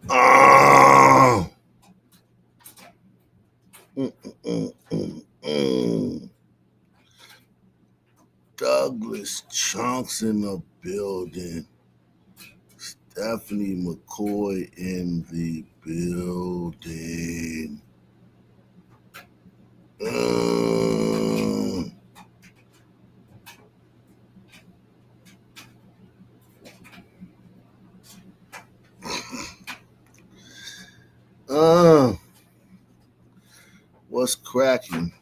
Oh, mm, mm, mm, mm. Douglas Chunks in the building. Stephanie McCoy in the building. Mm. Uh, what's cracking?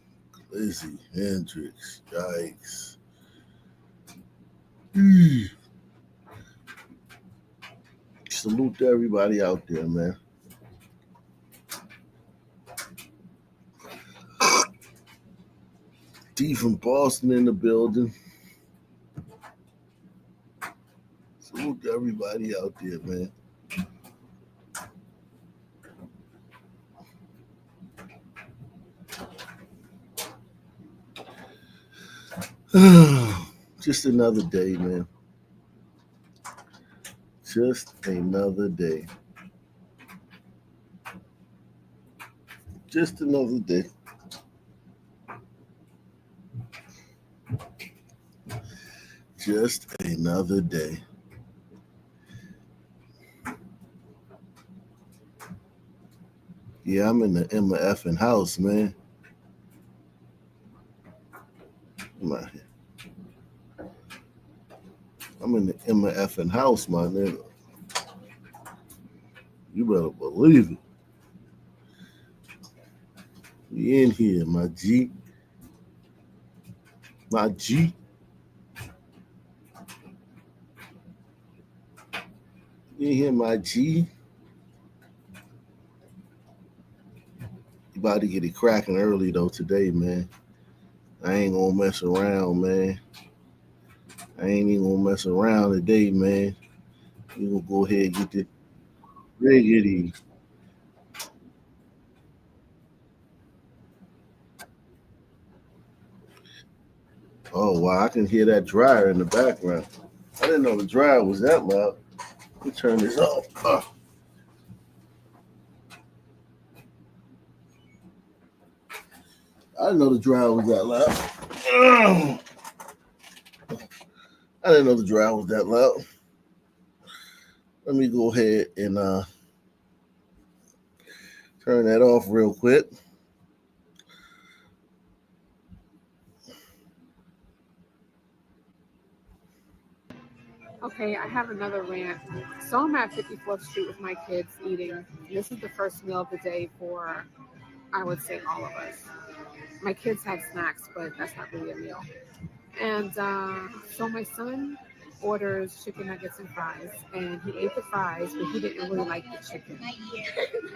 Lizzie Hendricks. Yikes. Salute to everybody out there, man. D from Boston in the building. Salute to everybody out there, man. Just another day, man. Just another day. Just another day. Just another day. Yeah, I'm in the Emma effing house, man. My- I'm in the Emma effing house, my nigga. You better believe it. We in here, my G. My G. You in here, my G. You about to get it cracking early though today, man. I ain't gonna mess around, man. I ain't even gonna mess around today, man. You gonna go ahead and get this riggedy. Oh wow, I can hear that dryer in the background. I didn't know the dryer was that loud. Let me turn this off. I didn't know the dryer was that loud. I didn't know the dryer was that loud. Let me go ahead and turn that off real quick. Okay, I have another rant. So I'm at 54th Street with my kids eating. This is the first meal of the day for, I would say, all of us. My kids had snacks, but that's not really a meal. And so my son orders chicken nuggets and fries, and he ate the fries, but he didn't really like the chicken.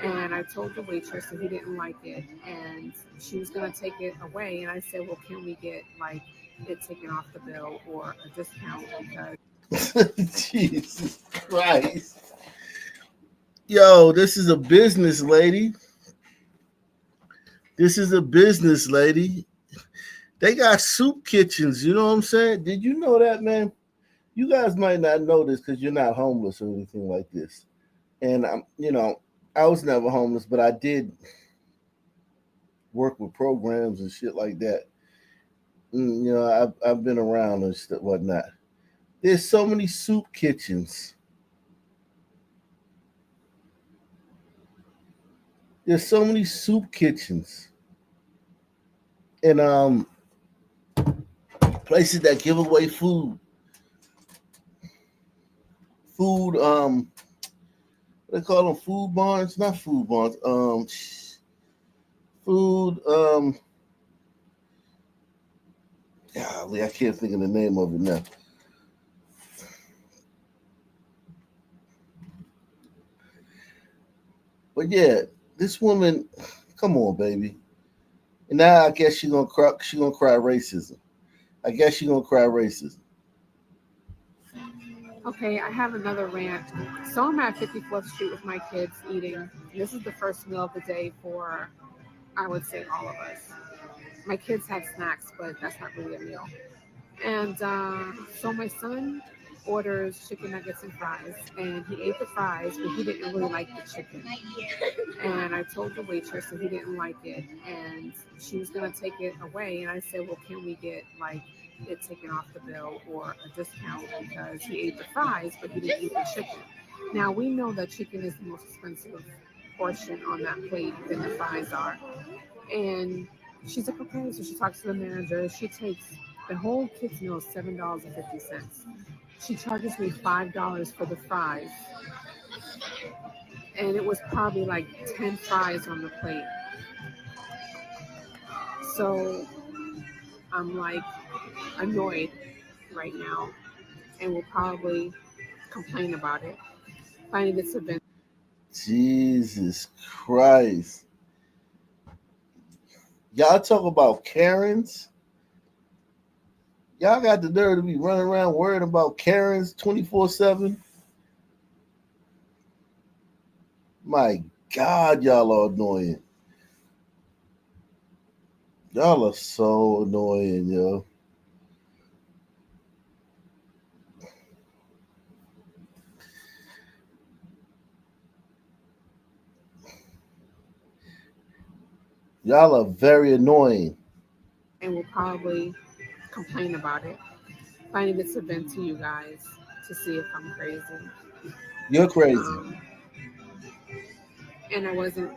And I told the waitress that he didn't like it, and she was gonna take it away. And I said, "Well, can we get like it taken off the bill or a discount because." Jesus Christ. Yo, this is a business lady. This is a business lady. They got soup kitchens. You know what I'm saying? Did you know that, man? You guys might not know this because you're not homeless or anything like this. And I was never homeless, but I did work with programs and shit like that. I've been around and stuff, whatnot. There's so many soup kitchens. There's so many soup kitchens and places that give away food. What they call them? Food barns? Not food barns. Food. Golly, I can't think of the name of it now. But yeah, this woman, come on, baby. And now I guess she gonna cry. She gonna cry racism. I guess she gonna cry racism. Okay, I have another rant. So I'm at 54th Street with my kids eating. This is the first meal of the day for, I would say, all of us. My kids had snacks, but that's not really a meal. And so my son orders chicken nuggets and fries, and he ate the fries, but he didn't really like the chicken. And I told the waitress that he didn't like it, and she was gonna take it away. And I said, "Well, can we get like it taken off the bill or a discount because he ate the fries, but he didn't eat the chicken?" Now we know that chicken is the most expensive portion on that plate than the fries are, and she's like, "Okay." So she talks to the manager. She takes the whole kids meal is $7.50. She charges me $5 for the fries, and it was probably like 10 fries on the plate. So I'm like annoyed right now and will probably complain about it. Finding this event. Jesus Christ. Y'all talk about Karens. Y'all got the nerve to be running around worrying about Karens 24/7. My God, y'all are annoying. Y'all are so annoying, yo. Y'all are very annoying. And will probably complain about it. Finding this event to you guys to see if I'm crazy. You're crazy. And I wasn't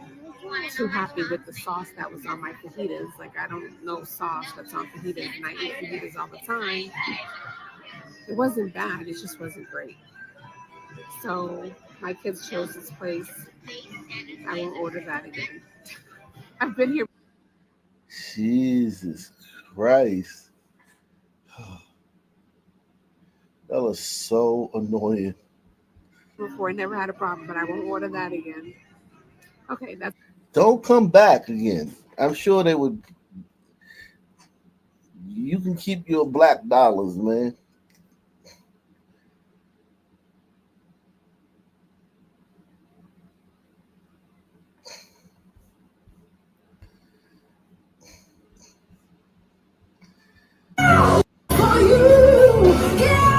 too happy with the sauce that was on my fajitas. Like, I don't know sauce that's on fajitas, and I eat fajitas all the time. It wasn't bad, it just wasn't great. So my kids chose this place. I won't order that again. I've been here Jesus Christ. Y'all are so annoying. before, I never had a problem, but I won't order that again. Okay, that's Don't come back again. I'm sure they would. You can keep your black dollars, man. For you, yeah,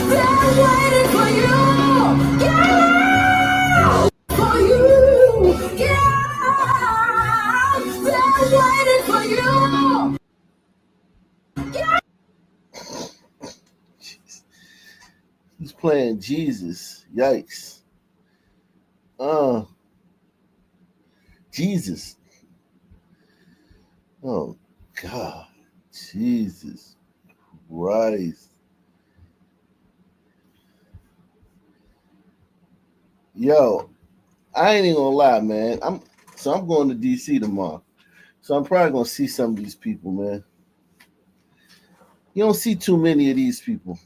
they're waiting for you, yeah, for you, yeah, they're waiting for you. He's playing Jesus. Yikes. Uh, Jesus. Oh, God. Jesus Christ. Yo, I ain't even gonna lie, man. I'm going to DC tomorrow. So I'm probably gonna see some of these people, man. You don't see too many of these people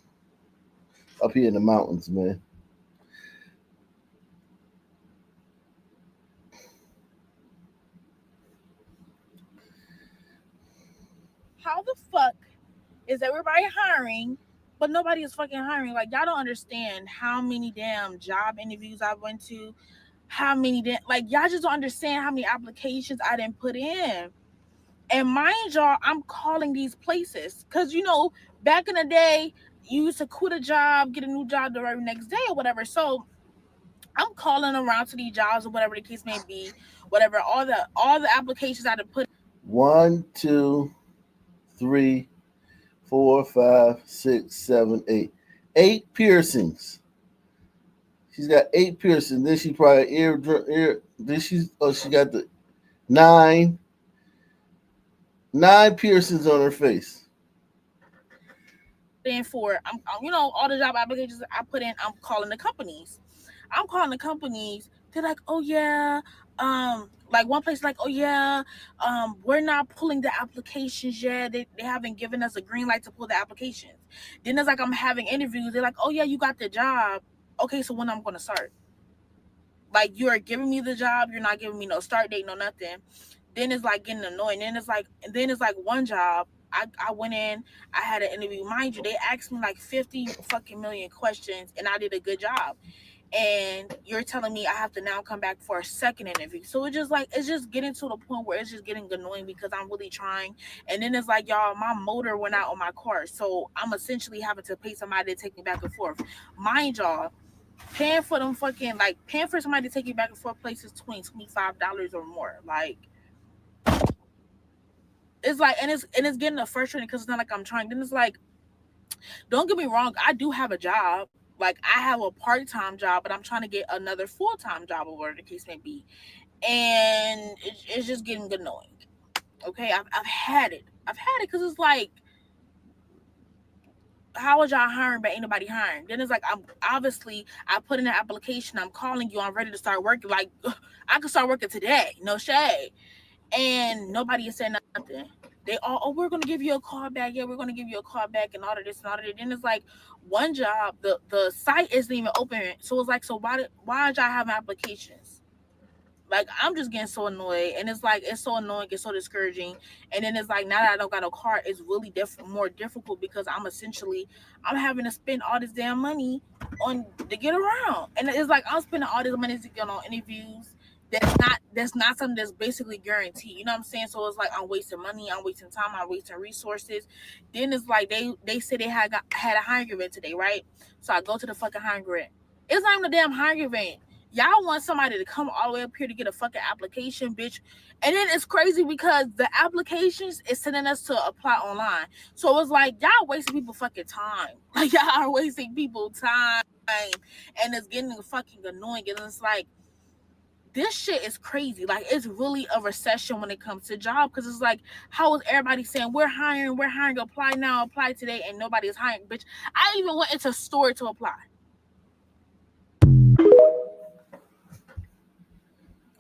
up here in the mountains, man. How the fuck is everybody hiring, but nobody is fucking hiring? Like, y'all don't understand how many damn job interviews I went to, how many like, y'all just don't understand how many applications I didn't put in. And mind y'all, I'm calling these places because, you know, back in the day, you used to quit a job, get a new job the very next day or whatever. So I'm calling around to these jobs or whatever the case may be, whatever, all the applications I had put. 1, 2, 3, 4, 5, 6, 7, 8. 8 piercings. She's got 8 piercings. Then she probably ear. Then she got the 9 piercings on her face. In for you know, all the job applications I put in, I'm calling the companies. They're like, oh yeah, like one place like, oh yeah, we're not pulling the applications yet. They haven't given us a green light to pull the applications. Then it's like I'm having interviews. They're like, oh yeah, you got the job. Okay, so when I'm gonna start? Like, you're giving me the job, you're not giving me no start date, no nothing. Then it's like getting annoying. Then it's like one job. I went in, I had an interview. Mind you, they asked me like 50 fucking million questions and I did a good job. and you're telling me I have to now come back for a second interview. So it's just getting to the point where it's just getting annoying because I'm really trying. And then it's like, y'all, my motor went out on my car. So I'm essentially having to pay somebody to take me back and forth. Mind y'all, paying for somebody to take you back and forth places $25 or more. Like, it's like, and it's getting frustrating because it's not like I'm trying. Then it's like, don't get me wrong, I do have a job. Like, I have a part-time job, but I'm trying to get another full-time job or whatever the case may be. And it's just getting annoying. Okay, I've had it. Because it's like, how is y'all hiring but ain't nobody hiring? Then it's like, I put in an application, I'm calling you, I'm ready to start working. Like, I could start working today, no shade. And nobody is saying nothing. They all, oh, we're gonna give you a call back. Yeah, we're gonna give you a call back and all of this and all of that. Then it's like, one job, the site isn't even open. So it's like, so why did y'all have applications? Like, I'm just getting so annoyed, and it's like, it's so annoying, it's so discouraging. And then it's like, now that I don't got a car, it's really more difficult because I'm having to spend all this damn money on to get around. And it's like, I'm spending all this money to get on interviews. That's not something that's basically guaranteed. You know what I'm saying? So it's like, I'm wasting money, I'm wasting time, I'm wasting resources. Then it's like, they said they had a hiring event today, right? So I go to the fucking hiring event. It's not even a damn hiring event. Y'all want somebody to come all the way up here to get a fucking application, bitch. And then it's crazy because the applications is sending us to apply online. So it's like, y'all wasting people fucking time. Like, y'all are wasting people time. And it's getting fucking annoying. And it's like, this shit is crazy. Like, it's really a recession when it comes to job. Because it's like, how is everybody saying, we're hiring, apply now, apply today, and nobody is hiring, bitch. I even went into store to apply.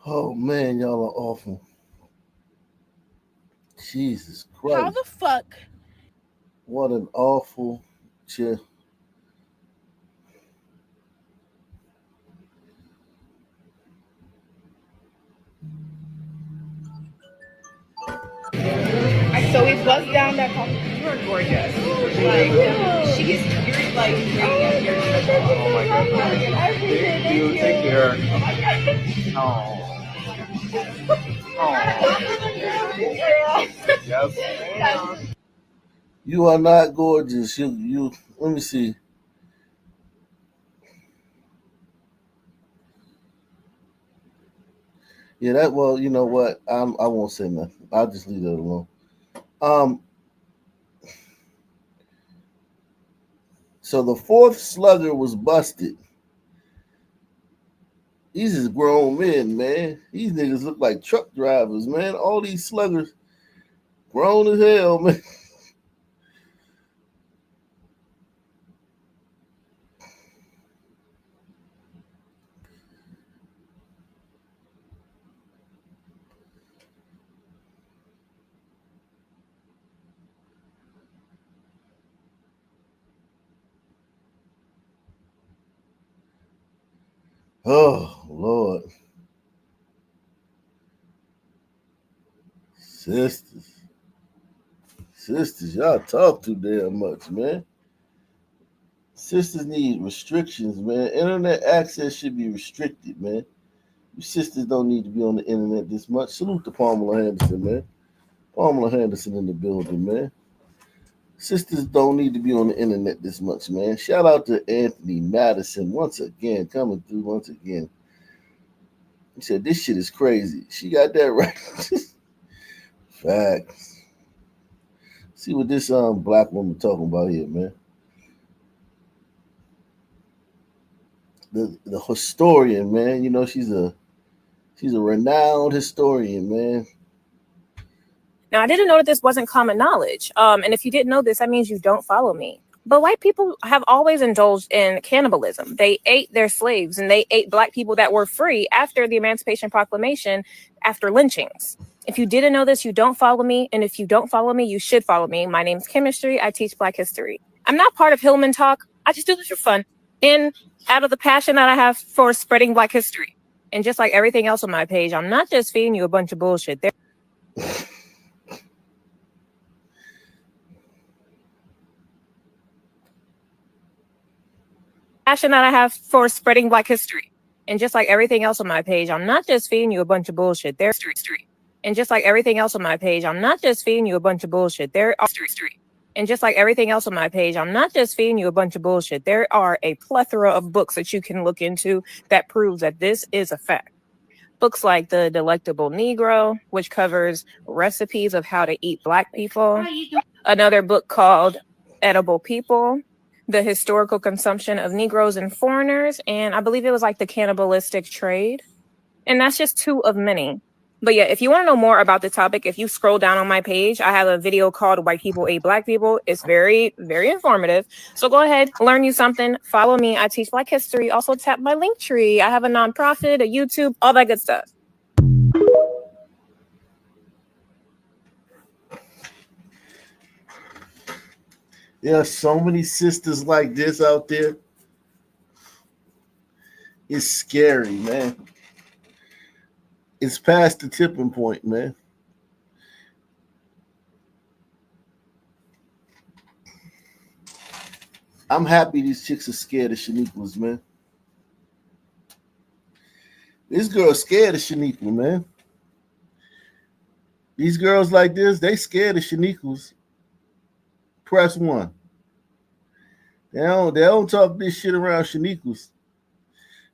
Oh man, y'all are awful. Jesus Christ. How the fuck? What an awful shit. So we buzzed down that coffee. You are gorgeous. Like, you're like radiant. Oh my goodness. Thank you. Take care. Oh. Yes. You are not gorgeous. You let me see. Yeah, that, well, you know what? I won't say nothing. I'll just leave that alone. So the fourth slugger was busted. These is grown men, man. These niggas look like truck drivers, man. All these sluggers grown as hell, man. Oh, Lord. Sisters, y'all talk too damn much, man. Sisters need restrictions, man. Internet access should be restricted, man. You sisters don't need to be on the internet this much. Salute to Pamela Henderson, man. Pamela Henderson in the building, man. Sisters don't need to be on the internet this much, man. Shout out to Anthony Madison once again, coming through once again. He said, this shit is crazy. She got that right. Facts. See what this black woman talking about here, man. The historian, man. You know, she's a renowned historian, man. Now, I didn't know that this wasn't common knowledge. And if you didn't know this, that means you don't follow me. But white people have always indulged in cannibalism. They ate their slaves, and they ate black people that were free after the Emancipation Proclamation, after lynchings. If you didn't know this, you don't follow me. And if you don't follow me, you should follow me. My name's Chemistry. I teach Black history. I'm not part of Hillman Talk. I just do this for fun and out of the passion that I have for spreading Black history. And just like everything else on my page, I'm not just feeding you a bunch of bullshit. passion that I have for spreading Black history. And just like everything else on my page, I'm not just feeding you a bunch of bullshit. There's history. And just like everything else on my page, I'm not just feeding you a bunch of bullshit. There are history. And just like everything else on my page, I'm not just feeding you a bunch of bullshit. There are a plethora of books that you can look into that proves that this is a fact. Books like The Delectable Negro, which covers recipes of how to eat Black people. Another book called Edible People, The Historical Consumption of Negroes and Foreigners. And I believe it was like The Cannibalistic Trade. And that's just two of many. But yeah, if you want to know more about the topic, if you scroll down on my page, I have a video called White People Ate Black People. It's very, very informative. So go ahead, learn you something. Follow me. I teach Black history. Also tap my link tree. I have a nonprofit, a YouTube, all that good stuff. There are so many sisters like this out there. It's scary, man. It's past the tipping point, man. I'm happy these chicks are scared of Shaniquas, man. This girl's scared of Shaniqua, man. These girls like this, they scared of Shaniquas. Press 1. They don't talk this shit around Shaniquas.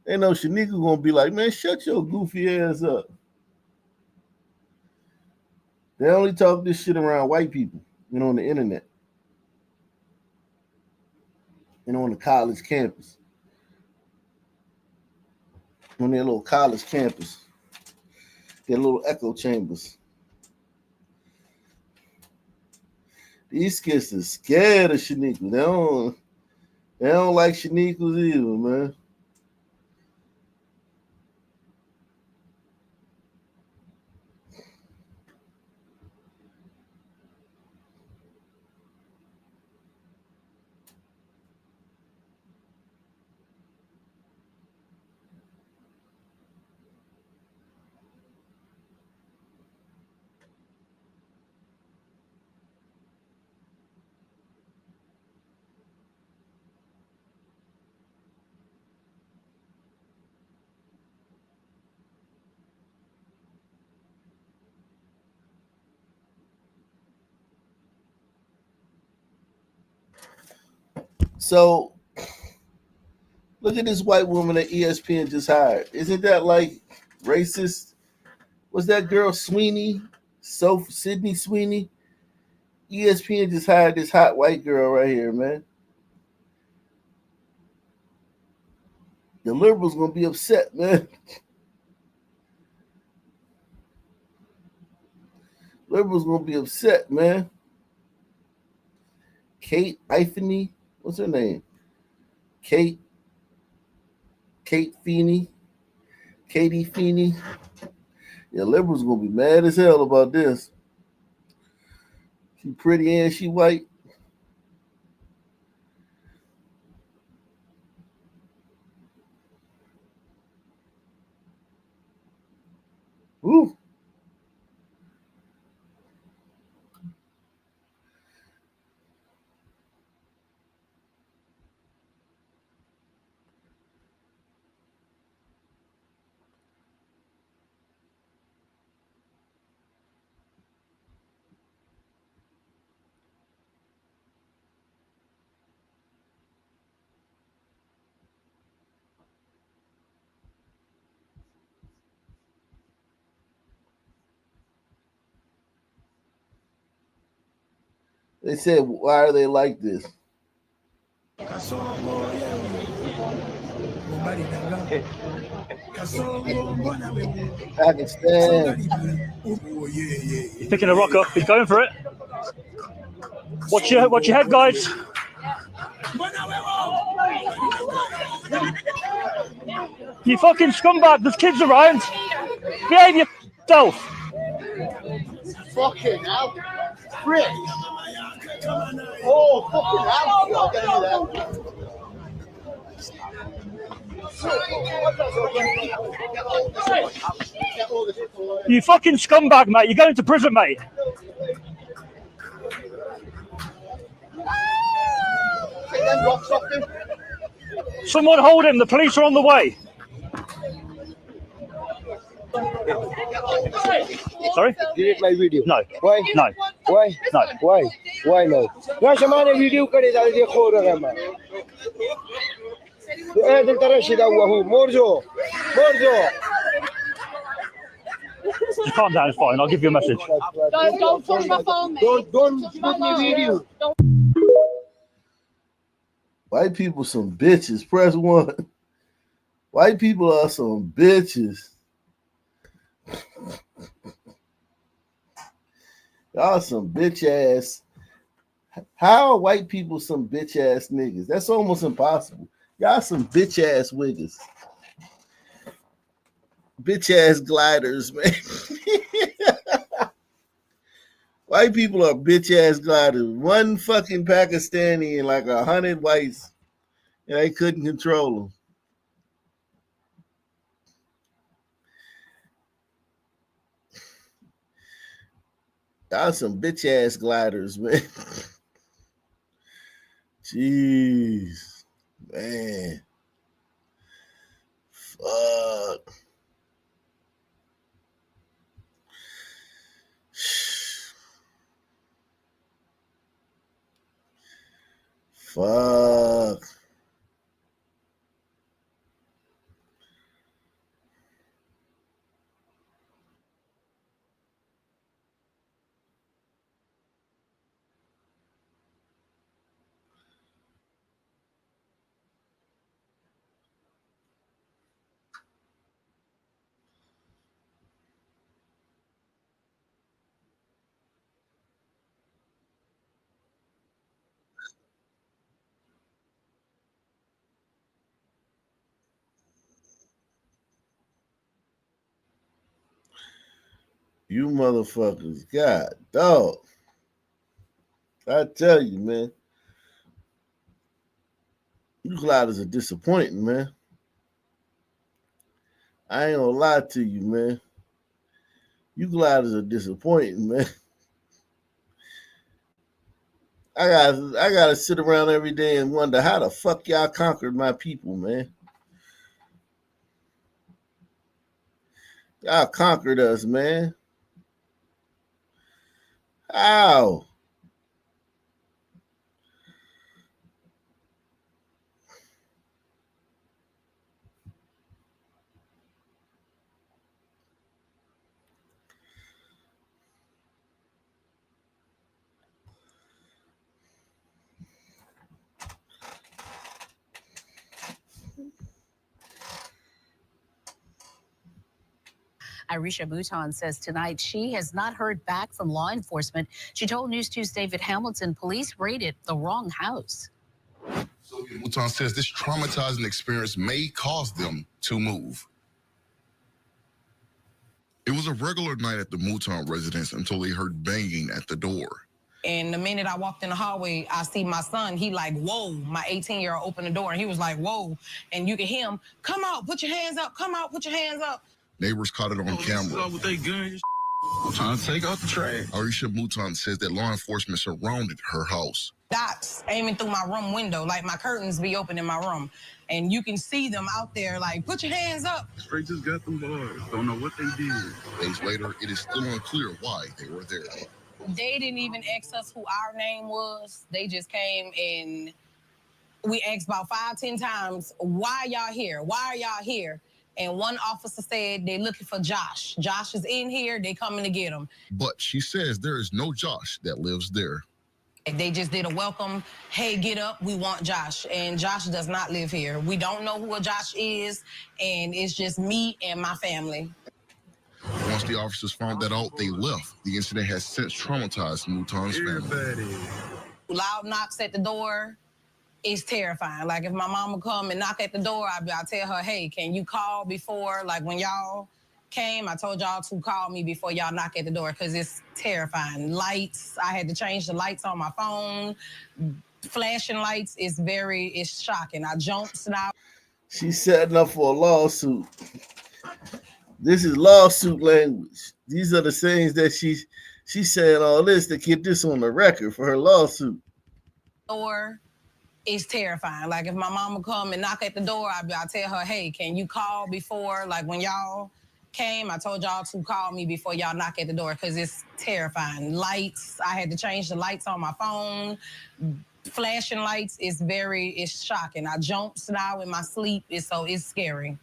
They know Shaniqua gonna be like, man, shut your goofy ass up. They only talk this shit around white people, on the internet. On the college campus. On their little college campus. Their little echo chambers. These kids are scared of Shaniqua. They don't like Shaniquas either, man. So, look at this white woman that ESPN just hired. Isn't that like racist? Was that girl Sweeney? Sydney Sweeney? ESPN just hired this hot white girl right here, man. The liberals gonna be upset, man. Liberals gonna be upset, man. Kate Ifany. What's her name? Kate Feeney. Katie Feeney. Yeah, liberals gonna be mad as hell about this. She pretty and she white. Ooh. They said, why are they like this? Pakistan. He's picking a rock up. He's going for it. Watch your head, guys. You fucking scumbag. There's kids around. Behave yourself. Fucking hell. Frick. Oh, fucking hell. I'll get you that. You fucking scumbag, mate. You're going to prison, mate. Take them rocks off him. Someone hold him. The police are on the way. Sorry? Delete my video. No. Why? No. Why? No. Why? Why no? Rashomane video करे जा रही है खो रहा है मैं. तो ऐसे तरह सीधा हुआ हूँ. मोरजो. Just calm down. It's fine. I'll give you a message. Don't put my phone, man. Don't put me video. White people some bitches. Press 1. White people are some bitches. Y'all some bitch ass. How are white people some bitch ass niggas? That's almost impossible. Y'all some bitch ass wiggers. Bitch ass gliders, man. White people are bitch ass gliders. One fucking Pakistani and like 100 whites, and they couldn't control them. Y'all some bitch ass gliders, man. Jeez, man. Fuck. Fuck. You motherfuckers, God, dog. I tell you, man. You gliders are disappointing, man. I ain't gonna lie to you, man. You gliders are disappointing, man. I gotta sit around every day and wonder how the fuck y'all conquered my people, man. Y'all conquered us, man. How? Irisha Bouton says tonight she has not heard back from law enforcement. She told News 2's David Hamilton police raided the wrong house. Bouton says this traumatizing experience may cause them to move. It was a regular night at the Mouton residence until they heard banging at the door. And the minute I walked in the hallway, I see my son. He like, whoa. My 18-year-old opened the door, and he was like, whoa. And you can hear him, come out, put your hands up, come out, put your hands up. Neighbors caught it on camera. With their guns, I'm trying to take out the trash. Arisha Mouton says that law enforcement surrounded her house. Dots aiming through my room window, like my curtains be open in my room. And you can see them out there like, put your hands up. Straight just got them boys. Don't know what they did. Days later, it is still unclear why they were there. They didn't even ask us who our name was. They just came and we asked about 5-10 times, why y'all here? Why are y'all here? And one officer said they're looking for Josh. Josh is in here. They coming to get him. But she says there is no Josh that lives there. They just did a welcome. Hey, get up. We want Josh. And Josh does not live here. We don't know who a Josh is. And it's just me and my family. Once the officers found that out, they left. The incident has since traumatized Mouton's family. Loud knocks at the door. It's terrifying. Like if my mama come and knock at the door, I'll tell her, hey, can you call before? Like when y'all came, I told y'all to call me before y'all knock at the door because it's terrifying. Lights, I had to change the lights on my phone. Flashing lights is it's shocking. I jumped now. She's setting up for a lawsuit. This is lawsuit language. These are the things that she's saying all this to get this on the record for her lawsuit. Door. it's terrifying. Like if my mama come and knock at the door, I'll tell her, hey, can you call before, like when y'all came, I told y'all to call me before y'all knock at the door because it's terrifying. Lights, I had to change the lights on my phone. Flashing lights is it's shocking. I jumps now in my sleep, it's scary.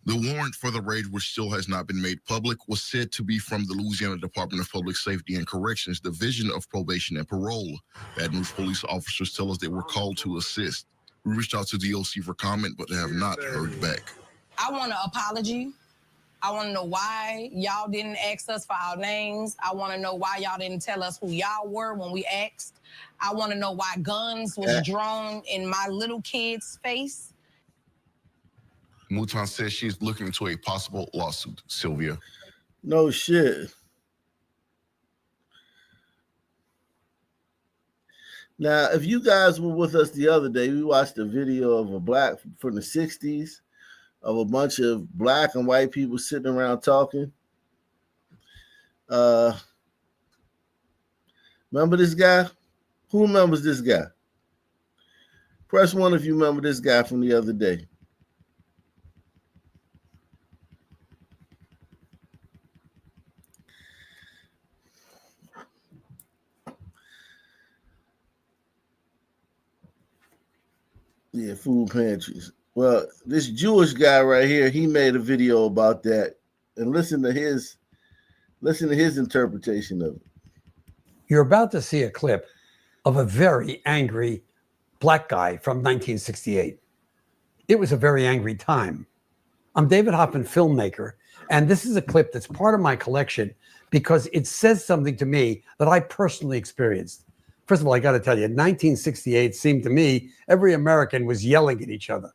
The warrant for the raid, which still has not been made public, was said to be from the Louisiana Department of Public Safety and Corrections Division of Probation and Parole. Baton Rouge police officers tell us they were called to assist. We reached out to DOC for comment, but have not heard back. I want an apology. I want to know why y'all didn't ask us for our names. I want to know why y'all didn't tell us who y'all were when we asked. I want to know why guns was drawn in my little kid's face. Mouton says she's looking into a possible lawsuit. Sylvia. No shit. Now, if you guys were with us the other day, we watched a video of a black from the 60s of a bunch of black and white people sitting around talking. Remember this guy? Who remembers this guy? Press 1 if you remember this guy from the other day. Yeah, food pantries. Well, this Jewish guy right here, he made a video about that, and listen to his interpretation of it. You're about to see a clip of a very angry black guy from 1968. It was a very angry time. I'm David Hoffman, filmmaker, and this is a clip that's part of my collection because it says something to me that I personally experienced. First of all, I got to tell you, 1968 seemed to me every American was yelling at each other.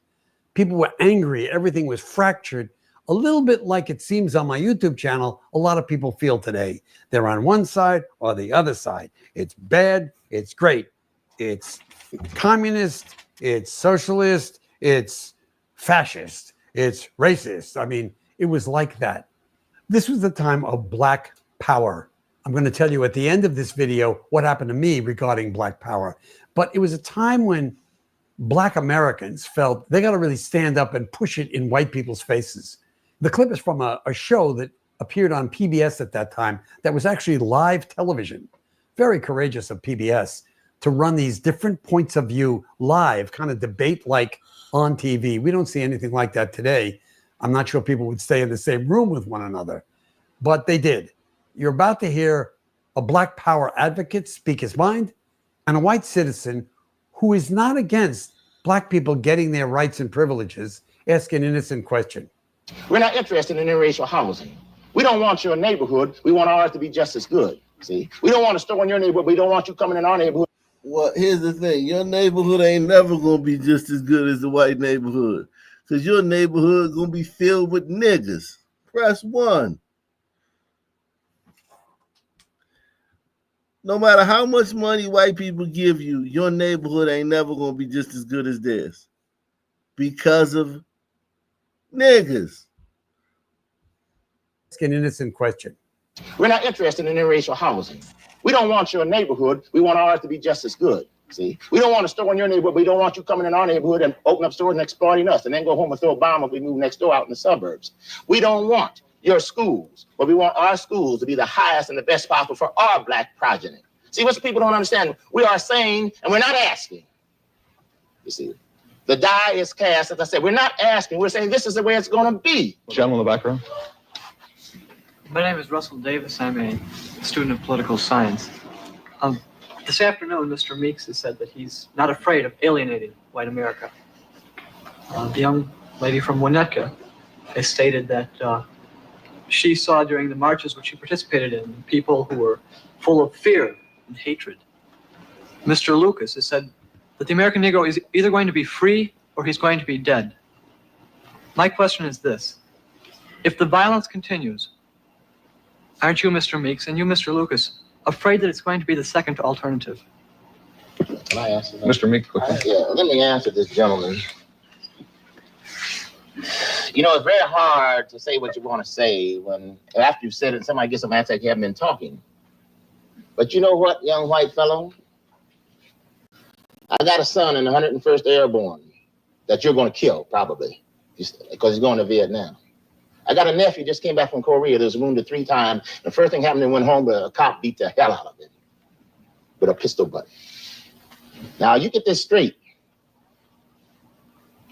People were angry. Everything was fractured, a little bit like it seems on my YouTube channel a lot of people feel today. They're on one side or the other side. It's bad. It's great. It's communist. It's socialist. It's fascist. It's racist. I mean, it was like that. This was the time of Black Power. I'm going to tell you at the end of this video what happened to me regarding Black Power. But it was a time when Black Americans felt they got to really stand up and push it in white people's faces. The clip is from a show that appeared on PBS at that time that was actually live television. Very courageous of PBS to run these different points of view live, kind of debate-like on TV. We don't see anything like that today. I'm not sure people would stay in the same room with one another, but they did. You're about to hear a Black Power advocate speak his mind and a white citizen who is not against Black people getting their rights and privileges ask an innocent question. We're not interested in interracial housing. We don't want your neighborhood. We want ours to be just as good. See, we don't want to store in your neighborhood. We don't want you coming in our neighborhood. Well, here's the thing. Your neighborhood ain't never going to be just as good as the white neighborhood because your neighborhood going to be filled with niggas. Press 1. No matter how much money white people give you, your neighborhood ain't never going to be just as good as theirs because of niggas. Ask an innocent question. We're not interested in interracial housing. We don't want your neighborhood. We want ours to be just as good. See, we don't want to store in your neighborhood. We don't want you coming in our neighborhood and open up stores and exploiting us and then go home and throw a bomb if we move next door out in the suburbs. We don't want your schools, but we want our schools to be the highest and the best possible for our Black progeny. See, what people don't understand, we are saying, and we're not asking. You see, the die is cast, as I said, we're not asking, we're saying this is the way it's going to be. Gentleman in the back row. My name is Russell Davis. I'm a student of political science. This afternoon, Mr. Meeks has said that he's not afraid of alienating white America. The young lady from Winnetka has stated that she saw during the marches which she participated in people who were full of fear and hatred. Mr. Lucas has said that the American Negro is either going to be free or he's going to be dead. My question is this. If the violence continues, aren't you, Mr. Meeks, and you, Mr. Lucas, afraid that it's going to be the second alternative? Can I answer that? Mr. Meeks, Yeah, let me answer this gentleman. You know, it's very hard to say what you want to say when after you've said it, somebody gets some answer like you haven't been talking. But you know what, young white fellow? I got a son in the 101st Airborne that you're going to kill, probably, because he's going to Vietnam. I got a nephew just came back from Korea that was wounded 3 times. The first thing happened, he went home, but a cop beat the hell out of him with a pistol butt. Now, you get this straight.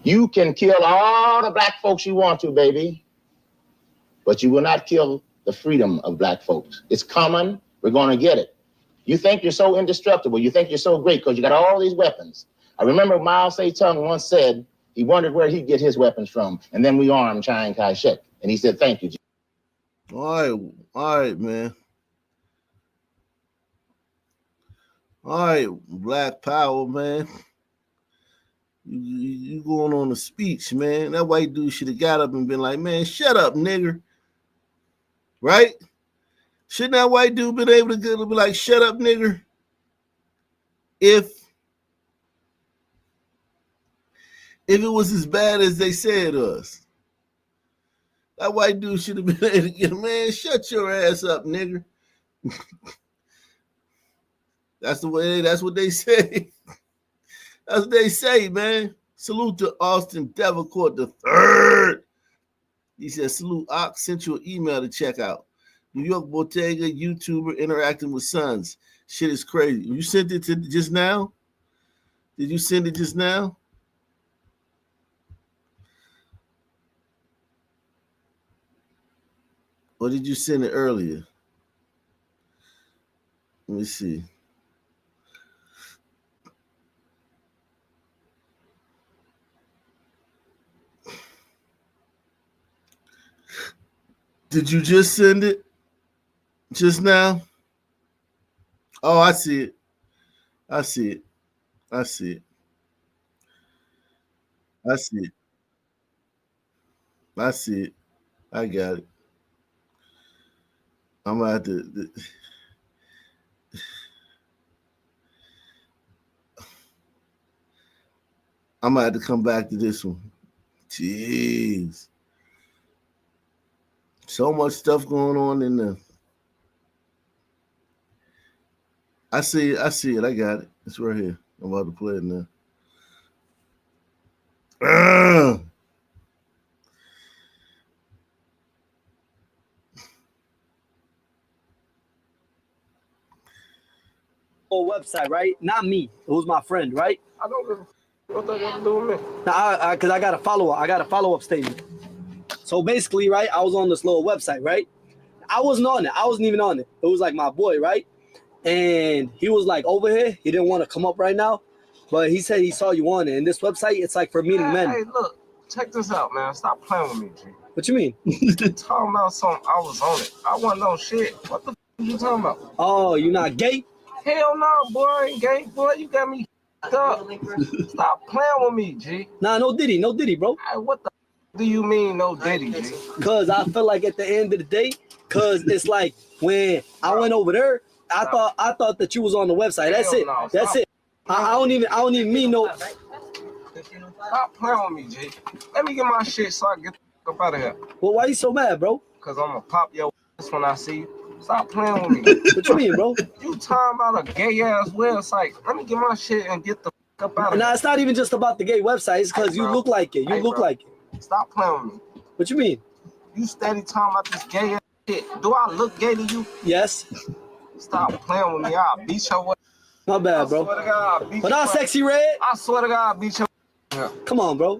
You can kill all the black folks you want to, baby, but you will not kill the freedom of black folks. It's coming. We're going to get it. You think you're so indestructible. You think you're so great because you got all these weapons. I remember Mao Zedong once said he wondered where he'd get his weapons from, and then we armed Chiang Kai-shek. And he said, thank you. All right, man. All right, Black Power, man. You going on a speech, man. That white dude should have got up and been like, man, shut up, nigger. Right? Shouldn't that white dude been able to be like, shut up, nigger? If it was as bad as they said it was. That white dude should have been able to get, man, shut your ass up, nigger. That's what they say. That's what they say, man. Salute to Austin Davenport III. He said, salute Ox, sent you an email to check out. New York Bottega, YouTuber, interacting with sons. Shit is crazy. You sent it to just now? Did you send it just now? Or did you send it earlier? Let me see. Did you just send it just now? Oh, I see it. I see it. I see it. I see it. I see it. I got it. I'm gonna have to. I'm gonna have to come back to this one. Jeez. So much stuff going on in there. I see it. I see it. I got it. It's right here. I'm about to play it now. Website, right? Not me. It was my friend, right? I don't give a what that got to do with me. Nah, because I got a follow-up. I got a follow-up statement. So basically, right, I was on this little website, right? I wasn't on it. I wasn't even on it. It was like my boy, right? And he was like over here. He didn't want to come up right now, but he said he saw you on it. And this website, it's like for meeting men. Hey, look, check this out, man. Stop playing with me, G. What you mean? Talking about something, I was on it. I wasn't on shit. What the f you talking about? Oh, you not gay? Hell no, boy, I ain't gay, boy. You got me f***ed up. Stop playing with me, G. Nah, no diddy, bro. Hey, what the f do you mean, no diddy, G? Because I feel like at the end of the day, because it's like when I went over there, I thought that you was on the website. That's it. No, That's it. I don't even mean no. Stop playing with me, G. Let me get my shit so I can get the f*** out of here. Well, why you so mad, bro? Because I'm going to pop your ass when I see you. Stop playing with me. What you mean, bro? You talking about a gay-ass website. Let me get my shit and get the f*** up out of here. Nah, it's not even just about the gay website. It's because you look like it. You look like it. Stop playing with me. What you mean? You steady talking about this gay-ass shit. Do I look gay to you? Yes. Stop playing with me. I'll beat your ass. My bad, bro. I swear to God, I'll beat But your not ass. Sexy Red. I swear to God, I'll beat your ass. Come on, bro.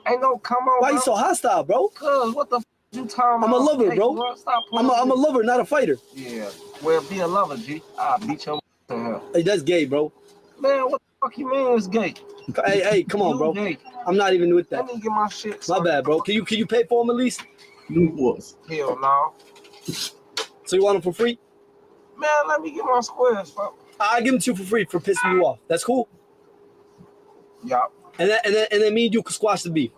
Ain't no come on, Why bro. you so hostile, bro? Cuz, what the f you talking about? I'm a lover, Hey, bro. Stop playing I'm a lover, not a fighter. Yeah. Well, be a lover, G. I'll beat your ass in here. Hey, that's gay, bro. Man, what the fuck you mean it's gay? Hey, come on, You bro. gay. I'm not even with that. Let me get my shit. My bad, bro. Can you pay for him at least? Hell no. So you want him for free? Man, let me get my squares, fuck. I give him to you for free for pissing you off. That's cool. Yup. And then me and you can squash the beef.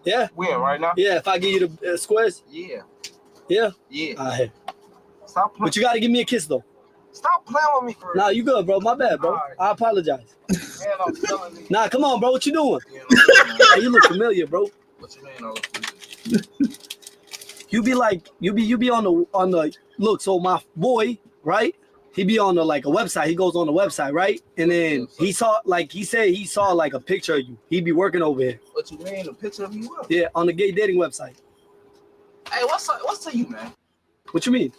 Yeah. When right now? Yeah. If I give you the squares. Yeah. Yeah. Yeah. All right. Stop playing. But you gotta give me a kiss though. Stop playing with me. Nah, you good, bro. My bad, bro. Right. I apologize. Man, I'm telling you. Nah, come on, bro. What you doing? Hey, you look familiar, bro. What you mean? You be on the look. So my boy, right? he be on like a website. He goes on the website, right? And then he saw like a picture of you. He be working over here. What you mean? A picture of you? What? Yeah, on the gay dating website. Hey, what's to you, man? What you mean?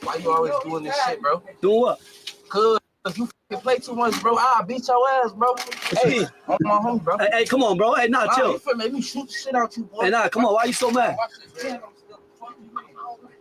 Why you always doing this shit, bro? Doing what? Cause you play too much, bro. I'll beat your ass, bro. Hey, on my home, bro. Hey, come on, bro. Hey, nah, chill. You finna make me shoot the shit out you, boy. Hey, nah, come on. Why you so mad?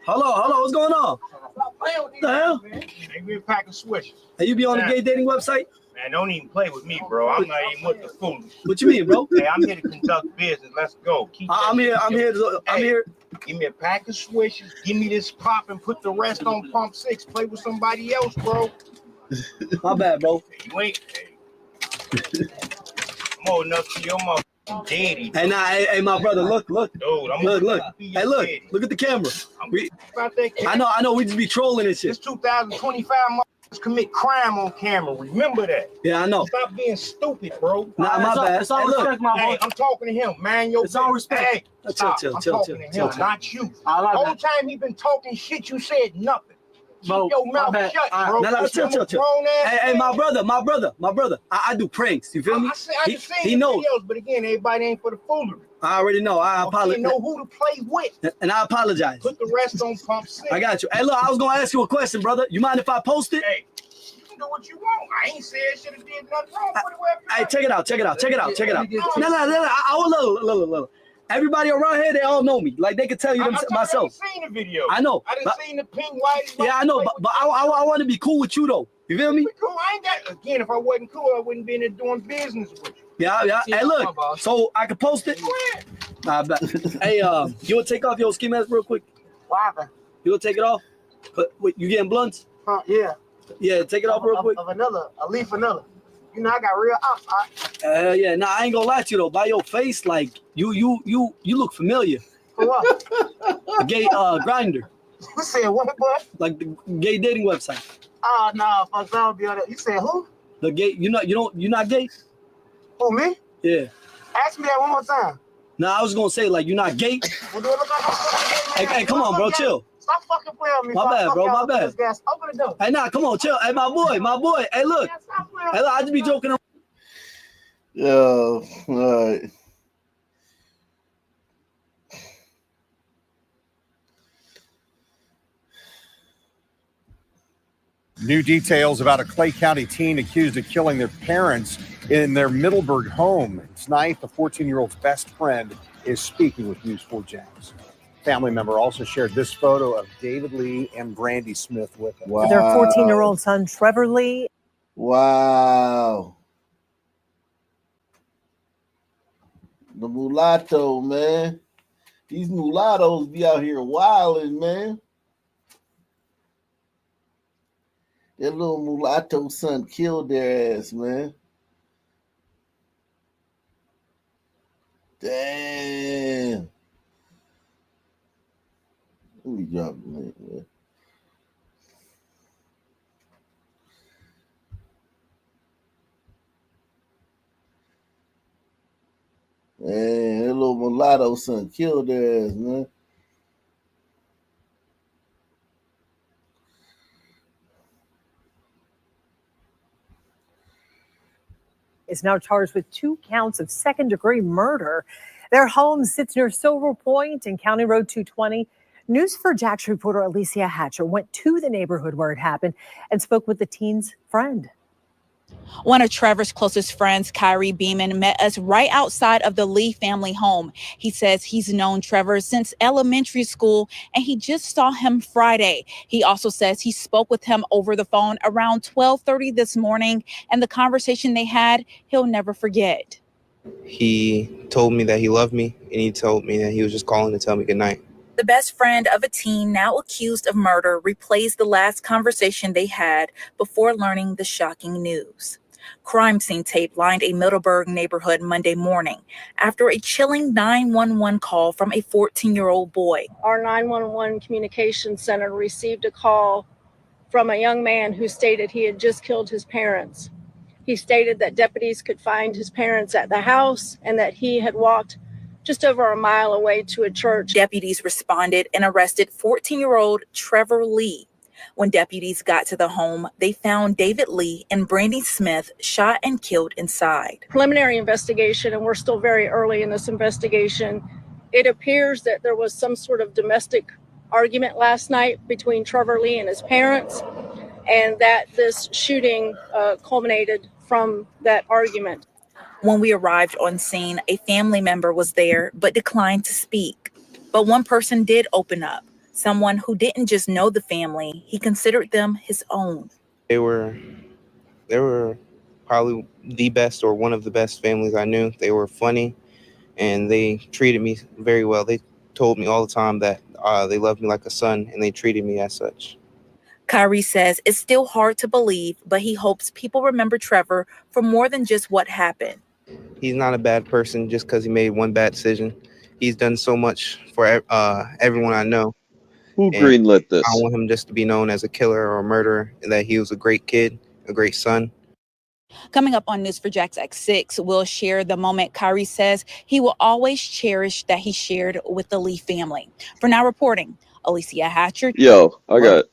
Hello, what's going on? What the hell? Give me a pack of switches. Hey, you be on the gay dating website? Man, don't even play with me, bro. I'm not even with the foolish. What you mean, bro? Hey, I'm here to conduct business. Let's go. I'm here. Give me a pack of switches. Give me this pop and put the rest on pump 6. Play with somebody else, bro. My bad, bro. You ain't. I'm old enough to your mother. Daddy. Hey, nah, hey, my brother, look. Dude, look. Hey, look at the camera. I know, we just be trolling and shit. It's 2025, motherfuckers commit crime on camera. Remember that. Yeah, I know. Stop being stupid, bro. Nah, my bad. It's all respect, my boy. Hey, I'm talking to him, man. It's all respect. Hey, stop. Chill, I'm talking to him, not you. The whole time he been talking shit, you said nothing. Keep your mouth shut, bro. Nah, chill. Hey, my brother. I do pranks. You feel me? He knows. Videos, but again, everybody ain't for the foolery. I already know. I apologize. You know who to play with. And I apologize. Put the rest on pump 6. I got you. Hey, look, I was gonna ask you a question, brother. You mind if I post it? Hey, you can do what you want. I ain't said should have did nothing wrong. Hey, check it out. No, look. Everybody around here, they all know me. Like they can tell you myself. I seen the video. I know. I done seen the pink white. Yeah, I know. But I want to be cool with you though. You feel me? Cool. I ain't got. Again, if I wasn't cool, I wouldn't be in there doing business with you. Yeah. Hey, look. So I can post it. Nah, but, hey, you wanna take off your ski mask real quick? What happened? You wanna take it off? Wait, you getting blunts? Yeah. Yeah, take it off real quick. A leaf vanilla. You know, I got real ops. Yeah. Nah, I ain't gonna lie to you though. By your face, like you look familiar. For what? A gay grinder. You said what, boy? Like the gay dating website. Oh no, fuck, I'll be on that. You said who? The gay. You're not gay. Who, me? Yeah. Ask me that one more time. Nah, I was gonna say like you're not gay. Well, do it look like I'm Hey, come on, bro, chill. Stop fucking playing with me. My bad, bro. My bad. Open the door. Hey, nah, come on, chill. Hey, my boy. Hey, look. I just be joking around. Yo, all right. New details about a Clay County teen accused of killing their parents in their Middleburg home. Tonight, the 14-year-old's best friend is speaking with News 4 Jax. Family member also shared this photo of David Lee and Brandy Smith with them. Wow. Their 14-year-old son, Trevor Lee. Wow. The mulatto, man. These mulattoes be out here wilding, man. That little mulatto son killed their ass, man. Damn. Let me drop the link, man. Man, that little mulatto son killed their ass, man. Is now charged with 2 counts of second-degree murder. Their home sits near Silver Point and County Road 220. News 4 Jax reporter Alicia Hatcher went to the neighborhood where it happened and spoke with the teen's friend. One of Trevor's closest friends, Kyrie Beeman, met us right outside of the Lee family home. He says he's known Trevor since elementary school and he just saw him Friday. He also says he spoke with him over the phone around 12:30 this morning, and the conversation they had, he'll never forget. He told me that he loved me, and he told me that he was just calling to tell me goodnight. The best friend of a teen now accused of murder replays the last conversation they had before learning the shocking news. Crime scene tape lined a Middleburg neighborhood Monday morning after a chilling 911 call from a 14-year-old boy. Our 911 communications center received a call from a young man who stated he had just killed his parents. He stated that deputies could find his parents at the house and that he had walked just over a mile away to a church. Deputies responded and arrested 14-year-old Trevor Lee. When deputies got to the home, they found David Lee and Brandy Smith shot and killed inside. Preliminary investigation, and we're still very early in this investigation, it appears that there was some sort of domestic argument last night between Trevor Lee and his parents, and that this shooting culminated from that argument. When we arrived on scene, a family member was there but declined to speak. But one person did open up, someone who didn't just know the family, he considered them his own. They were probably the best or one of the best families I knew. They were funny and they treated me very well. They told me all the time that they loved me like a son and they treated me as such. Kyrie says it's still hard to believe, but he hopes people remember Trevor for more than just what happened. He's not a bad person just because he made one bad decision. He's done so much for everyone I know. Who greenlit this? I don't want him just to be known as a killer or a murderer, and that he was a great kid, a great son. Coming up on News4JAX at 6, we'll share the moment Kyrie says he will always cherish that he shared with the Lee family. For now reporting, Alicia Hatcher. Yo, I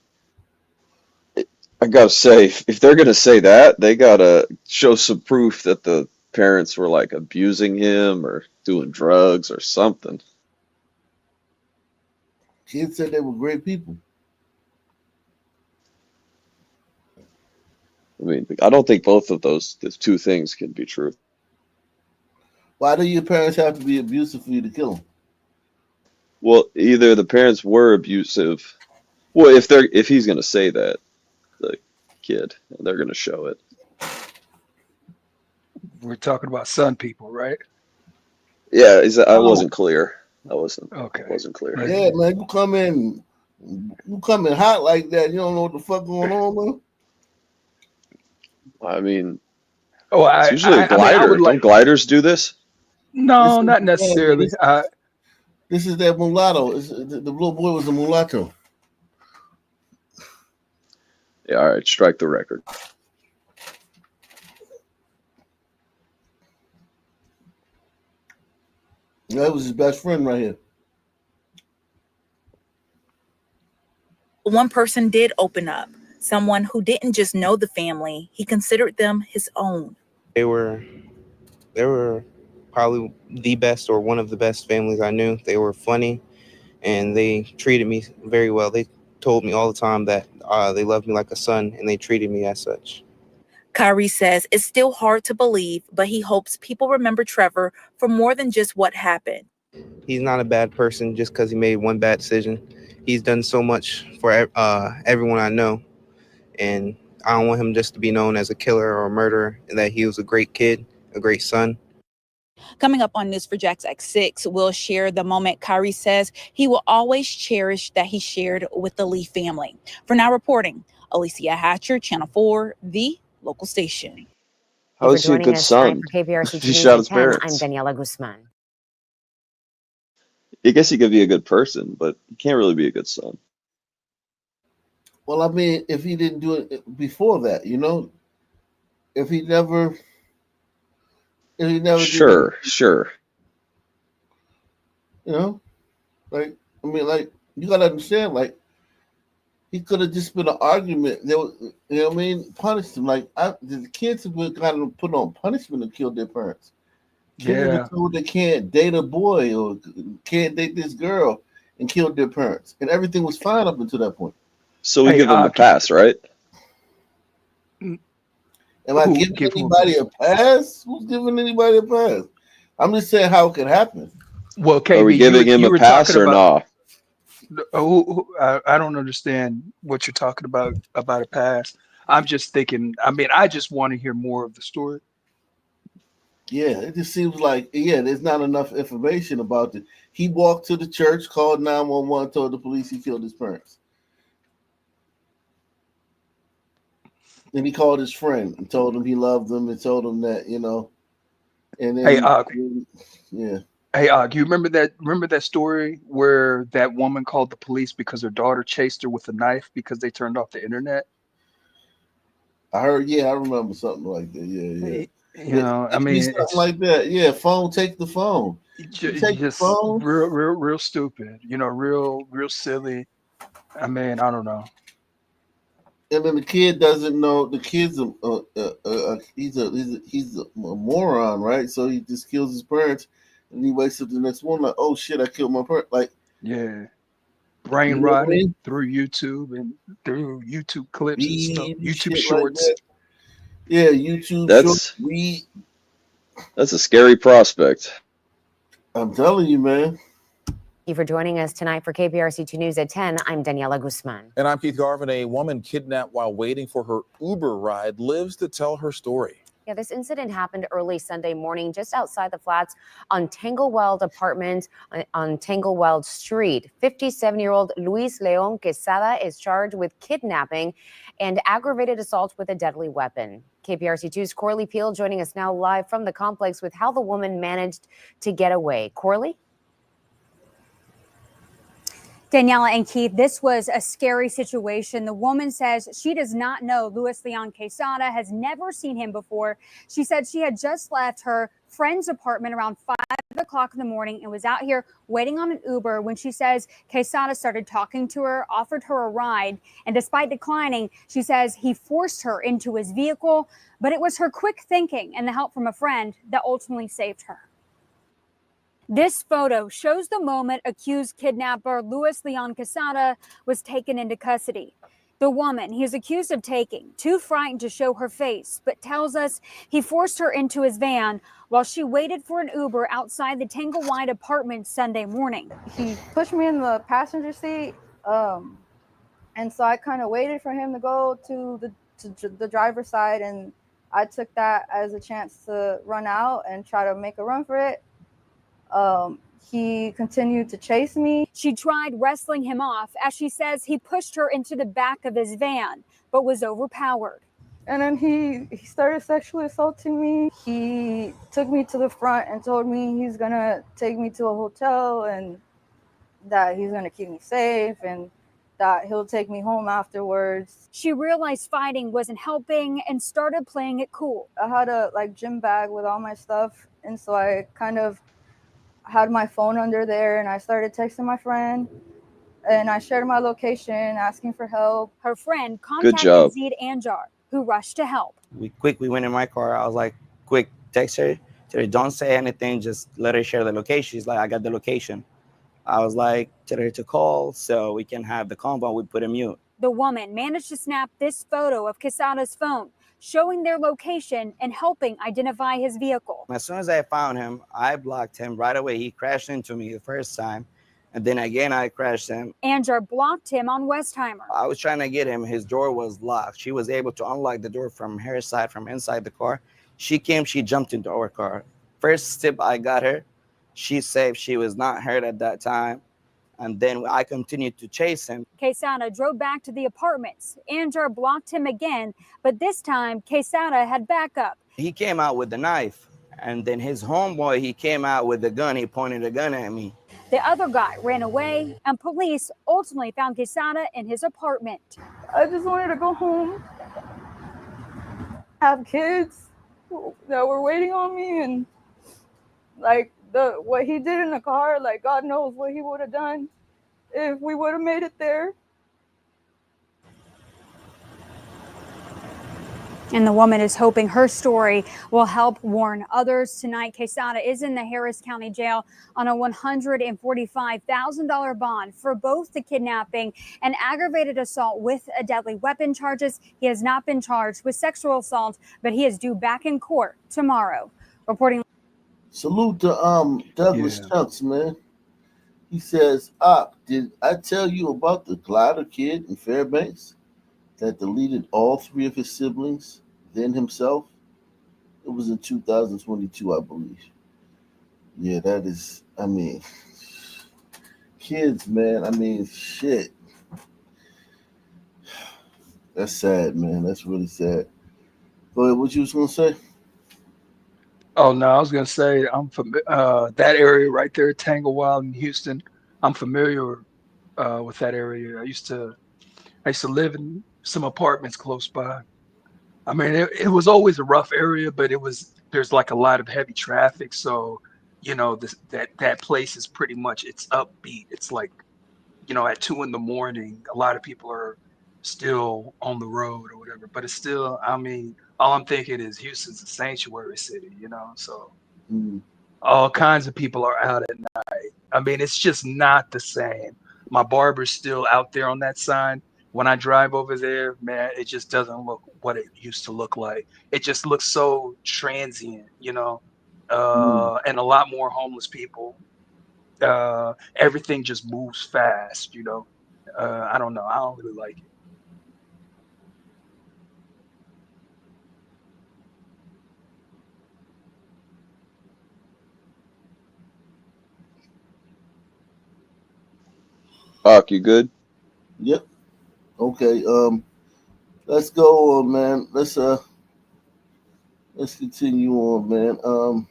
gotta say, if they're gonna say that, they gotta show some proof that the parents were like abusing him or doing drugs or something. Kids said they were great people. I mean, I don't think both of those two things can be true. Why do your parents have to be abusive for you to kill them? Well, either the parents were abusive. Well, if he's gonna say that, the kid, they're gonna show it. We're talking about Sun people, right? Yeah, I wasn't clear. I wasn't clear. Yeah, man, you come in hot like that. You don't know what the fuck going on, man. I mean, it's usually a glider. Don't gliders do this? No, not necessarily. This is that mulatto. The little boy was a mulatto. Yeah, all right, strike the record. That was his best friend right here. One person did open up, someone who didn't just know the family, he considered them his own. They were probably the best or one of the best families I knew. They were funny and they treated me very well. They told me all the time that they loved me like a son and they treated me as such. Kyrie says it's still hard to believe, but he hopes people remember Trevor for more than just what happened. He's not a bad person just because he made one bad decision. He's done so much for everyone I know, and I don't want him just to be known as a killer or a murderer, and that he was a great kid, a great son. Coming up on News4JAX at 6, we'll share the moment Kyrie says he will always cherish that he shared with the Lee family. For now reporting, Alicia Hatcher, Channel 4, the local station. How is he a good son? He shot his parents. I'm Daniela Guzman. I guess he could be a good person, but he can't really be a good son. Well, I mean, if he didn't do it before that, if he never Sure. You gotta understand, he could have just been an argument. There was, punished him. The kids have gotten put on punishment and killed their parents. Kids have been told they can't date a boy or can't date this girl and killed their parents. And everything was fine up until that point. So we give them a pass, right? Am I giving anybody a pass? Who's giving anybody a pass? I'm just saying how it could happen. Well, KB, are we giving him a pass or not? I don't understand what you're talking about a pass. I'm just thinking, I just want to hear more of the story. Yeah, it just seems like, there's not enough information about it. He walked to the church, called 911, told the police he killed his parents. Then he called his friend and told him he loved them and told him that, and then Hey, you remember that story where that woman called the police because her daughter chased her with a knife because they turned off the internet? I heard, I remember something like that. Yeah. It's like that. Yeah, take the phone. Take the phone. Real stupid. Real silly. I don't know. and then the kid doesn't know. The kid's he's a moron, right? So he just kills his parents, and he wakes up the next morning like, oh shit, I killed my parents. Like, yeah, brain you know what I rotting mean? through YouTube and through YouTube clips and stuff, Weed and YouTube shit like shorts. that. Yeah, YouTube That's shorts, weed. that's a scary prospect. I'm telling you, man. Thank you for joining us tonight for KPRC2 News at 10. I'm Daniela Guzman. And I'm Keith Garvin. A woman kidnapped while waiting for her Uber ride lives to tell her story. Yeah, this incident happened early Sunday morning just outside the flats on Tangleweld Apartment on Tangleweld Street. 57-year-old Luis Leon Quesada is charged with kidnapping and aggravated assault with a deadly weapon. KPRC2's Corley Peel joining us now live from the complex with how the woman managed to get away. Corley? Daniela and Keith, this was a scary situation. The woman says she does not know Luis Leon Quesada, has never seen him before. She said she had just left her friend's apartment around 5 o'clock in the morning and was out here waiting on an Uber when she says Quesada started talking to her, offered her a ride, and despite declining, she says he forced her into his vehicle, but it was her quick thinking and the help from a friend that ultimately saved her. This photo shows the moment accused kidnapper Luis Leon Quesada was taken into custody. The woman he is accused of taking, too frightened to show her face, but tells us he forced her into his van while she waited for an Uber outside the Tanglewide apartment Sunday morning. He pushed me in the passenger seat, and so I kind of waited for him to go to the driver's side, and I took that as a chance to run out and try to make a run for it. He continued to chase me. She tried wrestling him off as she says he pushed her into the back of his van, but was overpowered. And then he started sexually assaulting me. He took me to the front and told me he's gonna take me to a hotel and that he's gonna keep me safe and that he'll take me home afterwards. She realized fighting wasn't helping and started playing it cool. I had a gym bag with all my stuff, and so I kind of had my phone under there and I started texting my friend and I shared my location asking for help. Her friend contacted Zeed Anjar, who rushed to help. We quickly went in my car. I was like, quick, text her. Tell her, don't say anything, just let her share the location. She's like, I got the location. I was like, tell her to call so we can have the convo. We put a mute. The woman managed to snap this photo of Quesada's phone, showing their location and helping identify his vehicle. As soon as I found him, I blocked him right away. He crashed into me the first time, and then again I crashed him. Anjar blocked him on Westheimer. I was trying to get him. His door was locked. She was able to unlock the door from her side, from inside the car. She came, she jumped into our car. First step I got her, she's safe. She was not hurt at that time. And then I continued to chase him. Quesada drove back to the apartments. Anjar blocked him again, but this time Quesada had backup. He came out with the knife, and then his homeboy, he came out with the gun. He pointed a gun at me. The other guy ran away, and police ultimately found Quesada in his apartment. I just wanted to go home, have kids that were waiting on me, and what he did in the car, God knows what he would have done if we would have made it there. And the woman is hoping her story will help warn others. Tonight, Quesada is in the Harris County Jail on a $145,000 bond for both the kidnapping and aggravated assault with a deadly weapon charges. He has not been charged with sexual assault, but he is due back in court tomorrow. Reporting. Salute to Douglas Chunks, man. He says, did I tell you about the glider kid in Fairbanks that deleted all 3 of his siblings, then himself? It was in 2022, I believe. Yeah, that is, kids, man. Shit. That's sad, man. That's really sad. Go ahead, what you was going to say? Oh, no, I was going to say I'm from that area right there, Tanglewald in Houston. I'm familiar with that area. I used to live in some apartments close by. It was always a rough area, but there's a lot of heavy traffic. So, that place is pretty much, it's upbeat. It's at 2 a.m. a lot of people are still on the road or whatever. But it's still, I mean, all I'm thinking is Houston's a sanctuary city, you know. So all kinds of people are out at night. I mean, it's just not the same. My barber's still out there on that sign. When I drive over there, man, it just doesn't look what it used to look like. It just looks so transient, you know, and a lot more homeless people. Everything just moves fast, you know. I don't know. I don't really like it. Hawk, you good? Yep. Okay. Let's go on, man. Let's continue on, man.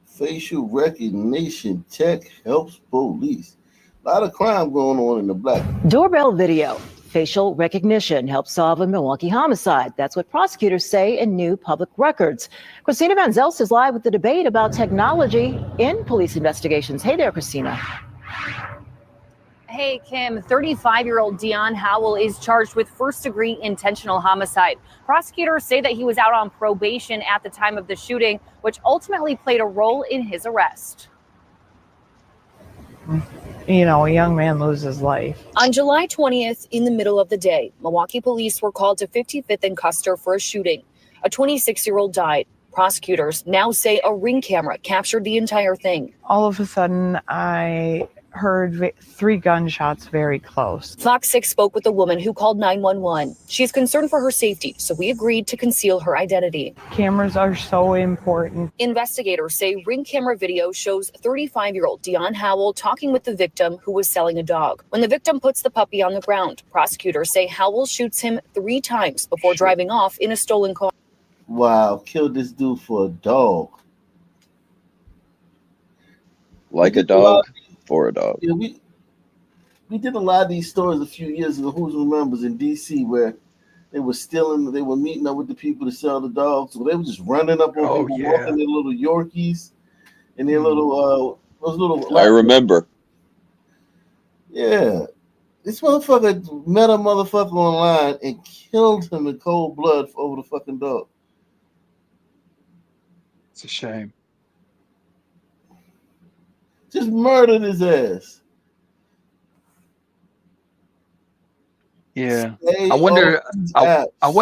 Facial recognition tech helps police. A lot of crime going on in the black. Doorbell video. Facial recognition helps solve a Milwaukee homicide. That's what prosecutors say in new public records. Christina Van Zelst is live with the debate about technology in police investigations. Hey there, Christina. Hey, Kim, 35-year-old Dion Howell is charged with first-degree intentional homicide. Prosecutors say that he was out on probation at the time of the shooting, which ultimately played a role in his arrest. You know, a young man loses his life. On July 20th, in the middle of the day, Milwaukee police were called to 55th and Custer for a shooting. A 26-year-old died. Prosecutors now say a Ring camera captured the entire thing. All of a sudden, I heard 3 gunshots very close. Fox 6 spoke with a woman who called 911. She's concerned for her safety, so we agreed to conceal her identity. Cameras are so important. Investigators say Ring camera video shows 35-year-old Dion Howell talking with the victim who was selling a dog. When the victim puts the puppy on the ground, prosecutors say Howell shoots him 3 times before driving off in a stolen car. Wow, killed this dude for a dog. Like a dog for a dog. Yeah, we did a lot of these stories a few years ago. Who remembers in DC where they were stealing, they were meeting up with the people to sell the dogs. So they were just running up on people, walking their little Yorkies and their little those little. I remember. Yeah, this motherfucker met a motherfucker online and killed him in cold blood over the fucking dog. It's a shame. Just murdered his ass. Yeah, Stay I wonder. off these I apps.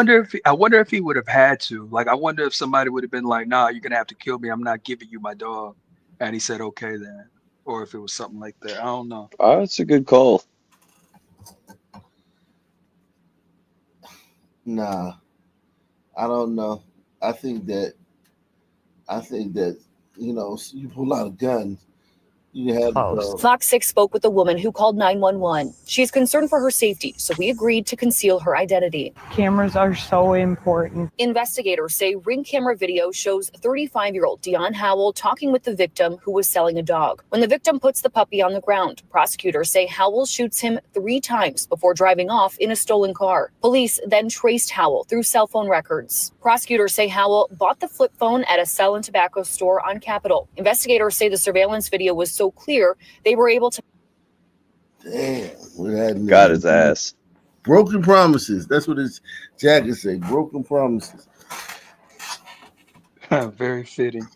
wonder if he would have had to. Like, I wonder if somebody would have been like, "Nah, you're gonna have to kill me. I'm not giving you my dog," and he said, "Okay, then." Or if it was something like that. I don't know. That's a good call. Nah, I don't know. I think that you know, you pull out a gun, you have Fox 6 spoke with a woman who called 911. She's concerned for her safety, so we agreed to conceal her identity. Cameras are so important. Investigators say Ring camera video shows 35-year-old Dion Howell talking with the victim who was selling a dog. When the victim puts the puppy on the ground, prosecutors say Howell shoots him 3 times before driving off in a stolen car. Police then traced Howell through cell phone records. Prosecutors say Howell bought the flip phone at a sell and tobacco store on Capitol. Investigators say the surveillance video was so clear they were able to. Damn, Got his ass. Broken promises. That's what his jacket say. Broken promises. Very fitting.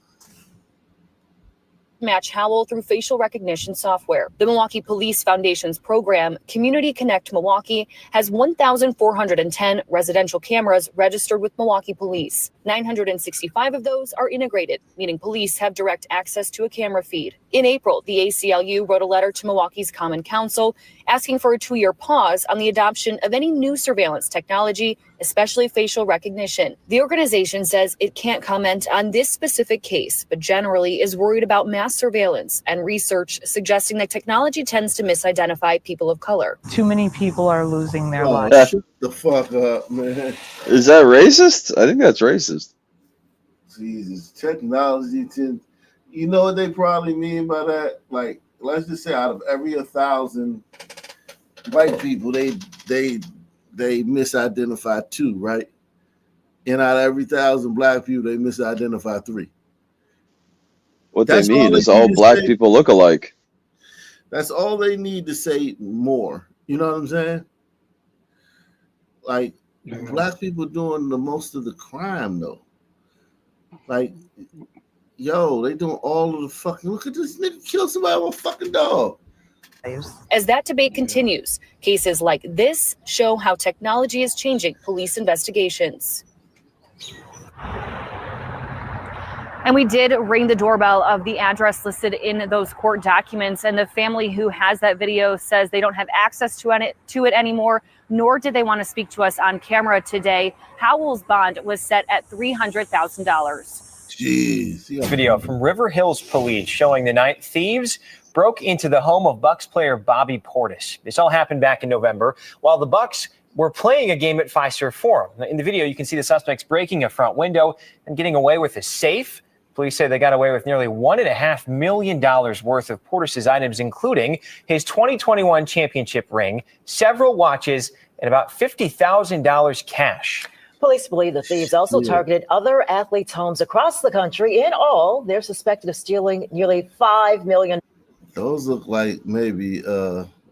Match Howell through facial recognition software. The Milwaukee Police Foundation's program, Community Connect Milwaukee, has 1,410 residential cameras registered with Milwaukee Police. 965 of those are integrated, meaning police have direct access to a camera feed. In April, the ACLU wrote a letter to Milwaukee's Common Council asking for a 2-year pause on the adoption of any new surveillance technology, especially facial recognition. The organization says it can't comment on this specific case, but generally is worried about mass surveillance and research suggesting that technology tends to misidentify people of color. Too many people are losing their Oh, lives. shut the fuck up, man. Is that racist? I think that's racist. Jesus, technology you know what they probably mean by that? Like, let's just say out of every 1,000 white people, they misidentify 2, right? And out of every 1,000 black people, they misidentify 3. What That's they all mean they is all need to black say. people look alike. That's all they need to say more. You know what I'm saying? Like black people doing the most of the crime though. Like, yo, they doing all of the fucking. Look at this nigga kill somebody with a fucking dog. As that debate continues, cases like this show how technology is changing police investigations. And we did ring the doorbell of the address listed in those court documents, and the family who has that video says they don't have access to it anymore, nor did they want to speak to us on camera today. Howell's bond was set at $300,000. Jeez. Video from River Hills Police showing the night thieves broke into the home of Bucks player Bobby Portis. This all happened back in November while the Bucks were playing a game at Fiserv Forum. In the video, you can see the suspects breaking a front window and getting away with a safe. Police say they got away with nearly $1.5 million worth of Portis' items, including his 2021 championship ring, several watches, and about $50,000 cash. Police believe the thieves also targeted other athletes' homes across the country. In all, they're suspected of stealing nearly $5 million. Those look like maybe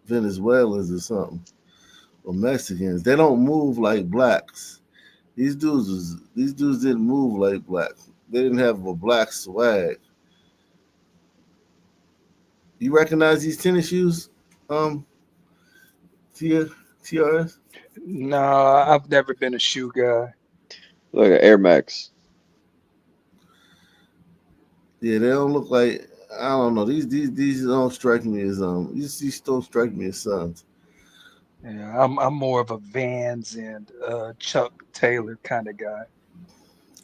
Venezuelans or something, or Mexicans. They don't move like blacks. These dudes didn't move like blacks. They didn't have a black swag. You recognize these tennis shoes, TRS? No, I've never been a shoe guy. Like an Air Max. Yeah, they don't look like. I don't know. These don't strike me as These don't strike me as sons. Yeah, I'm more of a Vans and Chuck Taylor kind of guy.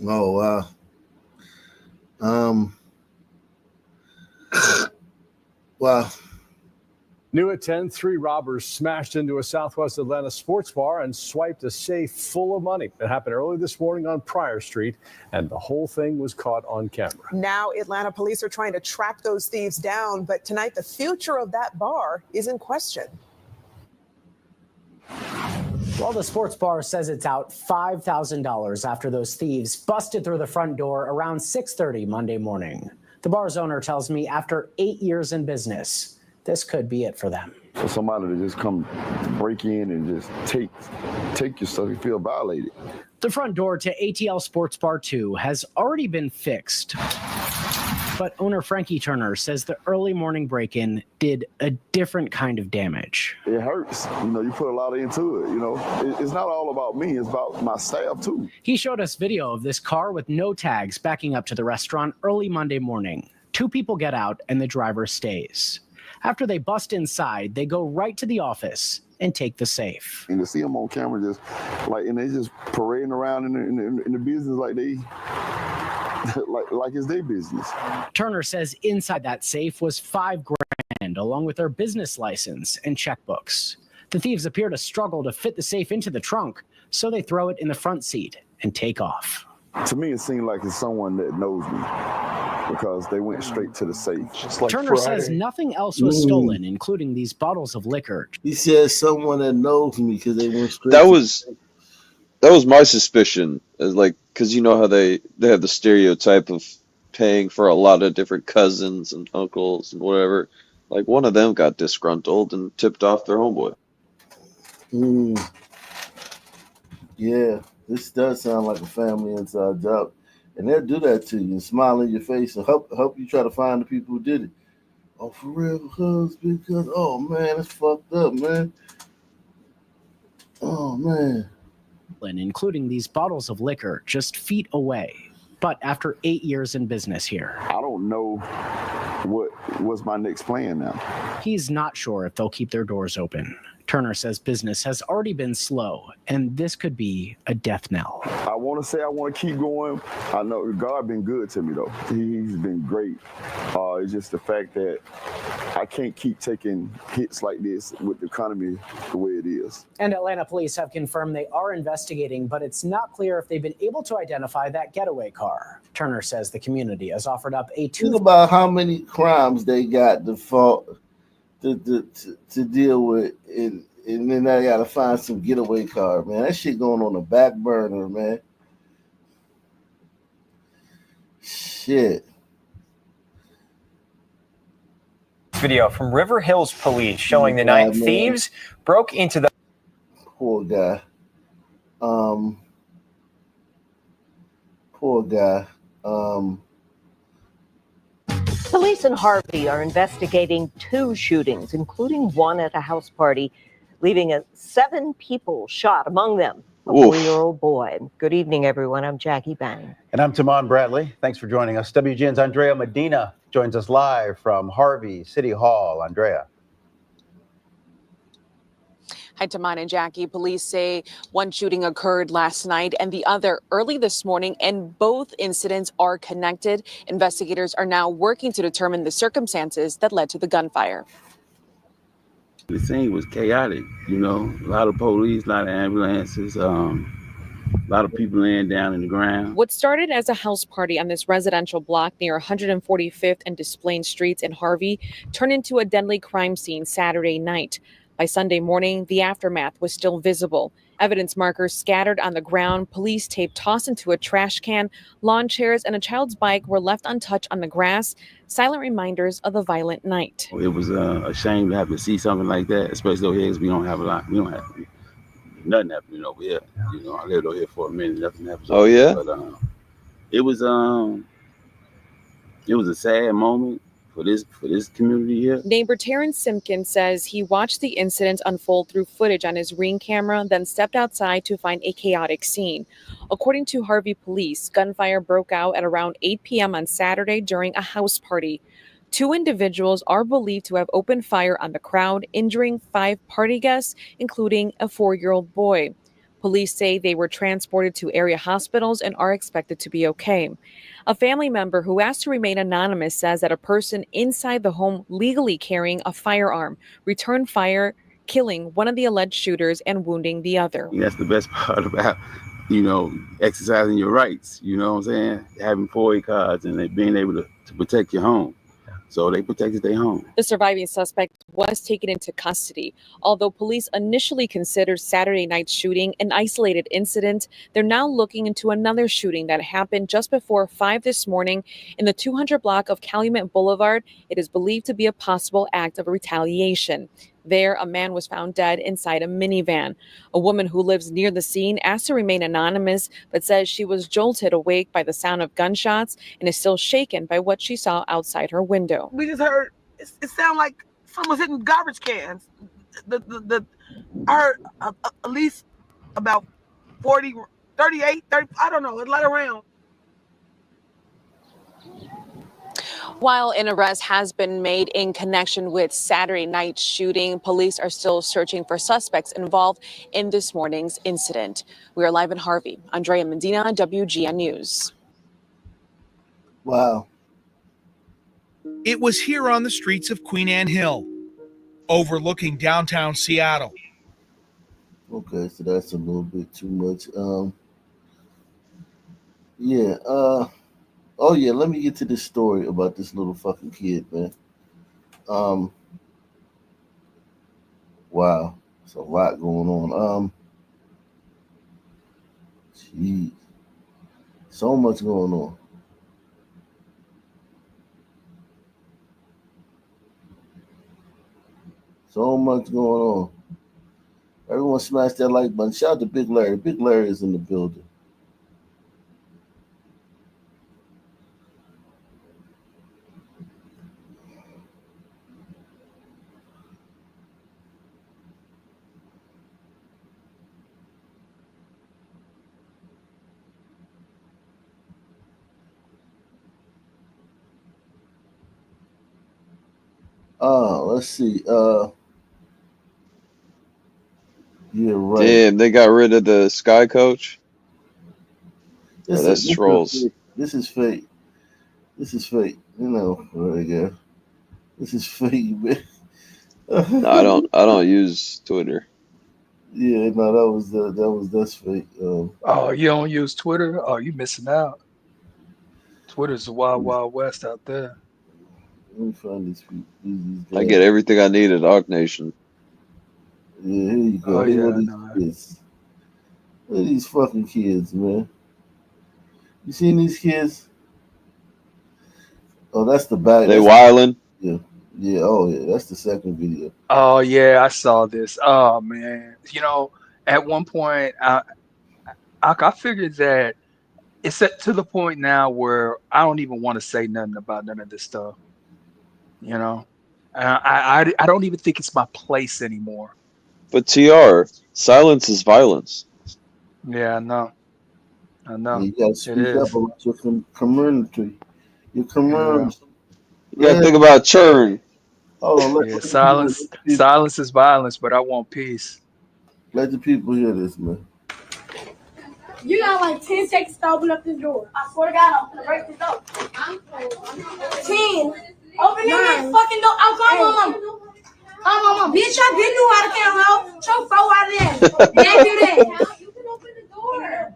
Oh wow. Wow. New at 10, 3 robbers smashed into a Southwest Atlanta sports bar and swiped a safe full of money. It happened early this morning on Pryor Street, and the whole thing was caught on camera. Now Atlanta police are trying to track those thieves down, but tonight the future of that bar is in question. Well, the sports bar says it's out $5,000 after those thieves busted through the front door around 6:30 Monday morning. The bar's owner tells me after 8 years in business, this could be it for them. For somebody to just come break in and just take your stuff, you feel violated. The front door to ATL Sports Bar 2 has already been fixed. But owner Frankie Turner says the early morning break-in did a different kind of damage. It hurts. You put a lot into it. It's not all about me. It's about my staff, too. He showed us video of this car with no tags backing up to the restaurant early Monday morning. 2 people get out and the driver stays. After they bust inside, they go right to the office and take the safe. And to see them on camera and they just parading around in the business like they... like it's their business. Turner says inside that safe was $5,000, along with their business license and checkbooks. The thieves appear to struggle to fit the safe into the trunk, so they throw it in the front seat and take off. To me, it seemed like it's someone that knows me because they went straight to the safe. Turner says nothing else was stolen, including these bottles of liquor. He says someone that knows me because they went straight. That was my suspicion. Because you know how they have the stereotype of paying for a lot of different cousins and uncles and whatever. Like one of them got disgruntled and tipped off their homeboy. Yeah, this does sound like a family inside job. And they'll do that to you and smile in your face and help you try to find the people who did it. Oh, for real? Because, oh, man, it's fucked up, man. Oh, man. Including these bottles of liquor just feet away. But after 8 years in business here, I don't know what's my next plan now. He's not sure if they'll keep their doors open. Turner says business has already been slow, and this could be a death knell. I want to say I want to keep going. I know God been good to me, though. He's been great. It's just the fact that I can't keep taking hits like this with the economy the way it is. And Atlanta police have confirmed they are investigating, but it's not clear if they've been able to identify that getaway car. Turner says the community has offered up a Think about how many crimes they got to deal with, and then I gotta find some getaway car, man. That shit going on the back burner, man. Shit. Video from River Hills Police showing the night thieves broke into the... Poor guy. Poor guy. Police in Harvey are investigating 2 shootings, including one at a house party, leaving 7 people shot, among them a Oof. 4-year-old boy. Good evening, everyone. I'm Jackie Bang. And I'm Tamon Bradley. Thanks for joining us. WGN's Andrea Medina joins us live from Harvey City Hall. Andrea. Hi, Tamon and Jackie. Police say one shooting occurred last night and the other early this morning, and both incidents are connected. Investigators are now working to determine the circumstances that led to the gunfire. The scene was chaotic, you know, a lot of police, a lot of ambulances, a lot of people laying down in the ground. What started as a house party on this residential block near 145th and Desplaines Streets in Harvey turned into a deadly crime scene Saturday night. By Sunday morning, the aftermath was still visible. Evidence markers scattered on the ground, police tape tossed into a trash can, lawn chairs, and a child's bike were left untouched on the grass, silent reminders of the violent night. It was a shame to have to see something like that, especially over here, 'cause we don't have nothing happening over here. You know, I lived over here for a minute, nothing happens. Oh, over here, yeah? But it was a sad moment for this community here. Neighbor Terrence Simpkins says he watched the incident unfold through footage on his Ring camera, then stepped outside to find a chaotic scene. According to Harvey police, gunfire broke out at around 8 p.m. on Saturday during a house party. 2 individuals are believed to have opened fire on the crowd, injuring 5 party guests, including a 4-year-old boy. Police say they were transported to area hospitals and are expected to be okay. A family member who asked to remain anonymous says that a person inside the home legally carrying a firearm returned fire, killing one of the alleged shooters and wounding the other. That's the best part about, you know, exercising your rights, you know what I'm saying? Having FOIA cards and being able to protect your home. So they protected their home. The surviving suspect was taken into custody. Although police initially considered Saturday night's shooting an isolated incident, they're now looking into another shooting that happened just before 5 this morning in the 200 block of Calumet Boulevard. It is believed to be a possible act of retaliation. There, a man was found dead inside a minivan. A woman who lives near the scene asked to remain anonymous, but says she was jolted awake by the sound of gunshots and is still shaken by what she saw outside her window. We just heard it sound like someone's hitting garbage cans. I heard at least about 40, 38, 30, I don't know, a lot around. While an arrest has been made in connection with Saturday night's shooting, police are still searching for suspects involved in this morning's incident. We are live in Harvey. Andrea Medina, WGN News. Wow. It was here on the streets of Queen Anne Hill, overlooking downtown Seattle. Okay, so that's a little bit too much. Oh yeah, let me get to this story about this little fucking kid, man. Wow, there's a lot going on. Jeez, so much going on. So much going on. Everyone smash that like button. Shout out to Big Larry. Big Larry is in the building. Let's see. Yeah, right. Damn, they got rid of the Sky Coach. This That's is trolls. This is fake. This is fake. You know, there you go. This is fake, man. No, I don't use Twitter. Yeah, no, that's fake. Oh, you don't use Twitter? Oh, you missing out. Twitter's the wild, wild west out there. Let me find these people. These I guys. get everything I need at Arc Nation. Yeah, here you go. Oh, Look yeah, at these kids. Look at these fucking kids, man. You seen these kids? Oh, that's the back. They That's wildin'. yeah. Yeah, oh yeah, that's the second video. Oh, yeah, I saw this. Oh, man. You know, at one point, I figured that it's to the point now where I don't even want to say nothing about none of this stuff. You know, I don't even think it's my place anymore. But TR, silence is violence. Yeah, I know. You gotta speak up about your community. Your community. You gotta think about churn. Hold on, Yeah, silence is violence, but I want peace. Let the people hear this, man. You got like 10 seconds to open up this door. I swear to God, I'm gonna break this door. 10. Open that fucking door. I'm calling my mom. Call my mom. Bitch, I been knew how to count out. Choke 4 out of that. Can't do that. You can open the door.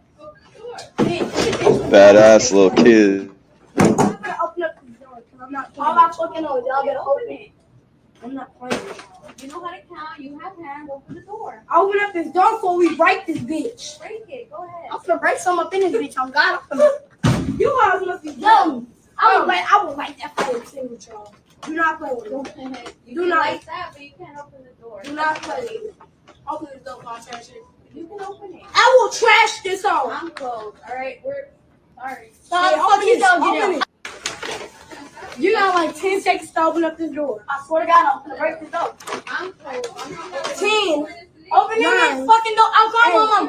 Badass little kid. I'm gonna open up this door because I'm not playing. All I fucking know is y'all better open it. I'm not playing. You know how to count. You have hands. Open the door. Open up this door before we break this bitch. Break it. Go ahead. I'm gonna break some up in this bitch. On God, I'm gonna. You guys must be dumb. I would like that for your signature. Do not play with it. You do not like that, but you can't open the door. Do not play with it. Open this door, I'll trash it. You can open it. I will trash this hole. I'm closed. All right, we're sorry. Open it. You got like 10 seconds to open up this door. I swear to God, I'm gonna break this door. I'm closed. 10. Open that fucking door. I'm calling my mom.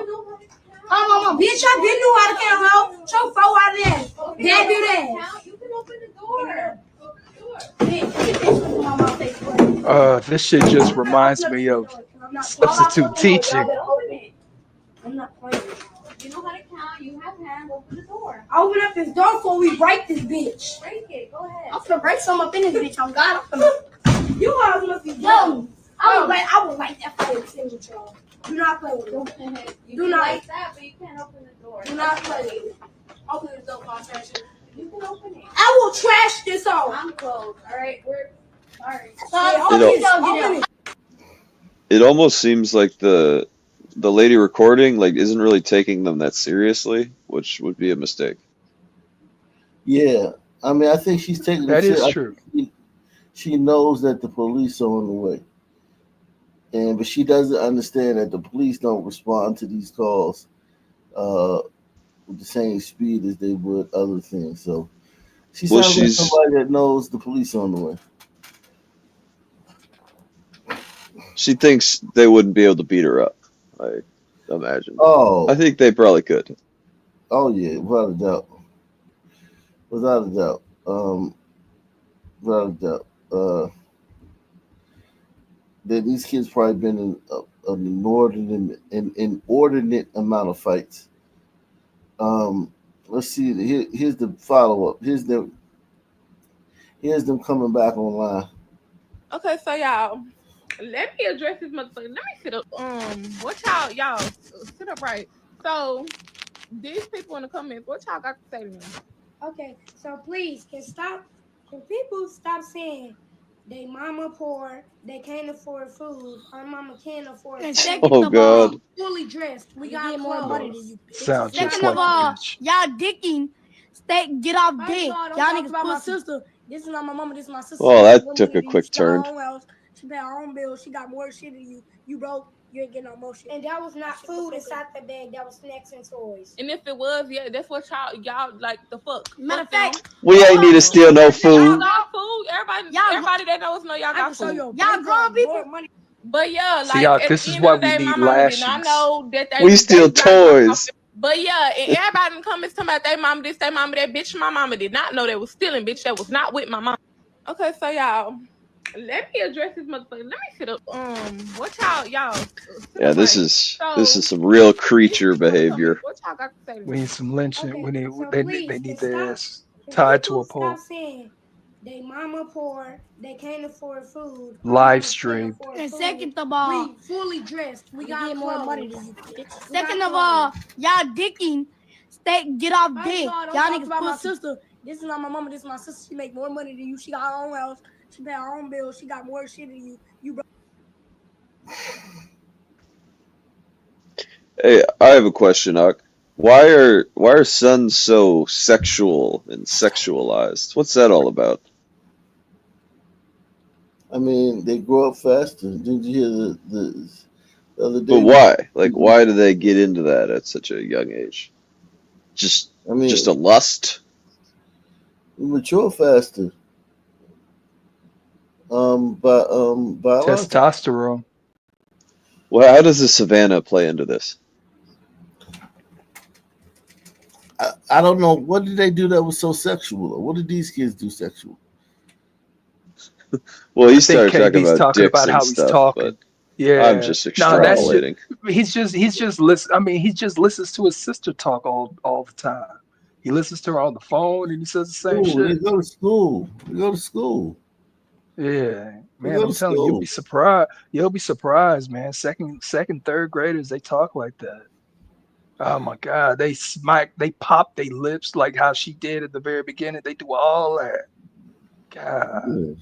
Call my mom. Bitch, I been knew how to count out. Choke 4 out of that. Dad do that. You can open the door. This shit just reminds me of substitute teaching. I'm not playing. You know how to count. You have hands. Open the door. Open up this door before we break this bitch. Break it. Go ahead. I'm gonna break some up in this bitch. On God, I'm gonna. You guys must be dumb. I would like that for your signature. Do not play with it. You do not like that, but you can't open the door. Do not play with it. Open this door, I'll trash it. You can open it. I will trash this hole. I'm closed. All right, we're sorry. Open it. It almost seems like the lady recording like isn't really taking them that seriously, which would be a mistake. Yeah, I mean, I think she's taking That it is serious. true. She knows that the police are on the way, but she doesn't understand that the police don't respond to these calls with the same speed as they would other things. So she Well, sounds like she's somebody that knows the police are on the way. she thinks they wouldn't be able to beat her up, I imagine. Oh, I think they probably could. oh yeah, without a doubt, without a doubt, without a doubt. That these kids probably been in an inordinate amount of fights. Let's see. Here's the follow up. Here's them coming back online. Okay, so y'all, let me address this motherfucker. Let me sit up. What y'all sit up right. So these people in the comments, what y'all got to say to me? Okay, so please, can people stop saying they mama poor, they can't afford food, our mama can't afford food. Second Oh of all, God. fully dressed, we got more money than you. Sound just Second of like all, Peach. y'all dicking, get off dick. Y'all niggas about my sister. This is not my mama, this is my sister. Well, She that got more took money a than you. quick She got her turn. own house. She pay her own bills. She got more shit than you. You broke. You ain't getting no more shit. And that was not food inside the bag. That was snacks and toys. And if it was, yeah, that's what y'all like the fuck. Matter of fact, We ain't need to steal no Y'all food. got food. Everybody that knows know y'all got food. Y'all grown people. But yeah, See, like y'all, at this the is end why of the we day, need my mama did not lashings. know that they We steal y'all got toys. But yeah, and everybody in the comments talking about they mama this, they mama that. Bitch, my mama did not know they was stealing. Bitch, that was not with my mom. Okay, so y'all, let me address this motherfucker. Let me sit up. What y'all sit Yeah, up this right. is some real creature behavior. What y'all got to say to We me? need some lynching. Okay, We so they please, need can their ass tied to a pole. stop saying they mama poor, they can't afford food. Our Live mama can't streamed. afford and food. Second of all, we fully dressed. We got more money than you. Bitch. Second of all, y'all dicking. Get off dick. Y'all niggas about my sister. This is not my mama. This is my sister. She make more money than you. She got her own house. She pay her own bills. She got more shit than you. You broke. Hey, I have a question, Huck. Why are sons so sexual and sexualized? What's that all about? I mean, they grow up faster. Did you hear The other But day. why? Like, why do they get into that at such a young age? Just a lust. We mature faster. Biologically. Testosterone. Well, how does the savannah play into this? I don't know. What did they do that was so sexual? Or what did these kids do sexual? Well, he I think started talking KB's about talking dicks about and how he's stuff, talking. but Yeah, I'm just no, that's extrapolating. he's just listen. I mean, he just listens to his sister talk all the time. He listens to her on the phone and he says the same School. They shit. go to school. They go to school. Yeah, They man, go I'm to telling you, school. you'll be surprised, man. Second, third graders, they talk like that. Oh my God, they smack, they pop their lips like how she did at the very beginning. They do all that. God. Yeah.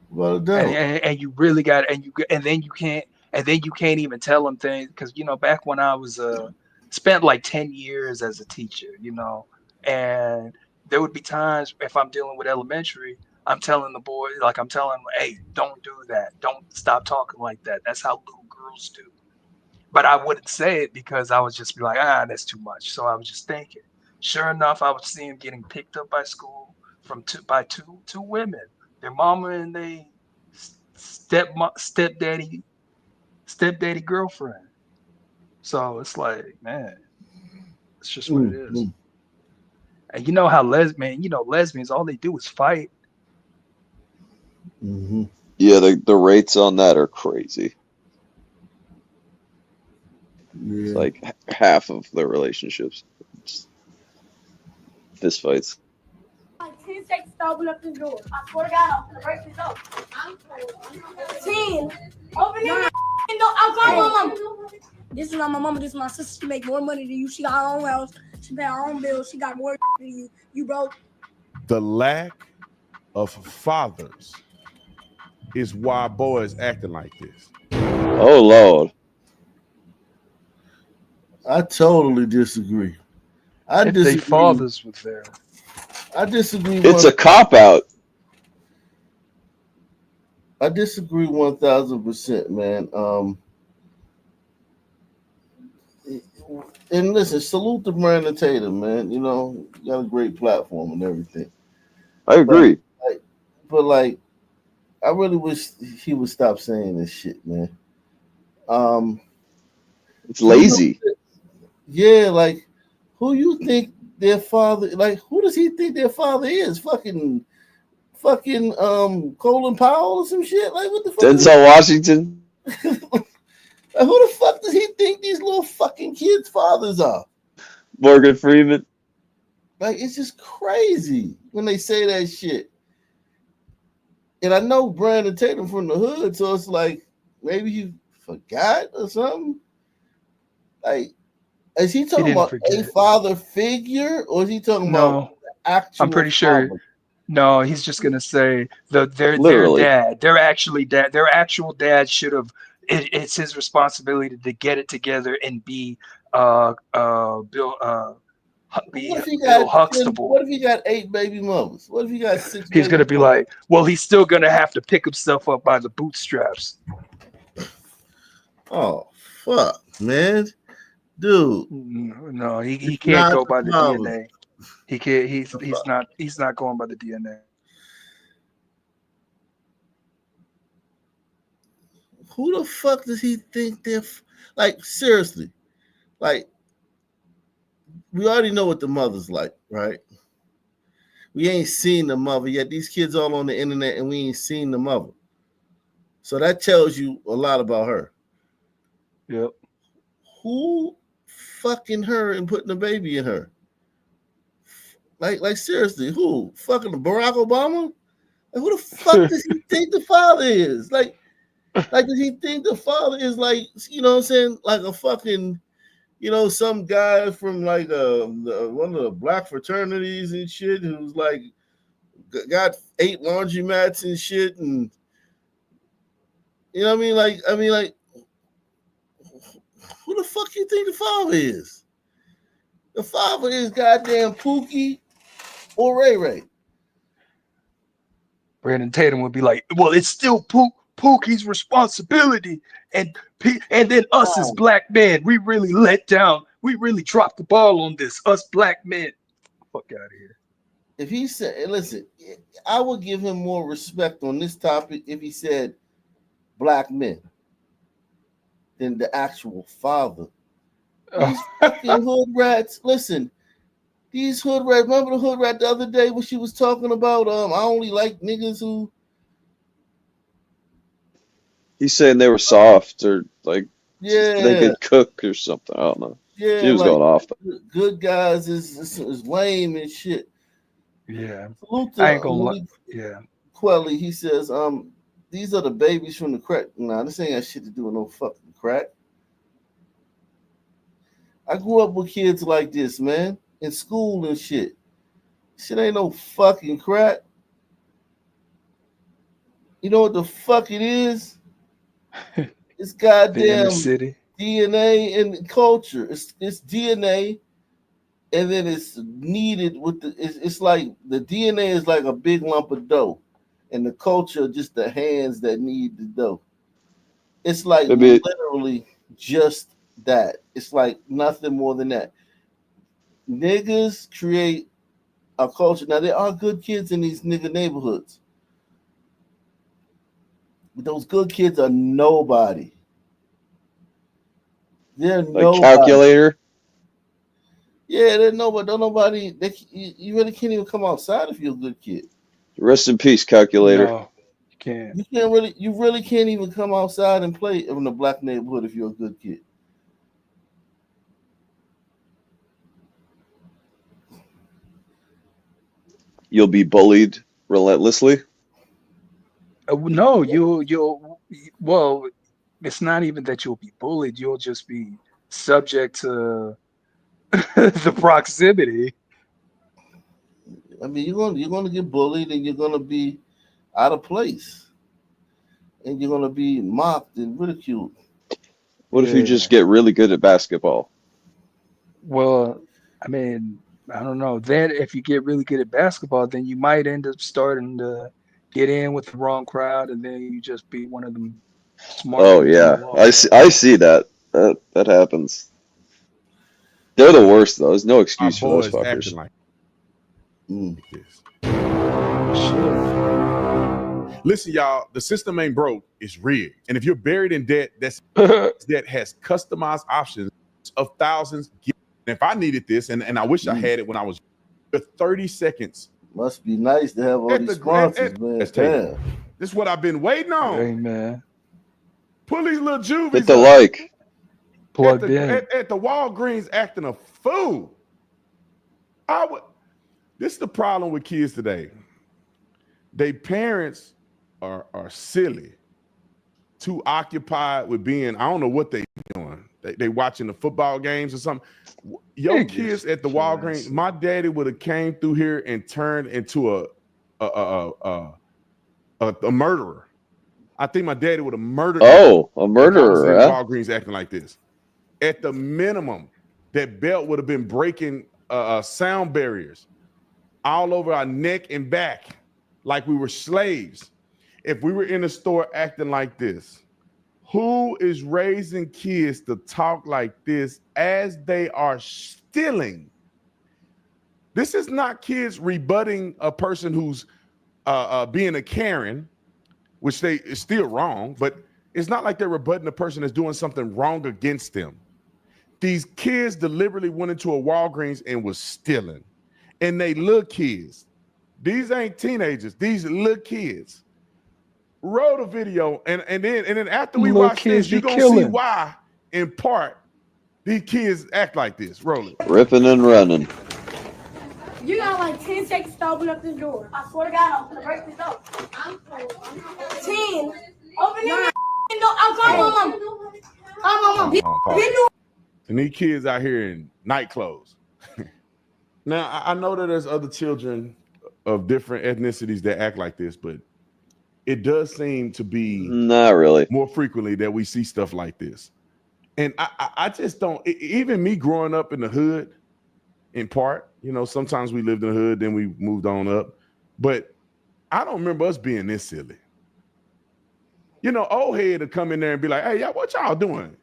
Well, And you really got and then you can't even tell them things because back when I was spent like 10 years as a teacher, and there would be times if I'm dealing with elementary, I'm telling the boy, like I'm telling them, hey, don't do that, don't stop talking like that, that's how little girls do. But I wouldn't say it because I would just be like, that's too much. So I was just thinking. Sure enough, I would see him getting picked up by school by two women, their mama and they stepdaddy girlfriend. So it's like, man, it's just what it is. And you know how lesbians, all they do is fight. Mm-hmm. Yeah, the rates on that are crazy. Yeah. It's like half of their relationships. Fist fights. 10 seconds to open up the door. I swear to God, I'm gonna break this up. 10. Open it. I'm calling my mama. This is not my mama. This is my sister. She make more money than you. She got her own house. She pay her own bills. She got more than you. You broke. The lack of fathers is why boys acting like this. Oh Lord. I totally disagree. If they fathers were there. I disagree. It's a cop out. I disagree 1,000%, man. And listen, salute to Brandon Tatum, man. You got a great platform and everything. I agree. But I really wish he would stop saying this shit, man. It's lazy. Yeah, who you think their father? Who does he think their father is? Fucking Colin Powell or some shit. What the fuck? Denzel Washington. Who the fuck does he think these little fucking kids' fathers are? Morgan Freeman. It's just crazy when they say that shit. And I know Brandon Tatum from the hood, so it's maybe he forgot or something. Is he talking about a father figure, or is he talking about the actual? I'm pretty sure. father? No, he's just gonna say their dad, their actual dad should have. It's his responsibility to get it together and be Bill Huxtable. What if he got 8 baby mamas? What if he got 6? He's gonna be like, well, he's still gonna have to pick himself up by the bootstraps. Oh fuck, man, dude. No, he can't go by the DNA. He can't. He's not going by the DNA. Who the fuck does he think they're seriously? We already know what the mother's like, right? We ain't seen the mother yet. These kids all on the internet and we ain't seen the mother. So that tells you a lot about her. Yep. Who fucking her and putting a baby in her? Seriously, who? Fucking Barack Obama? Who the fuck does he think the father is? Does he think the father is you know what I'm saying? A fucking, some guy from one of the black fraternities and shit who's got 8 laundromats and shit, and you know what I mean? Who the fuck you think the father is? The father is goddamn Pookie or Ray Ray. Brandon Tatum would be like, well, it's still Pookie's responsibility, and then us as black men, we really let down. We really dropped the ball on this. Us black men, fuck out of here. If he said, listen, I would give him more respect on this topic if he said black men than the actual father. These fucking hood rats. Listen, these hood rats. Remember the hood rat the other day when she was talking about I only like niggas who. He's saying they were soft or like Yeah, they could cook or something. I don't know. yeah, She was like, going off. good guys is lame and shit. Yeah, Salute I ain't to gonna lie. Malik Yeah, Quelly. He says, these are the babies from the crack. Nah, this ain't got shit to do with no fucking crack. I grew up with kids like this, man, in school and shit. Shit ain't no fucking crack. You know what the fuck it is? It's the inner goddamn city. DNA and culture. It's DNA, and then it's kneaded with it's like the DNA is like a big lump of dough, and the culture just the hands that knead the dough. It's like Maybe literally just that. It's like nothing more than that. Niggas create a culture. Now there are good kids in these nigga neighborhoods, but those good kids are nobody. They're like nobody. calculator. Yeah, they're nobody. Don't nobody. You really can't even come outside if you're a good kid. Rest in peace, calculator. No, you can't. You can't really. You really can't even come outside and play in a black neighborhood if you're a good kid. You'll be bullied relentlessly. No, you'll. Well, it's not even that you'll be bullied. You'll just be subject to the proximity. I mean, you're gonna get bullied and you're gonna be out of place, and you're gonna be mocked and ridiculed. What if you Yeah. just get really good at basketball? Well, I mean, I don't know. Then if you get really good at basketball, then you might end up starting to get in with the wrong crowd, and then you just be one of them smart Oh dudes on the yeah, wall. I see that. That happens. They're the worst though. There's no My excuse for those boys fuckers. acting like this. Listen, y'all, the system ain't broke, it's rigged. And if you're buried in debt, that has customized options of thousands. And if I needed this, and I wish I had it when I was 30 seconds. Must be nice to have all At these the sponsors, man. let's take Damn. it. This is what I've been waiting on. Hey man, Pull these little juvies Hit the up. like. plugged in. At the Walgreens acting a fool. This is the problem with kids today. They parents are silly, too occupied with being, I don't know what they doing. They watching the football games or something. Your kids at the Walgreens, my daddy would have came through here and turned into a murderer. I think my daddy would have murdered me Oh, a if I was murderer, in huh? Walgreens acting like this. At the minimum, that belt would have been breaking sound barriers all over our neck and back like we were slaves. If we were in the store acting like this, who is raising kids to talk like this as they are stealing? This is not kids rebutting a person who's being a Karen, which is still wrong, but it's not like they're rebutting a person that's doing something wrong against them. These kids deliberately went into a Walgreens and was stealing. And they little kids. These ain't teenagers. These little kids. Roll the video, and then after we Little watch kids this, you're be gonna see killing. why, in part, these kids act like this. Roll it. Ripping and running. You got like 10 seconds to open up this door. I swear to God, I'm gonna break this up. 10. Open your door. I'm calling my mom. Call my mom. Pause. And these kids out here in night clothes. Now, I know that there's other children of different ethnicities that act like this, but it does seem to be Not really. more frequently that we see stuff like this. And I just don't, even me growing up in the hood, in part, sometimes we lived in the hood, then we moved on up. But I don't remember us being this silly. You know, old head to come in there and be like, hey, y'all, what y'all doing?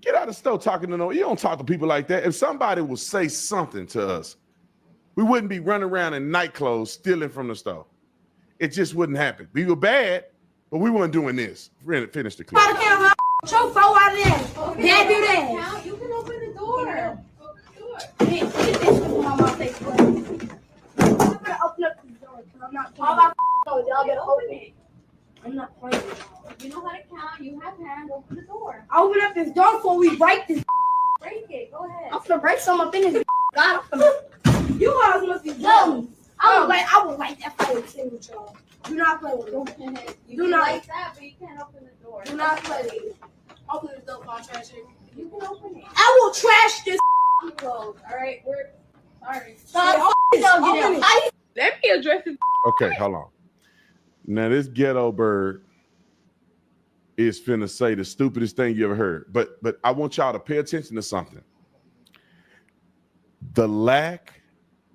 Get out of the store talking to no. You don't talk to people like that. If somebody will say something to us, we wouldn't be running around in night clothes stealing from the store. It just wouldn't happen. We were bad, but we weren't doing this. Finish the clip. Show 4 out of that. Dad do that. You can open the door. Get this from my face. I'm gonna open up the door because I'm not playing. Y'all better open it. I'm not playing. You know how to count. You have hands. Open the door. Open up this door before we break this. Break it. Go ahead. I'm gonna break some up in this. God, you guys must be dumb. I would like that fight with y'all. Do not play with it. You Do can not like that, but you can't open the door. Do not play with it. Open the door, I'll trash it. You can open it. I will trash this. Closed. All right, we're sorry. Let me address it. Okay, hold on. Now this ghetto bird is finna say the stupidest thing you ever heard. But I want y'all to pay attention to something. The lack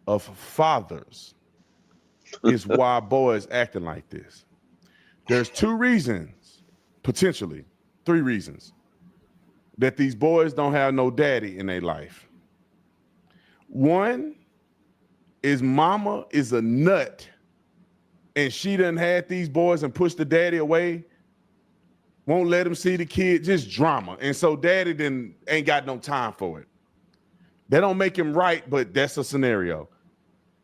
of fathers is why boys acting like this. There's 2 reasons, potentially 3 reasons, that these boys don't have no daddy in their life. One is mama is a nut and she done had these boys and pushed the daddy away, won't let him see the kid, just drama. And so daddy then ain't got no time for it. That don't make him right, but that's a scenario.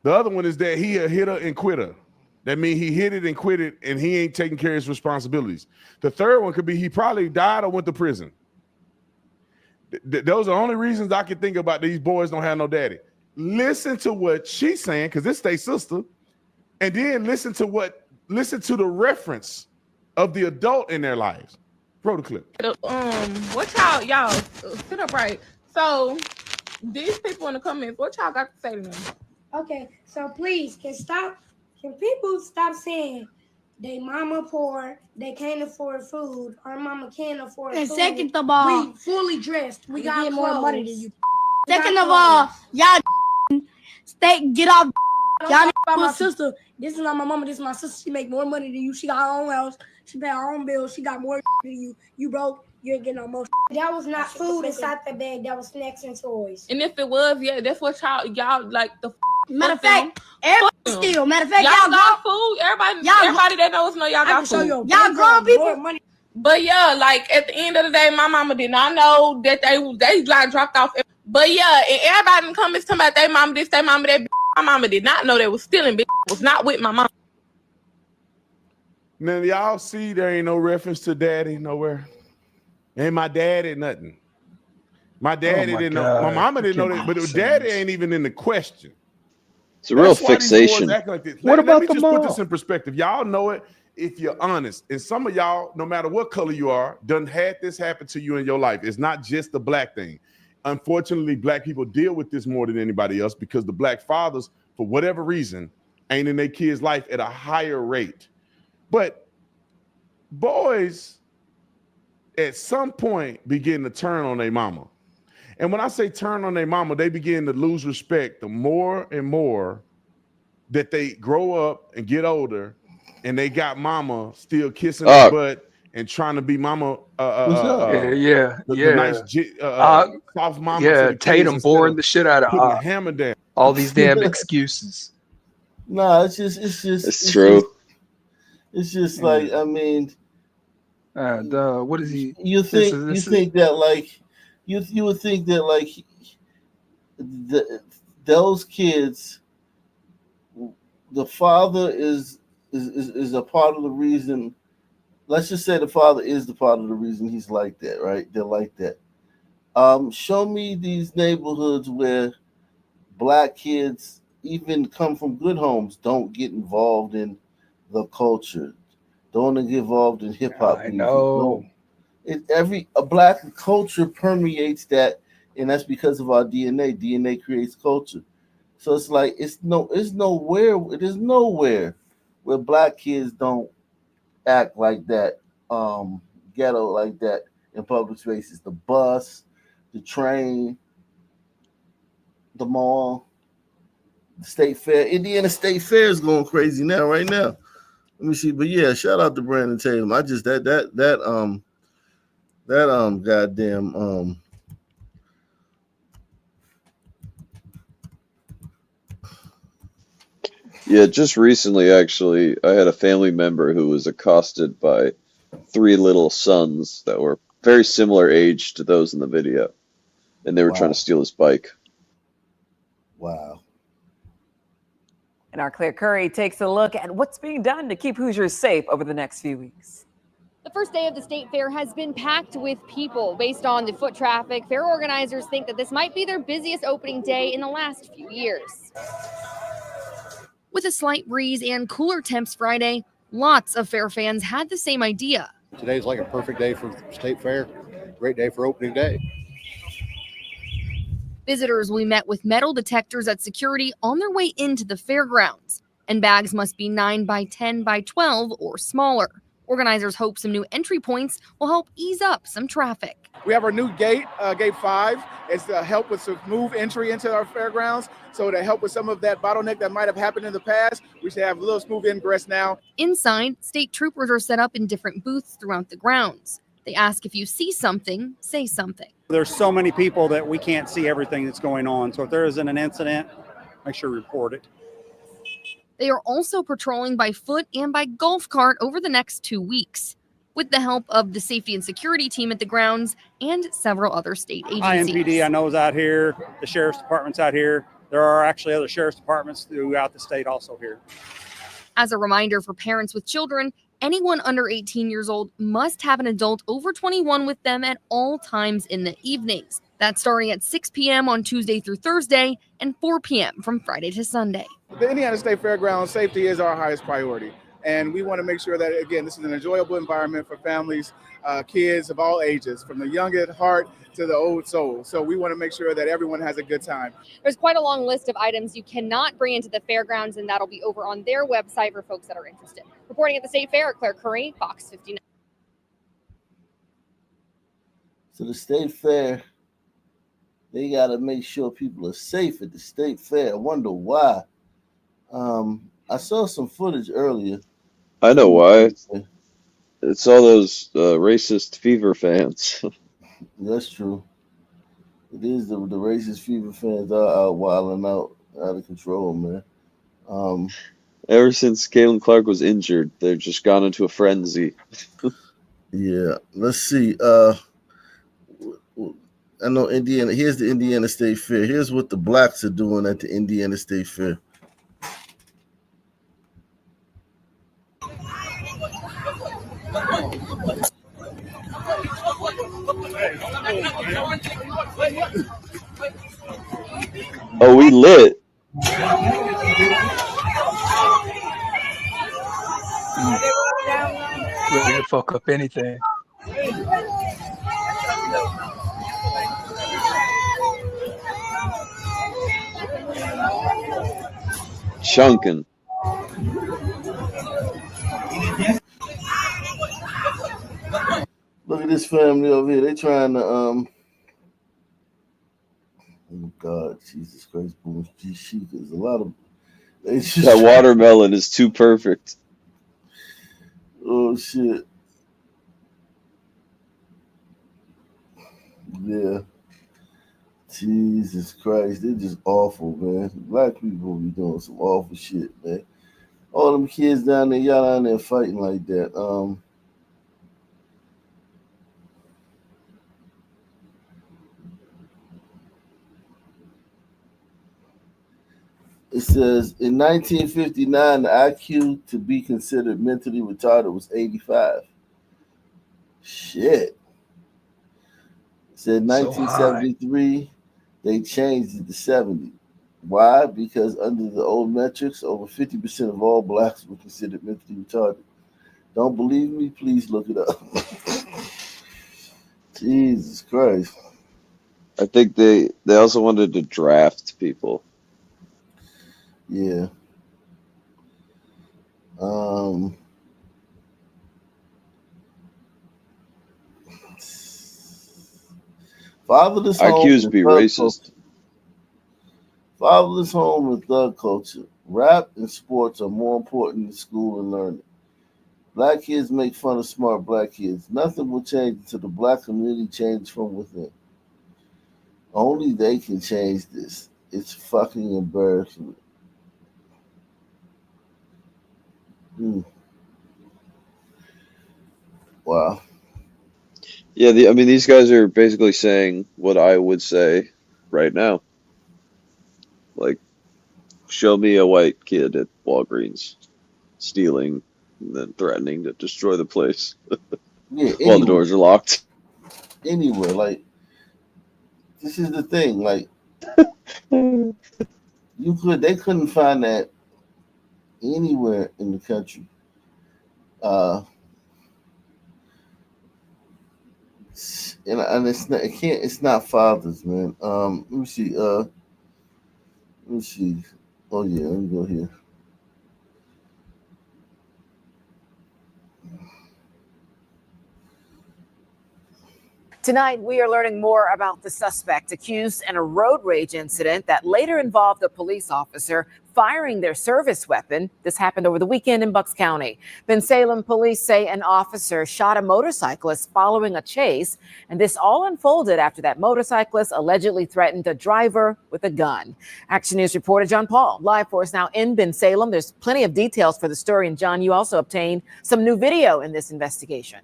The other one is that he a hitter and quitter. That means he hit it and quit it and he ain't taking care of his responsibilities. The third one could be he probably died or went to prison. Those are the only reasons I can think about these boys don't have no daddy. Listen to what she's saying, because it's their sister, and then listen to the reference of the adult in their lives. Roll the clip. What y'all sit up right. So these people in the comments, what y'all got to say to them? Okay, so please, can people stop saying they mama poor, they can't afford food, our mama can't afford And food. second of all, we fully dressed. We got get more more money money than you. Second of all, y'all get off. Y'all Y'all about my sister. This is not my mama. This is my sister. She make more money than you. She got her own house. She pay her own bills. She got more than you. You broke. You ain't getting no more. That was not food inside that bag. That was snacks and toys. And if it was, yeah, that's what y'all like the Matter of fact, everybody steal. Matter of fact, y'all y'all got food. Everybody that knows know y'all got food. Y'all grown people. But yeah, like at the end of the day, my mama did not know that they like dropped off. But yeah, and everybody in the comments talking about they mama this, they mama that. My mama did not know they was stealing. Was not with my mom. Now y'all see there ain't no reference to daddy nowhere. Ain't my daddy nothing. My daddy didn't know. My mama didn't know that, but daddy ain't even in the question. It's a real fixation. Like this. What Let about me the just put mall? this in perspective. Y'all know it if you're honest. And some of y'all, no matter what color you are, done had this happen to you in your life. It's not just the black thing. Unfortunately, black people deal with this more than anybody else because the black fathers, for whatever reason, ain't in their kids' life at a higher rate. But boys, at some point, begin to turn on their mama. And when I say turn on their mama, they begin to lose respect the more and more that they grow up and get older and they got mama still kissing their butt and trying to be mama. The nice soft mama. Yeah, to the kids Tatum instead boring of the shit out of putting the hammer down. all these damn excuses. No, it's just It's true. It's just like, I mean, what is he? You think that like you would think that like those kids, the father is a part of the reason. Let's just say the father is the part of the reason he's like that, right? They're like that. Show me these neighborhoods where black kids, even come from good homes, don't get involved in the culture, don't get involved in hip hop. I know. A black culture permeates that, and that's because of our DNA. DNA creates culture. So it's like it is nowhere where black kids don't act like that, ghetto like that in public spaces. The bus, the train, the mall, the state fair. Indiana State Fair is going crazy now, right now. Let me see. But yeah, shout out to Brandon Tatum. I just that goddamn Yeah, just recently, actually, I had a family member who was accosted by 3 little sons that were very similar age to those in the video, and they were trying to steal his bike. Wow. And our Claire Curry takes a look at what's being done to keep Hoosiers safe over the next few weeks. The first day of the state fair has been packed with people. Based on the foot traffic, fair organizers think that this might be their busiest opening day in the last few years. With a slight breeze and cooler temps Friday, lots of fair fans had the same idea. Today's like a perfect day for state fair. Great day for opening day. Visitors will be met with metal detectors at security on their way into the fairgrounds, and bags must be 9 by 10 by 12 or smaller. Organizers hope some new entry points will help ease up some traffic. We have our new gate, gate 5. It's to help with smooth entry into our fairgrounds. So to help with some of that bottleneck that might have happened in the past, we should have a little smooth ingress now. Inside, state troopers are set up in different booths throughout the grounds. They ask if you see something, say something. There's so many people that we can't see everything that's going on. So if there isn't an incident, make sure you report it. They are also patrolling by foot and by golf cart over the next 2 weeks, with the help of the safety and security team at the grounds and several other state agencies. IMPD, I know, is out here. The sheriff's department's out here. There are actually other sheriff's departments throughout the state also here. As a reminder for parents with children, anyone under 18 years old must have an adult over 21 with them at all times in the evenings. That's starting at 6 p.m. on Tuesday through Thursday and 4 p.m. from Friday to Sunday. The Indiana State Fairgrounds safety is our highest priority. And we want to make sure that, again, this is an enjoyable environment for families, kids of all ages, from the young at heart to the old soul. So we want to make sure that everyone has a good time. There's quite a long list of items you cannot bring into the fairgrounds, and that'll be over on their website for folks that are interested. Reporting at the State Fair, Claire Curry, Fox 59. So the state fair, they got to make sure people are safe at the state fair. I wonder why. I saw some footage earlier. I know why. It's all those racist Fever fans. That's true. It is the racist Fever fans are out wilding out of control, man. Ever since Caitlin Clark was injured, they've just gone into a frenzy. Yeah. Let's see. I know Indiana. Here's the Indiana State Fair. Here's what the blacks are doing at the Indiana State Fair. Oh, we lit. Ready to fuck up anything. Chunkin'. Look at this family over here. They trying to oh God, Jesus Christ, boom, there's a lot of That watermelon is too perfect. Oh shit. Yeah. Jesus Christ, they're just awful, man. Black people be doing some awful shit, man. All them kids down there, y'all down there fighting like that. It says in 1959, the IQ to be considered mentally retarded was 85. Shit. It said 1973, they changed it to 70. Why? Because under the old metrics, over 50% of all blacks were considered mentally retarded. Don't believe me? Please look it up. Jesus Christ. I think they also wanted to draft people. Yeah. Fatherless IQs be racist. Fatherless home and thug culture. Rap and sports are more important than school and learning. Black kids make fun of smart black kids. Nothing will change until the black community changes from within. Only they can change this. It's fucking embarrassing. Wow. Yeah, I mean, these guys are basically saying what I would say right now. Like, show me a white kid at Walgreens stealing and then threatening to destroy the place Yeah, while the doors are locked. Anywhere. Like, this is the thing. Like, they couldn't find that anywhere in the country. And it's not fathers, man. Let me see. Oh yeah, let me go here. Tonight, we are learning more about the suspect accused in a road rage incident that later involved a police officer firing their service weapon. This happened over the weekend in Bucks County. Bensalem police say an officer shot a motorcyclist following a chase, and this all unfolded after that motorcyclist allegedly threatened a driver with a gun. Action News reporter John Paul live for us now in Bensalem. There's plenty of details for the story, and John, you also obtained some new video in this investigation.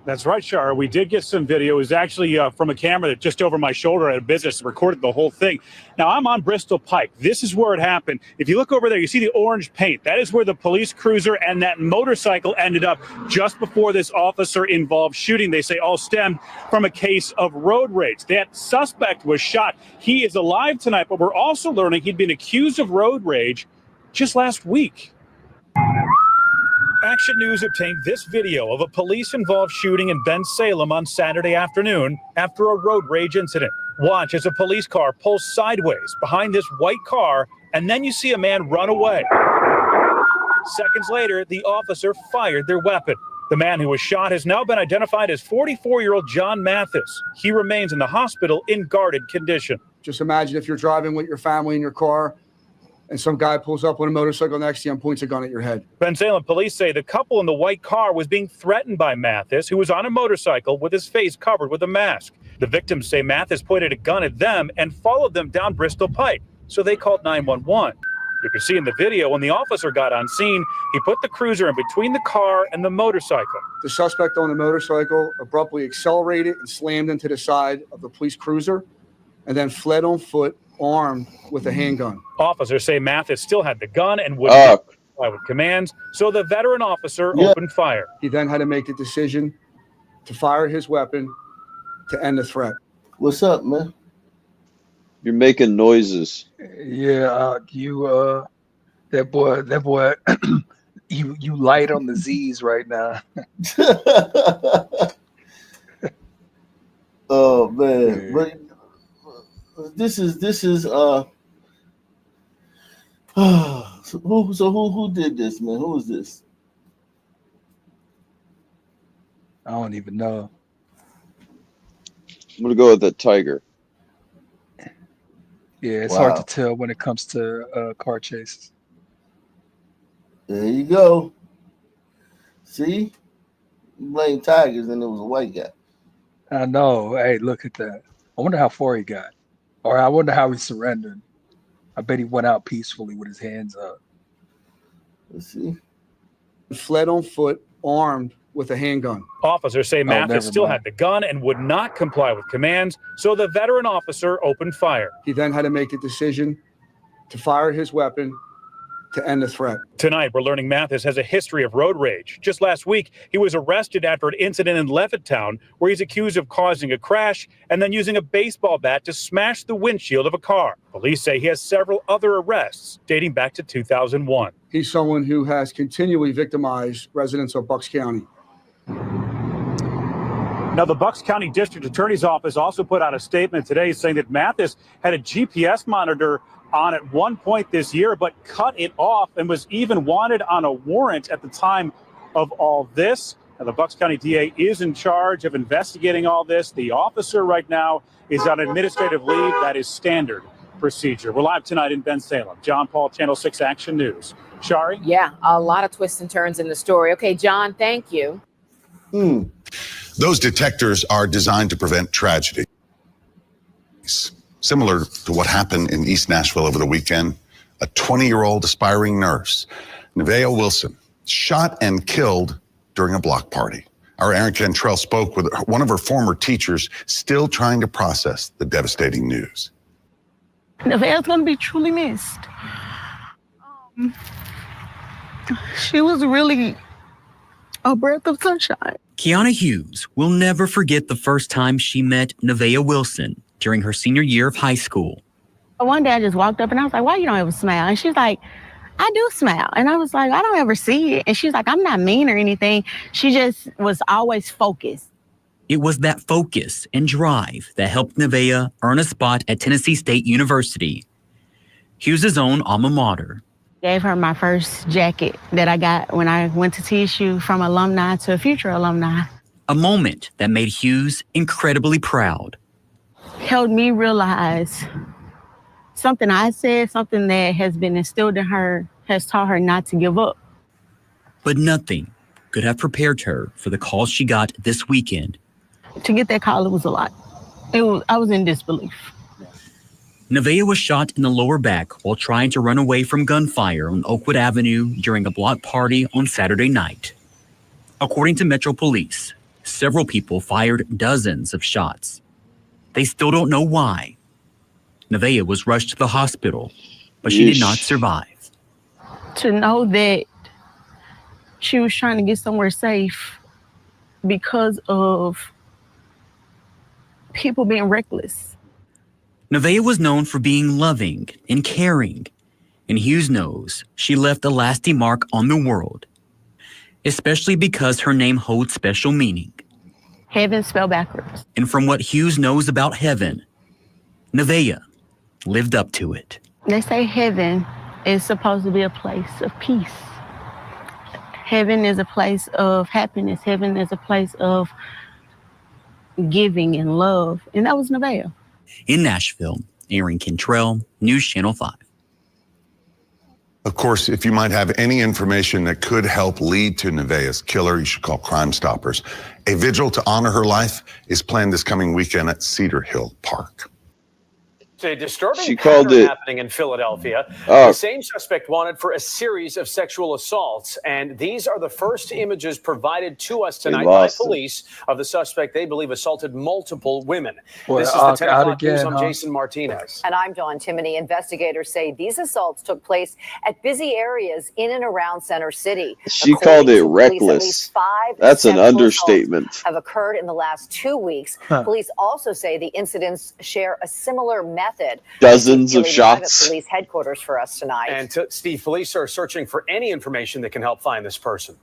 That's right, Shara. We did get some video. It was actually from a camera that just over my shoulder at a business, recorded the whole thing. Now, I'm on Bristol Pike. This is where it happened. If you look over there, you see the orange paint. That is where the police cruiser and that motorcycle ended up just before this officer-involved shooting. They say all stemmed from a case of road rage. That suspect was shot. He is alive tonight, but we're also learning he'd been accused of road rage just last week. Action News obtained this video of a police-involved shooting in Bensalem on Saturday afternoon after a road rage incident. Watch as a police car pulls sideways behind this white car, and then you see a man run away. Seconds later, the officer fired their weapon. The man who was shot has now been identified as 44-year-old John Mathis. He remains in the hospital in guarded condition. Just imagine if you're driving with your family in your car, and some guy pulls up on a motorcycle next to you and points a gun at your head. Bensalem police say the couple in the white car was being threatened by Mathis, who was on a motorcycle with his face covered with a mask. The victims say Mathis pointed a gun at them and followed them down Bristol Pike, so they called 911. You can see in the video when the officer got on scene, he put the cruiser in between the car and the motorcycle. The suspect on the motorcycle abruptly accelerated and slammed into the side of the police cruiser and then fled on foot, armed with a handgun. Officers say Mathis still had the gun and would not comply with commands, so the veteran officer opened fire. He then had to make the decision to fire his weapon to end the threat. What's up, man? You're making noises. Yeah, that boy, you light on the Z's right now. Oh man, but this is who did this, man? Who is this? I don't even know. I'm gonna go with the tiger. Yeah, it's hard to tell when it comes to car chases. There you go. See, you blame tigers, and it was a white guy. I know. Hey, look at that. I wonder how far he got, or I wonder how he surrendered. I bet he went out peacefully with his hands up. Let's see. Fled on foot, armed with a handgun. Officers say Mathis still mind. had the gun and would not comply with commands, so the veteran officer opened fire. He then had to make the decision to fire his weapon to end the threat. Tonight, we're learning Mathis has a history of road rage. Just last week, he was arrested after an incident in Levittown where he's accused of causing a crash and then using a baseball bat to smash the windshield of a car. Police say he has several other arrests dating back to 2001. He's someone who has continually victimized residents of Bucks County. Now, the Bucks County District Attorney's Office also put out a statement today saying that Mathis had a GPS monitor on at one point this year, but cut it off and was even wanted on a warrant at the time of all this. Now, the Bucks County DA is in charge of investigating all this. The officer right now is on administrative leave. That is standard procedure. We're live tonight in Bensalem. John Paul, Channel 6 Action News. Shari? Yeah, a lot of twists and turns in the story. Okay, John, thank you. Those detectors are designed to prevent tragedy. Similar to what happened in East Nashville over the weekend, a 20-year-old aspiring nurse, Nevaeh Wilson, shot and killed during a block party. Our Aaron Cantrell spoke with one of her former teachers, still trying to process the devastating news. Nevaeh's going to be truly missed. She was really a breath of sunshine. Kiana Hughes will never forget the first time she met Nevaeh Wilson during her senior year of high school. One day I just walked up and I was like, why you don't ever smile? And she's like, I do smile. And I was like, I don't ever see it. And she's like, I'm not mean or anything. She just was always focused. It was that focus and drive that helped Nevaeh earn a spot at Tennessee State University, Hughes' own alma mater. Gave her my first jacket that I got when I went to TSU, from alumni to a future alumni. A moment that made Hughes incredibly proud. Helped me realize something I said, something that has been instilled in her, has taught her not to give up. But nothing could have prepared her for the call she got this weekend. To get that call, it was a lot. I was in disbelief. Nevaeh was shot in the lower back while trying to run away from gunfire on Oakwood Avenue during a block party on Saturday night. According to Metro Police, several people fired dozens of shots. They still don't know why. Nevaeh was rushed to the hospital, but she did not survive. To know that she was trying to get somewhere safe because of people being reckless. Nevaeh was known for being loving and caring, and Hughes knows she left a lasting mark on the world, especially because her name holds special meaning. Heaven spelled backwards. And from what Hughes knows about heaven, Nevaeh lived up to it. They say heaven is supposed to be a place of peace. Heaven is a place of happiness. Heaven is a place of giving and love. And that was Nevaeh. In Nashville, Aaron Cantrell, News Channel 5. Of course, if you might have any information that could help lead to Nevaeh's killer, you should call Crime Stoppers. A vigil to honor her life is planned this coming weekend at Cedar Hill Park. It's a disturbing She called pattern it- happening in Philadelphia. Oh. The same suspect wanted for a series of sexual assaults, and these are the first images provided to us tonight by lost it. police of the suspect they believe assaulted multiple women. Boy, This is the out 10 o'clock again, news. I'm huh? Jason Martinez. And I'm Dawn Timoney. Investigators say these assaults took place at busy areas in and around Center City. She According called it to police, at reckless. least 5 That's an sexual understatement. assaults have occurred in the last 2 weeks. Huh. Police also say the incidents share a similar method. Dozens of Really live at shots. police headquarters for us tonight. And Steve, police are searching for any information that can help find this person.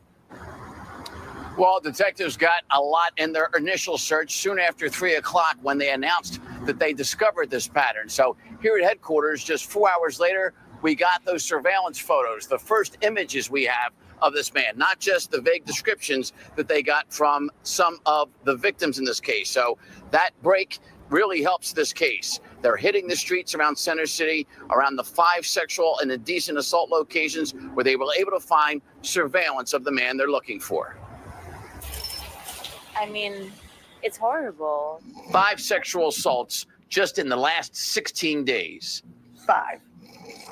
Well, detectives got a lot in their initial search soon after 3 o'clock when they announced that they discovered this pattern. So here at headquarters, just 4 hours later, we got those surveillance photos, the first images we have of this man, not just the vague descriptions that they got from some of the victims in this case. So that break really helps this case. They're hitting the streets around Center City, around the 5 sexual and indecent assault locations where they were able to find surveillance of the man they're looking for. I mean, it's horrible. 5 sexual assaults just in the last 16 days. 5.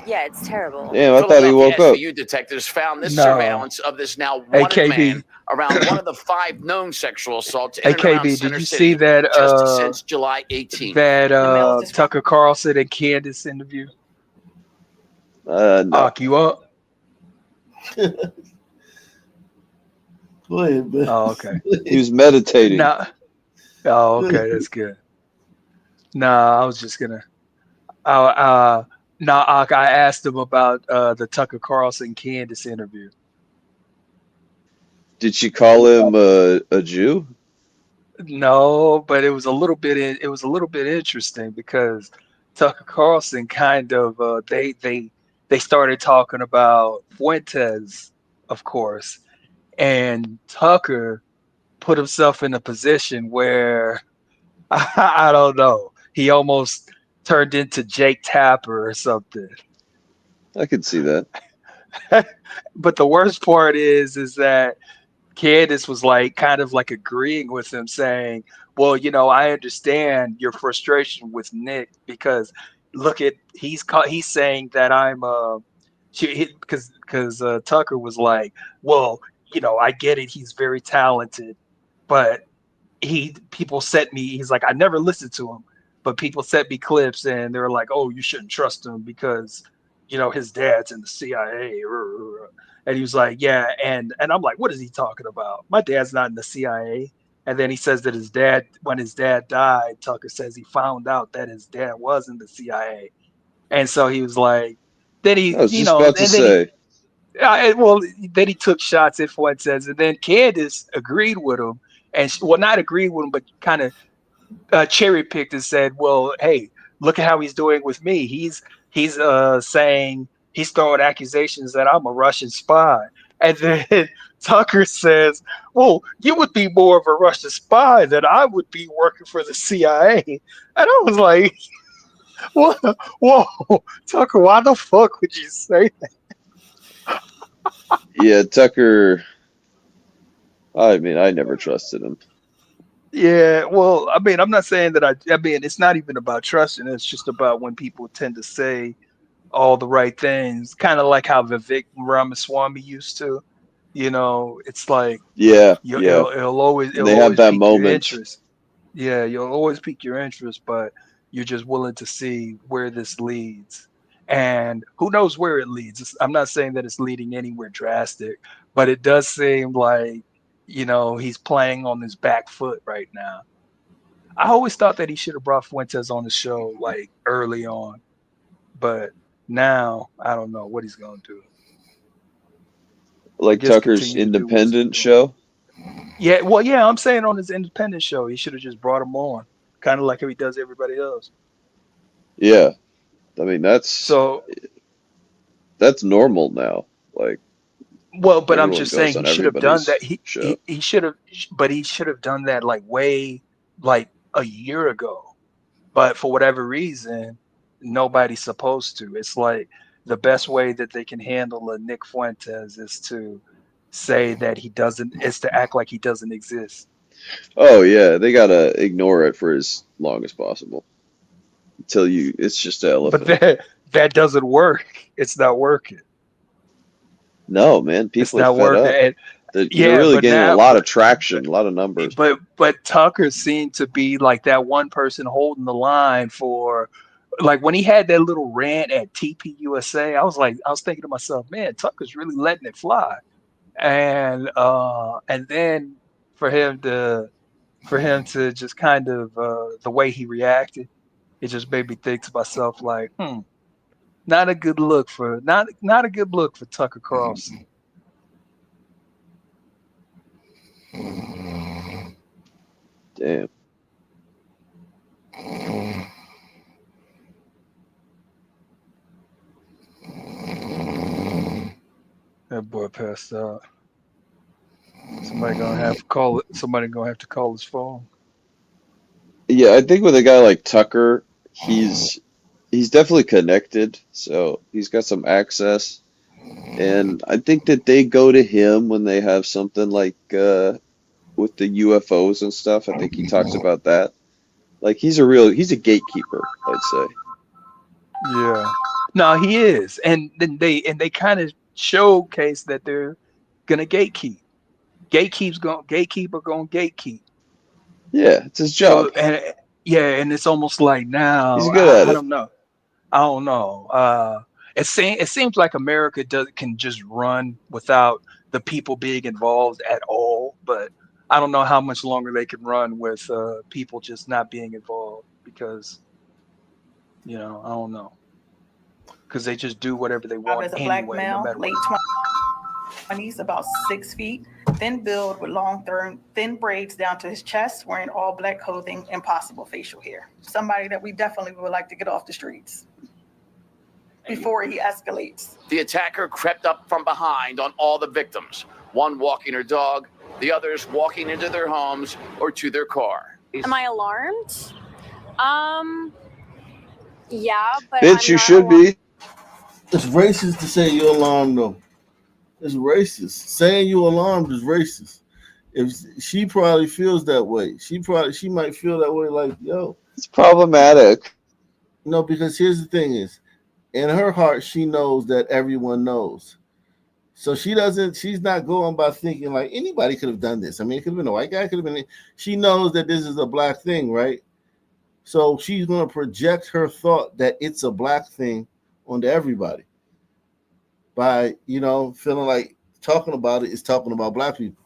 Yeah, it's terrible. Damn, I thought he woke up. SVU detectives found this No. surveillance of this now wanted AKB. man around one of the 5 known sexual assaults in and around AKB, did Center you City see that just since July 18th. that Tucker Carlson and Candace interview? No. Lock you up. Go ahead, man. Oh, okay. He was meditating. Nah. Oh, okay, that's good. Nah, I was just gonna. I asked him about the Tucker Carlson Candace interview. Did she call him a Jew? No, but it was a little bit. It was a little bit interesting because Tucker Carlson kind of they started talking about Fuentes, of course, and Tucker put himself in a position where I don't know. He almost turned into Jake Tapper or something. I could see that. But the worst part is that Candace was like kind of like agreeing with him, saying, "Well, I understand your frustration with Nick because look at he's saying that I'm because Tucker was like, well, I get it, he's very talented, but people sent me. He's like, I never listened to him, but people sent me clips and they were like, oh, you shouldn't trust him because his dad's in the CIA." And he was like, yeah, and I'm like, what is he talking about? My dad's not in the CIA. And then he says that when his dad died, Tucker says he found out that his dad was in the CIA. And so he was like, then he, I was just about to say. Then he took shots at Fuentes, and then Candace agreed with him, and not agreed with him, but kind of cherry picked and said, well, hey, look at how he's doing with me. He's saying he's throwing accusations that I'm a Russian spy. And then Tucker says, well, you would be more of a Russian spy than I would be working for the CIA. And I was like, whoa, Tucker, why the fuck would you say that? Yeah, Tucker, I mean, I never trusted him. Yeah, well, I mean, I'm not saying that I mean, it's not even about trusting. It's just about when people tend to say all the right things, kind of like how Vivek Ramaswamy used to. It's like it'll always have that pique moment. your interest. Yeah, you'll always pique your interest, but you're just willing to see where this leads, and who knows where it leads. I'm not saying that it's leading anywhere drastic, but it does seem like he's playing on his back foot right now. I always thought that he should have brought Fuentes on the show like early on, but now I don't know what he's gonna do. Like Tucker's independent show? Yeah, well, yeah, I'm saying on his independent show, he should have just brought him on, kind of like how he does everybody else. Yeah, I mean that's normal now. Like, well, but I'm everyone just goes saying on he should have done that. everybody's He should have, but he should have done that like a year ago. But for whatever reason, nobody's supposed to. It's like the best way that they can handle a Nick Fuentes is to say that is to act like he doesn't exist. Oh yeah, they gotta ignore it for as long as possible until it's just an elephant. But that doesn't work. It's not working. No, man, people are fed up. They're really getting a lot of traction, a lot of numbers. But Tucker seemed to be like that one person holding the line for, like when he had that little rant at TPUSA, I was thinking to myself, man, Tucker's really letting it fly. And then for him to just kind of the way he reacted, it just made me think to myself like, not a good look for Tucker Carlson. Damn. That boy passed out. Somebody gonna have to call it. Somebody gonna have to call his phone. Yeah, I think with a guy like Tucker, he's definitely connected, so he's got some access, and I think that they go to him when they have something like with the UFOs and stuff. I think he talks about that. Like he's a gatekeeper, I'd say. Yeah. No, he is, and then they kind of showcase that they're gonna gatekeep. Gatekeeper gonna gatekeep. Yeah, it's his job. So, and it's almost like now He's good at I it. don't know. It seems like America can just run without the people being involved at all, but I don't know how much longer they can run with people just not being involved because I don't know. Because they just do whatever they want As a anyway, black male, no matter late what. 20s, about 6 feet, thin build with long, thin braids down to his chest, wearing all black clothing and possible facial hair. Somebody that we definitely would like to get off the streets before he escalates. The attacker crept up from behind on all the victims, one walking her dog, the others walking into their homes or to their car. Am I alarmed? Yeah, but Bitch, you should be. It's racist to say you're alarmed though. It's racist. Saying you alarmed is racist. If she probably feels that way, she might feel that way. Like, yo, It's problematic. no, because here's the thing: is in her heart, she knows that everyone knows. So she's not going by thinking like anybody could have done this. I mean, it could have been a white guy, could have been. She knows that this is a black thing, right? So she's going to project her thought that it's a black thing onto everybody by, feeling like talking about it is talking about black people.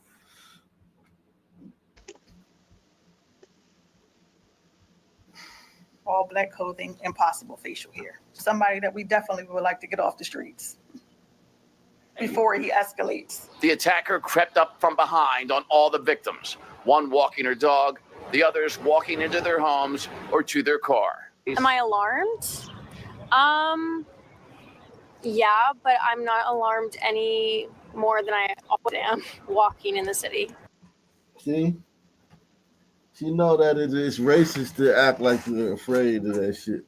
All black clothing, impossible facial hair. Somebody that we definitely would like to get off the streets before he escalates. The attacker crept up from behind on all the victims, one walking her dog, the others walking into their homes or to their car. Am I alarmed? Yeah, but I'm not alarmed any more than I always am walking in the city. See? She know that it's racist to act like you're afraid of that shit.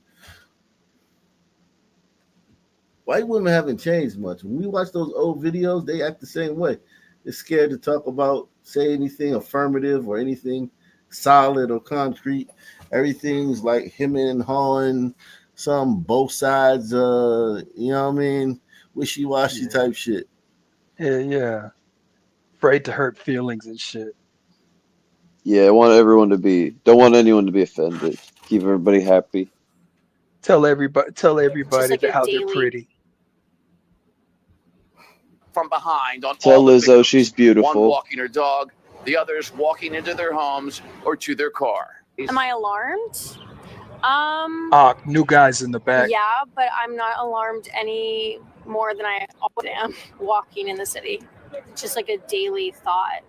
White women haven't changed much. When we watch those old videos, they act the same way. They're scared to talk about, say anything affirmative or anything solid or concrete. Everything's like hemming and hawing, some both sides, wishy-washy type shit. Yeah. Afraid to hurt feelings and shit. Yeah, don't want anyone to be offended. Keep everybody happy. Tell everybody like a how they're daily- pretty. From behind on Tell all the Lizzo victims, she's one beautiful. walking her dog, the others walking into their homes or to their car. Am I alarmed? New guys in the back. Yeah, but I'm not alarmed any more than I always am walking in the city. It's just like a daily thought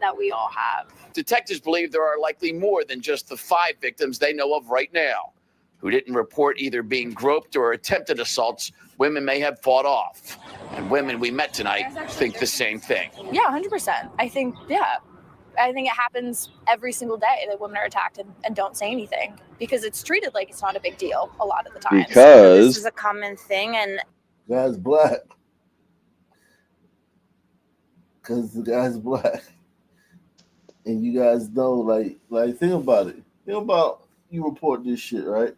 that we all have. Detectives believe there are likely more than just the 5 victims they know of right now, who didn't report either being groped or attempted assaults. Women may have fought off. And women we met tonight think the same thing. Yeah, 100%. I think it happens every single day that women are attacked and don't say anything because it's treated like it's not a big deal a lot of the time. Because This is a common thing, and Guy's black. Because the guy's black. And you guys know, like think about it. Think about you report this shit, right?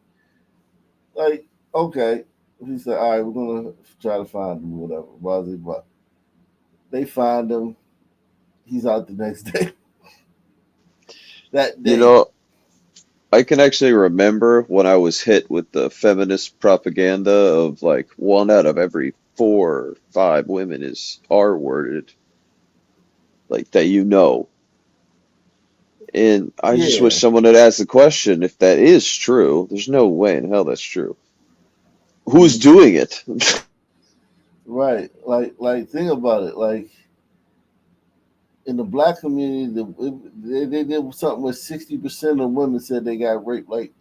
Like, okay. He said, all right, we're going to try to find him, whatever. Blah, blah, blah. They find him. He's out the next day. That day. I can actually remember when I was hit with the feminist propaganda of like 1 out of every 4 or 5 women is R-worded. Like that, And I just wish someone had asked the question if that is true. There's no way in hell that's true. Who's doing it? Right. Like think about it. Like in the black community, they did something where 60% of women said they got raped. Like,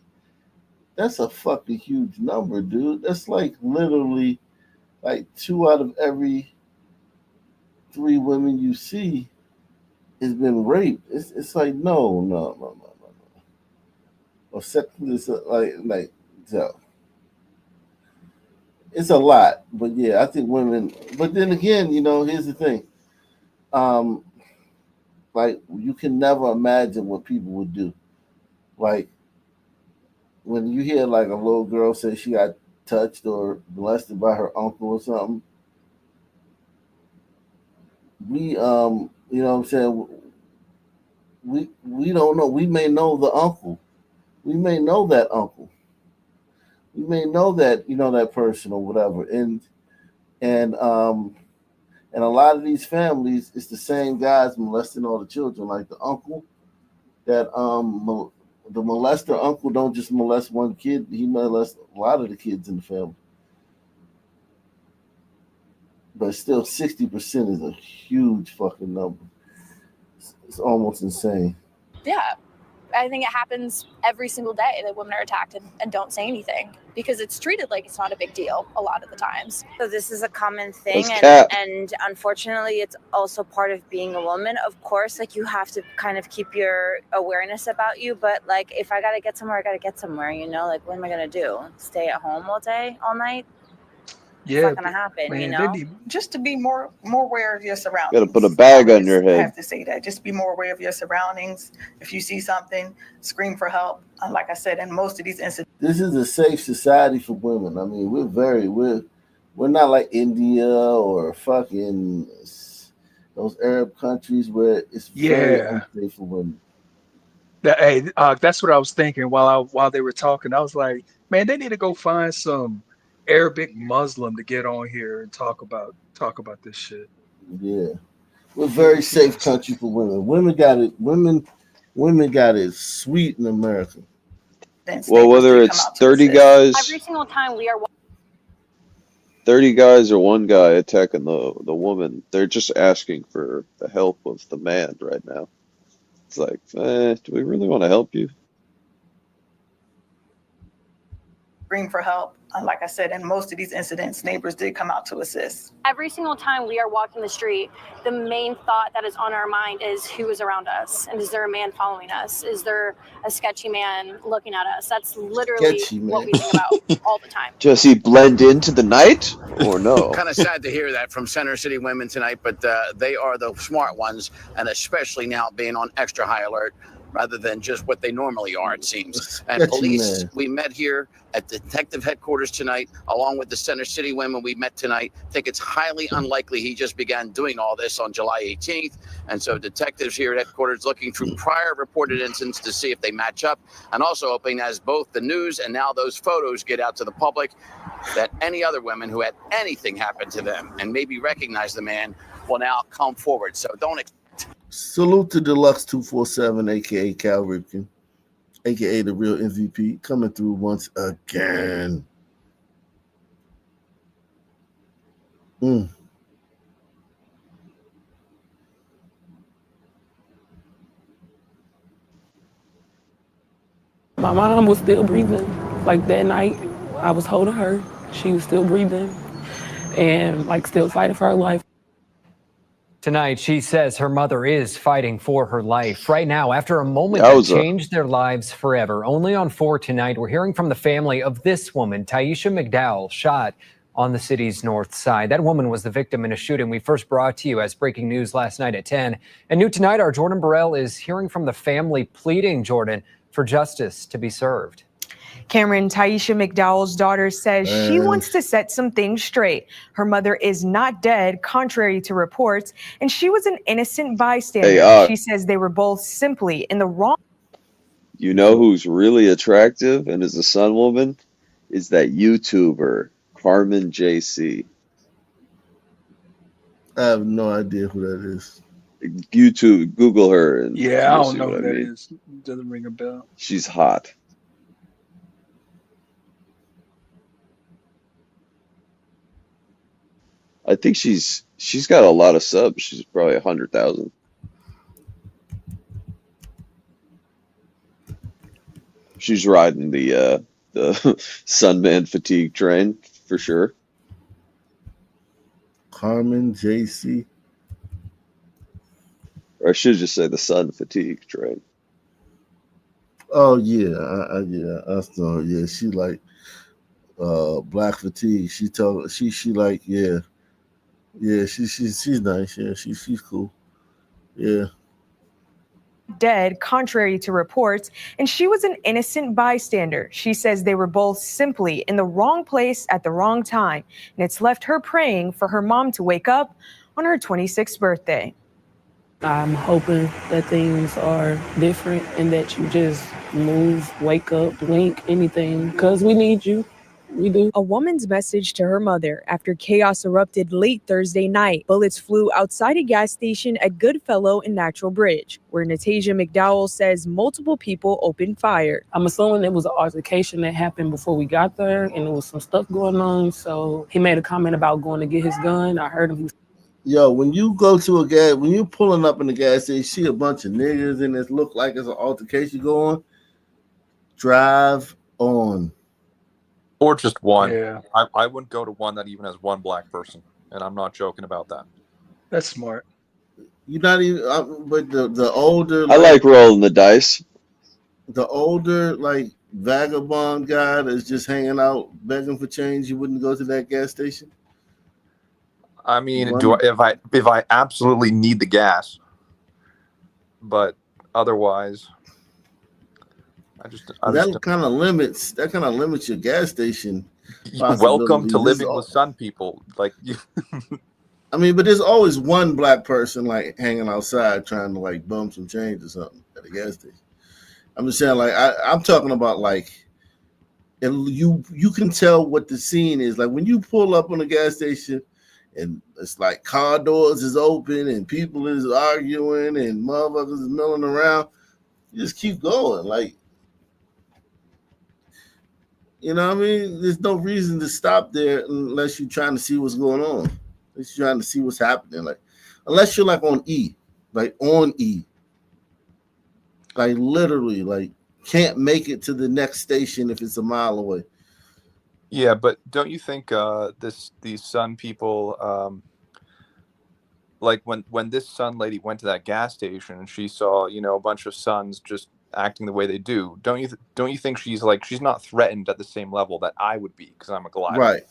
that's a fucking huge number, dude. That's like literally like 2 out of every 3 women you see has been raped. It's like no. Or this like so. It's a lot, but yeah, I think women. But then again, here's the thing. Like you can never imagine what people would do. Like when you hear like a little girl say she got touched or molested by her uncle or something, we you know what I'm saying, we don't know. We may know the uncle. We may know that uncle. We may know that, that person or whatever. And a lot of these families, it's the same guys molesting all the children. Like the uncle that the molester uncle don't just molest one kid, he molests a lot of the kids in the family. But still 60% is a huge fucking number. It's almost insane. yeah, I think it happens every single day that women are attacked and don't say anything because it's treated like it's not a big deal a lot of the times. So this is a common thing, That's cap. and unfortunately, it's also part of being a woman. Of course, like you have to kind of keep your awareness about you, but like if I gotta get somewhere, I gotta get somewhere. Like what am I gonna do? Stay at home all day, all night? Yeah, not gonna happen, man, you they know. need Just to be more aware of your surroundings. Got to put a bag on your I head. have to say that. Just be more aware of your surroundings. If you see something, scream for help. Like I said, in most of these incidents. This is a safe society for women. I mean, we're not like India or fucking those Arab countries where it's very Yeah. unsafe for women. That's what I was thinking while they were talking. I was like, man, they need to go find some Arabic Muslim to get on here and talk about this shit. Yeah, we're a very safe country for women. Women got it. Women got it sweet in America. Well, whether it's 30 guys, Every single time we are 30 guys or one guy attacking the woman, they're just asking for the help of the man right now. It's like, do we really want to help you? Scream for help. Like I said, in most of these incidents, neighbors did come out to assist. every single time we are walking the street, the main thought that is on our mind is who is around us, and is there a man following us? Is there a sketchy man looking at us? That's literally Sketchy what man. we think about all the time. Does he blend into the night or no? Kind of sad to hear that from Center City women tonight, but they are the smart ones, and especially now being on extra high alert rather than just what they normally are, it seems. And Sketchy police, man. we met here at detective headquarters tonight, along with the Center City women we met tonight. Think it's highly unlikely he just began doing all this on July 18th. And so detectives here at headquarters looking through prior reported incidents to see if they match up, and also hoping as both the news and now those photos get out to the public, that any other women who had anything happen to them and maybe recognize the man will now come forward. So don't Salute to Deluxe 247, aka Cal Ripken, aka the real MVP, coming through once again. My mom was still breathing. Like that night, I was holding her. She was still breathing and like still fighting for her life. Tonight, she says her mother is fighting for her life. Right now, after a moment that changed their lives forever, only on 4 tonight, we're hearing from the family of this woman, Taisha McDowell, shot on the city's north side. That woman was the victim in a shooting we first brought to you as breaking news last night at 10. And new tonight, our Jordan Burrell is hearing from the family pleading, Jordan, for justice to be served. Cameron, Taisha McDowell's daughter, says she wants to set some things straight. Her mother is not dead, contrary to reports, and she was an innocent bystander. Hey, she says they were both simply in the wrong. You know who's really attractive and is a Sun woman? Is that YouTuber, Carmen JC. I have no idea who that is. YouTube, Google her. And Yeah, I you'll don't see know what who I that mean. is. Doesn't ring a bell. She's hot. I think she's got a lot of subs. She's probably 100,000. She's riding the Sunman fatigue train for sure. Carmen JC. Or I should just say the sun fatigue train. Oh yeah, I saw. Yeah, she like black fatigue. She like she's nice. Yeah, she's cool. Yeah. Dead, contrary to reports, and she was an innocent bystander. She says they were both simply in the wrong place at the wrong time, and it's left her praying for her mom to wake up on her 26th birthday. I'm hoping that things are different and that you just move, wake up, blink, anything, because we need you. We do. A woman's message to her mother after chaos erupted late Thursday night. Bullets flew outside a gas station at Goodfellow and Natural Bridge, where Natasia McDowell says multiple people opened fire. I'm assuming it was an altercation that happened before we got there, and there was some stuff going on. So he made a comment about going to get his gun. I heard him. Yo, when you go to when you're pulling up in the gas station, see a bunch of niggas and it look like it's an altercation going, drive on. Or just one. Yeah. I wouldn't go to one that even has one black person, and I'm not joking about that. That's smart. You're not even, but the older. I like rolling the dice. The older, like vagabond guy that's just hanging out begging for change, you wouldn't go to that gas station? I mean, if I absolutely need the gas, but otherwise, that kind of limits your gas station. Welcome to possibilities. living with Sun people. Like you. I mean, but there's always one black person like hanging outside trying to like bum some change or something at a gas station. I'm just saying, like I'm talking about like, and you can tell what the scene is like when you pull up on a gas station, and it's like car doors is open and people is arguing and motherfuckers is milling around. You just keep going, like, you know what I mean? There's no reason to stop there unless you're trying to see what's going on. Unless you're trying to see what's happening. Like, unless you're like on E. Like literally, like can't make it to the next station if it's a mile away. Yeah, but don't you think these Sun people, like when this Sun lady went to that gas station and she saw, you know, a bunch of Suns just acting the way they do, don't you think she's not threatened at the same level that I would be because I'm a glider? Right.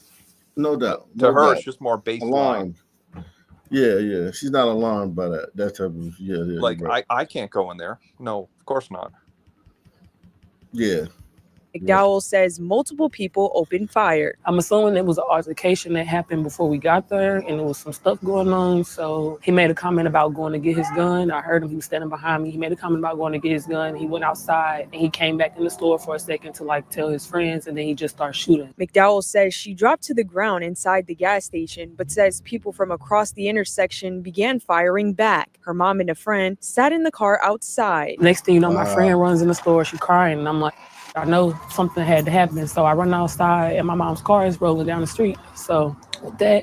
No doubt. To her, it's just more baseline. Alarmed. Yeah. She's not alarmed by that type of Like right. I can't go in there. No, of course not. Yeah. McDowell says multiple people opened fire. I'm assuming it was an altercation that happened before we got there, and there was some stuff going on. So he made a comment about going to get his gun. I heard him. He was standing behind me. He made a comment about going to get his gun. He went outside, and he came back in the store for a second to like tell his friends, and then he just started shooting. McDowell says she dropped to the ground inside the gas station, but says people from across the intersection began firing back. Her mom and a friend sat in the car outside. Next thing you know, my friend runs in the store. She's crying, and I'm like, I know something had to happen. So I run outside and my mom's car is rolling down the street. So with that,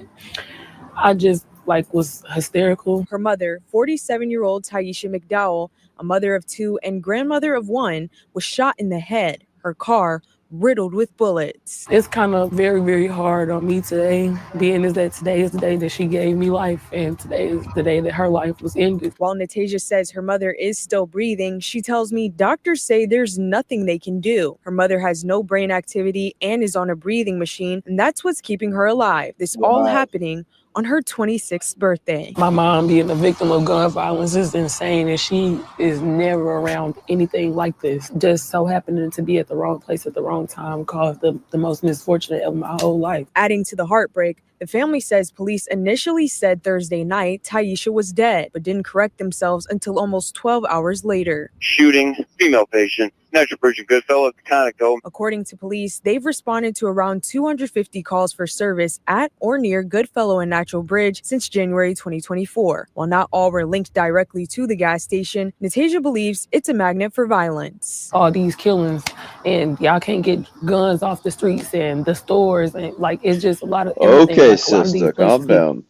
I just like was hysterical. Her mother, 47-year-old Taisha McDowell, a mother of two and grandmother of one, was shot in the head. Her car riddled with bullets. It's kind of very, very hard on me today, being is that today is the day that she gave me life and today is the day that her life was ended. While Natasia says her mother is still breathing, she tells me doctors say there's nothing they can do. Her mother has no brain activity and is on a breathing machine, and that's what's keeping her alive. This all happening on her 26th birthday. My mom being a victim of gun violence is insane, and she is never around anything like this. Just so happening to be at the wrong place at the wrong time caused the most misfortunate of my whole life. Adding to the heartbreak, the family says police initially said Thursday night Taisha was dead, but didn't correct themselves until almost 12 hours later. Shooting, female patient, Natural Bridge and Goodfellow, Conoco. According to police, they've responded to around 250 calls for service at or near Goodfellow and Natural Bridge since January 2024. While not all were linked directly to the gas station, Natasia believes it's a magnet for violence. All these killings, and y'all can't get guns off the streets and the stores, and like it's just a lot of everything. Okay, like, sister, calm down.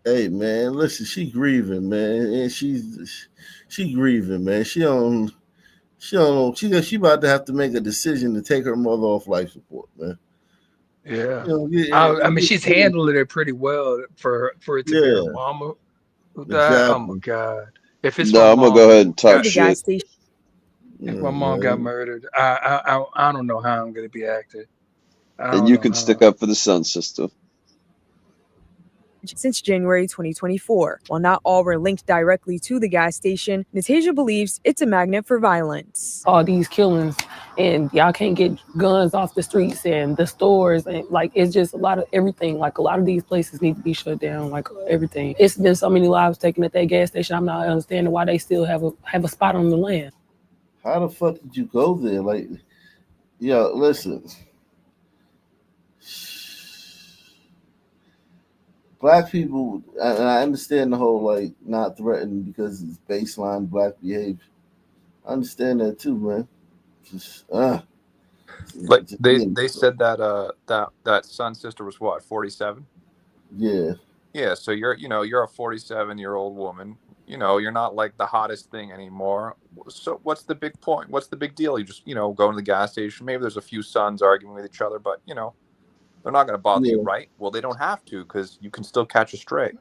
Hey man, listen, she grieving, man, and she grieving, man. She don't know. She about to have to make a decision to take her mother off life support, man. Yeah. I mean, she's handling it pretty well for it to be her mama who died. Exactly. Oh my God! If it's I'm gonna go ahead and talk shit. If my mom got murdered, I don't know how I'm gonna be acting. And you can stick up for the Sun sister. Since January 2024. While not all were linked directly to the gas station, Natasia believes it's a magnet for violence. All these killings, and y'all can't get guns off the streets and the stores, and like it's just a lot of everything. Like a lot of these places need to be shut down. Like everything. It's been so many lives taken at that gas station. I'm not understanding why they still have a spot on the land. How the fuck did you go there? Like, yo, listen. Black people, and I understand the whole like not threatened because it's baseline black behavior. I understand that too, man. Just Like they said that that Sun sister was what, 47? Yeah. Yeah, so you're a 47-year-old woman. You know, you're not like the hottest thing anymore. So what's the big point? What's the big deal? You just, go to the gas station. Maybe there's a few sons arguing with each other, but they're not going to bother you, right? Well, they don't have to because you can still catch a stray.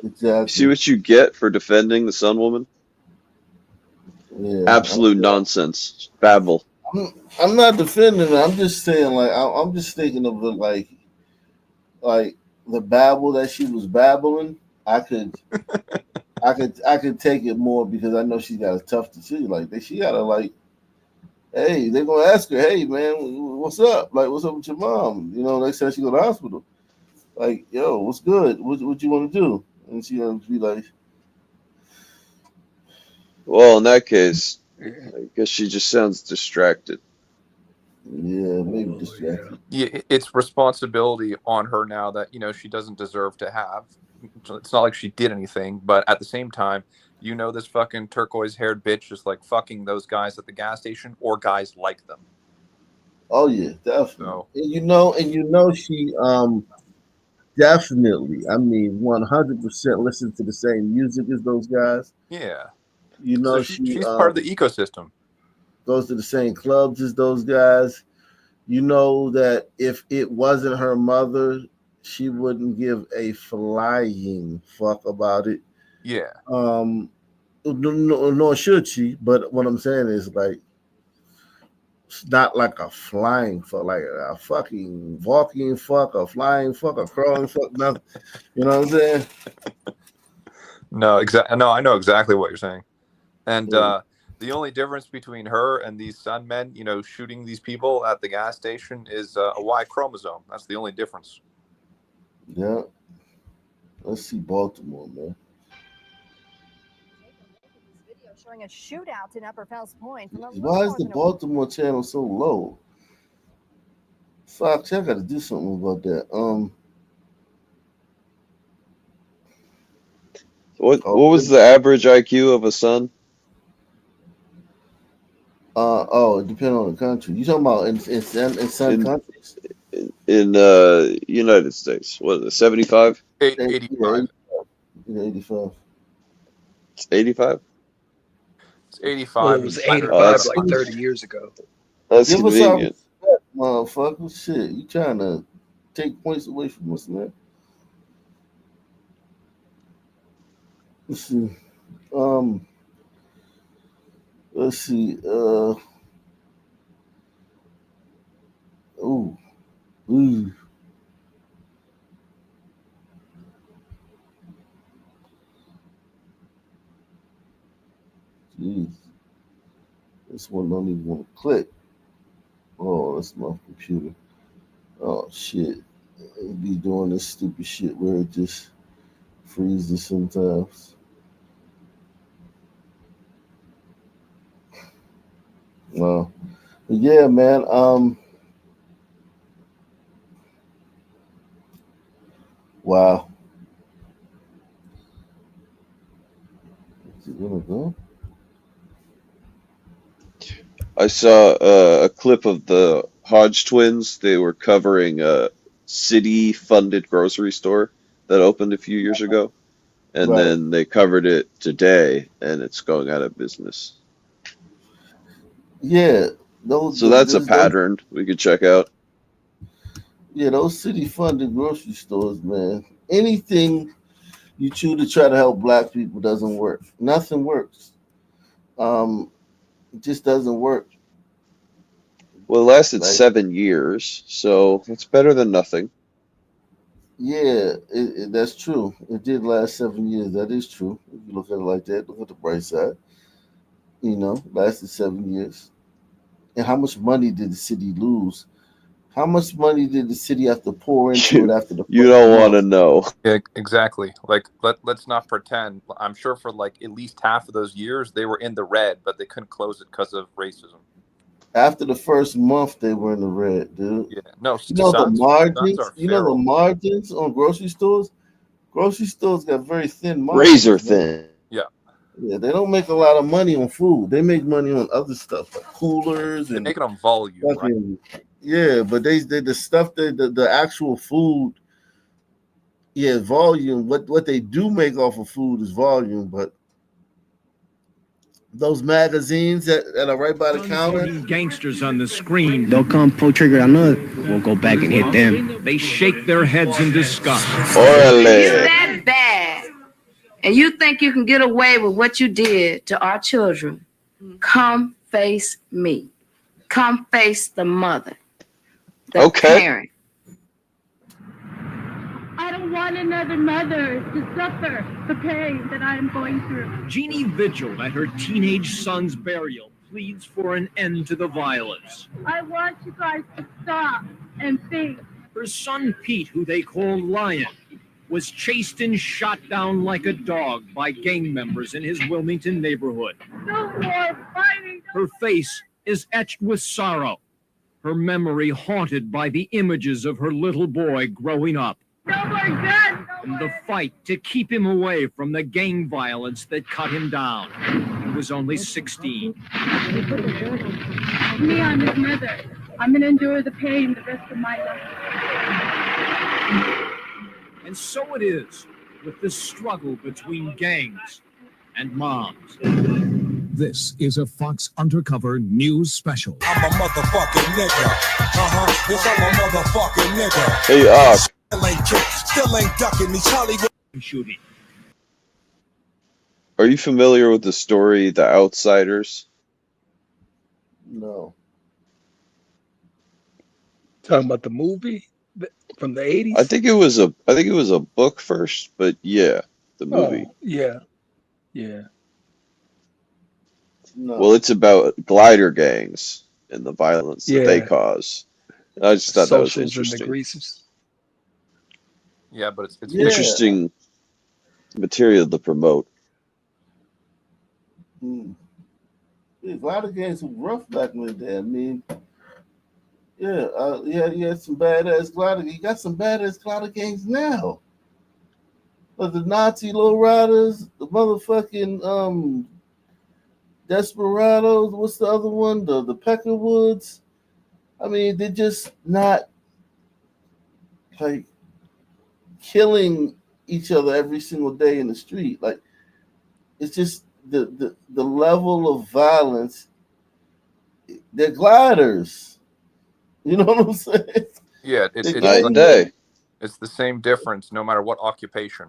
Exactly. See what you get for defending the Sun woman? Yeah. Absolute nonsense. Babble. I'm not defending it. I'm just saying, like, I'm just thinking of it like the babble that she was babbling. I could take it more because I know she got a tough decision. Like she gotta like, hey, they're gonna ask her, hey man, what's up? Like, what's up with your mom? You know, they said she go to the hospital. Like, yo, what's good? What you want to do? And she gonna be like, Well, in that case, I guess she just sounds distracted. yeah, maybe distracted. Yeah, it's responsibility on her now that, you know, she doesn't deserve to have. It's not like she did anything, but at the same time, you know, this fucking turquoise-haired bitch is like fucking those guys at the gas station or guys like them. Oh yeah, definitely. So, And you know she definitely, I mean 100% listen to the same music as those guys. yeah. You know, So she's part of the ecosystem. Goes to the same clubs as those guys. You know that if it wasn't her mother, she wouldn't give a flying fuck about it. Yeah. Nor should she. But what I'm saying is, like, it's not like a flying fuck, like a fucking walking fuck, a flying fuck, a crawling fuck, nothing. You know what I'm saying? No, exactly. No, I know exactly what you're saying. And the only difference between her and these Sun men, you know, shooting these people at the gas station is a Y chromosome. That's the only difference. Yeah. Let's see Baltimore, man. Showing a shootout in Upper Fells Point. Why is the Baltimore channel so low? Fox, I got to do something about that. What was the average IQ of a son? It depends on the country. You talking about in some countries? In United States, what is it, 75? 85. Yeah, 85. It's 85? It's 85. Well, it was 85 like 30 years ago. That's Give us convenient. our respect, motherfucker. Shit, you trying to take points away from us, man? Let's see. Let's see. Ooh. Jeez. This one don't even want to click. Oh, that's my computer. Oh shit. It be doing this stupid shit where it just freezes sometimes. Well, but yeah, man. Wow. Is it gonna go? I saw a clip of the Hodge twins. They were covering a city-funded grocery store that opened a few years ago, and Right. then they covered it today, and it's going out of business. Yeah. So that's a pattern we could check out. Yeah, those city-funded grocery stores, man. Anything you choose to try to help black people doesn't work. Nothing works. It just doesn't work. Well, it lasted Like, 7 years, so it's better than nothing. yeah, that's true. It did last 7 years. That is true. If you look at it like that, look at the bright side. You know, lasted 7 years. And how much money did the city lose? How much money did the city have to pour into it after the You first don't month? want to know. Yeah, exactly. Like, let's not pretend. I'm sure for like at least half of those years they were in the red, but they couldn't close it because of racism. After the first month, they were in the red, dude. Yeah, no. You know the Sons margins. are You know the feral. margins on grocery stores. Grocery stores got very thin margins. Razor man. thin. Yeah. Yeah, they don't make a lot of money on food. They make money on other stuff like coolers They and make it on volume, right? fucking, yeah. But they the stuff that the actual food, yeah, volume. What they do make off of food is volume, but those magazines that are right by the counter. Gangsters on the screen. They'll come pull trigger on us. We'll go back and hit them. They shake their heads in disgust. If you that bad and you think you can get away with what you did to our children, come face me. come face the mother, the Okay. parent. I don't want another mother to suffer the pain that I am going through. Jeannie Vigil at her teenage son's burial pleads for an end to the violence. I want you guys to stop and think. Her son Pete, who they call Lion, was chased and shot down like a dog by gang members in his Wilmington neighborhood. No more fighting. Her face is etched with sorrow, her memory haunted by the images of her little boy growing up. No more guns. And the fight to keep him away from the gang violence that cut him down. He was only 16. Me, I'm his mother. I'm going to endure the pain the rest of my life. And so it is with the struggle between gangs and moms. This is a Fox Undercover News Special. I'm a motherfucking nigga. Yes, I'm a motherfucking nigga. Hey, Still ain't ducking these Hollywood shooting. are you familiar with the story The Outsiders? No. Talking about the movie from the 80s? I think it was a book first, but yeah, the movie. Oh, yeah. Yeah. No. Well, it's about glider gangs and the violence that they Yeah. cause. I just thought that was Socials and the interesting. greases. Yeah, but it's Yeah. Interesting material to promote. Hmm. Yeah, a lot of games were rough back in the day. I mean, yeah, you had some badass glider. You got some badass glider games now. But the Nazi lowriders, the motherfucking Desperados. What's the other one? The Peckerwoods. I mean, they're just not like killing each other every single day in the street. Like, it's just the level of violence. They're gliders. You know what I'm saying? Yeah, it's Night and day. It's the same difference no matter what occupation.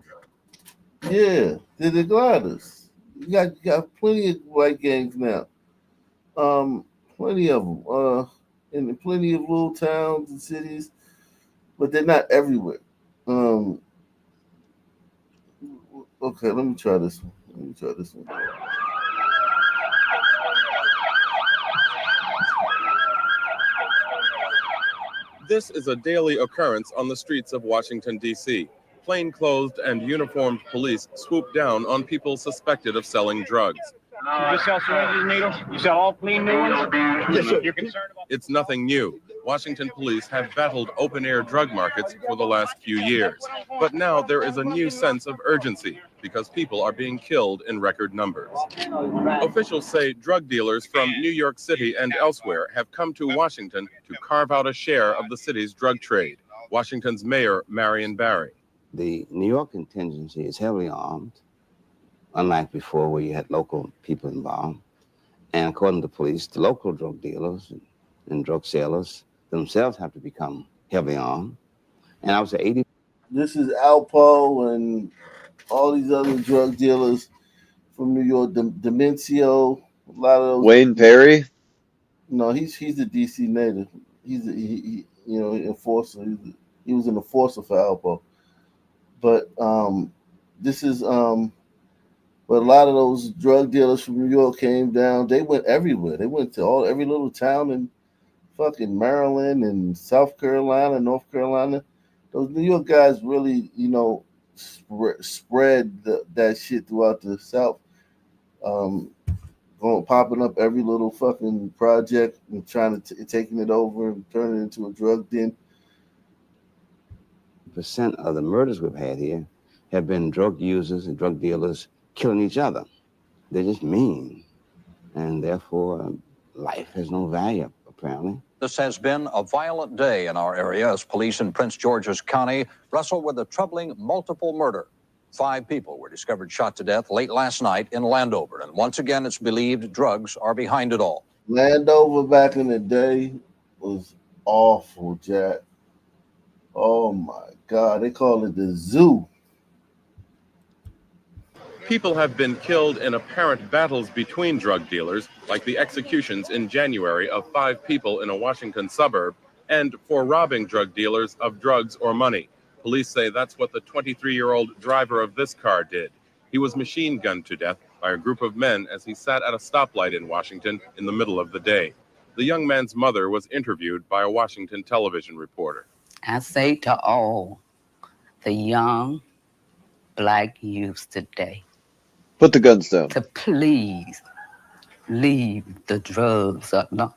Yeah, they're the gliders. You got plenty of white gangs now. Plenty of them. In plenty of little towns and cities, but they're not everywhere. Okay, let me try this one. This is a daily occurrence on the streets of Washington, D.C. Plainclothed and uniformed police swoop down on people suspected of selling drugs. You just sell syringes and needles? You sell all clean new ones? Yes, sir. You're concerned about... It's nothing new. Washington police have battled open-air drug markets for the last few years. But now there is a new sense of urgency because people are being killed in record numbers. Officials say drug dealers from New York City and elsewhere have come to Washington to carve out a share of the city's drug trade. Washington's Mayor Marion Barry. The New York contingency is heavily armed, unlike before where you had local people involved. And according to police, the local drug dealers and drug sellers themselves have to become heavily armed. And I would say 80. This is Alpo and all these other drug dealers from New York. Demencio, a lot of those. Wayne Perry? No, he's a DC native. He's enforcer. He was an enforcer for Alpo. But this is but a lot of those drug dealers from New York came down. They went everywhere. They went to every little town in fucking Maryland and South Carolina, North Carolina. Those New York guys really, spread that shit throughout the South. Popping up every little fucking project and trying to taking it over and turning it into a drug den. % of the murders we've had here have been drug users and drug dealers killing each other. They're just mean, and therefore life has no value, apparently. This has been a violent day in our area as police in Prince George's County wrestle with a troubling multiple murder. 5 people were discovered shot to death late last night in Landover, and once again it's believed drugs are behind it all. Landover back in the day was awful, Jack. Oh my God, they call it the zoo. People have been killed in apparent battles between drug dealers, like the executions in January of 5 people in a Washington suburb, and for robbing drug dealers of drugs or money. Police say that's what the 23-year-old driver of this car did. He was machine gunned to death by a group of men as he sat at a stoplight in Washington in the middle of the day. The young man's mother was interviewed by a Washington television reporter. I say to all the young black youth today, Put the guns down. to please leave the drugs alone.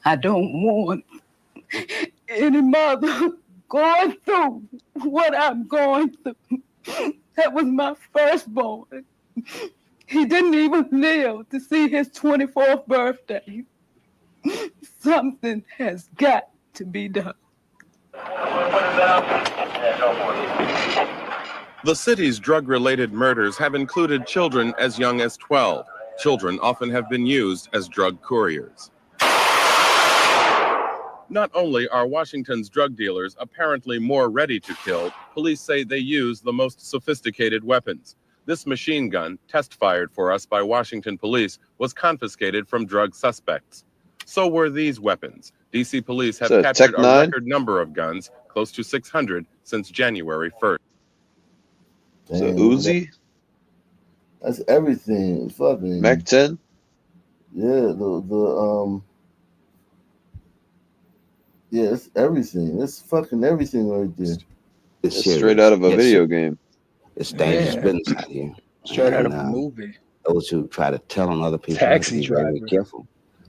I don't want any mother going through what I'm going through. That was my firstborn. He didn't even live to see his 24th birthday. Something has got to be done. The city's drug-related murders have included children as young as 12. Children often have been used as drug couriers. Not only are Washington's drug dealers apparently more ready to kill, police say they use the most sophisticated weapons. This machine gun, test-fired for us by Washington police, was confiscated from drug suspects. So were these weapons. DC police have captured a record number of guns, close to 600, since January 1st. So Uzi? That's everything. Fucking Mac 10? Yeah, yeah, it's everything. It's fucking everything right there. It's straight out of a video game. It's dangerous business out here. Straight out of a movie. Those who try to tell on other people, Taxi be very driver. careful,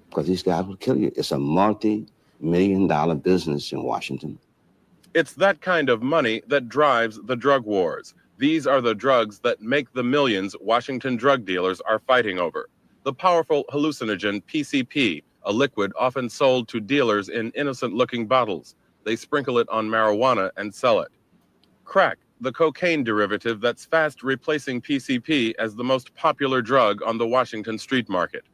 because these guys will kill you. It's a multi-million-dollar business in Washington. It's that kind of money that drives the drug wars. These are the drugs that make the millions Washington drug dealers are fighting over. The powerful hallucinogen PCP, a liquid often sold to dealers in innocent-looking bottles. They sprinkle it on marijuana and sell it. Crack, the cocaine derivative that's fast replacing PCP as the most popular drug on the Washington street market.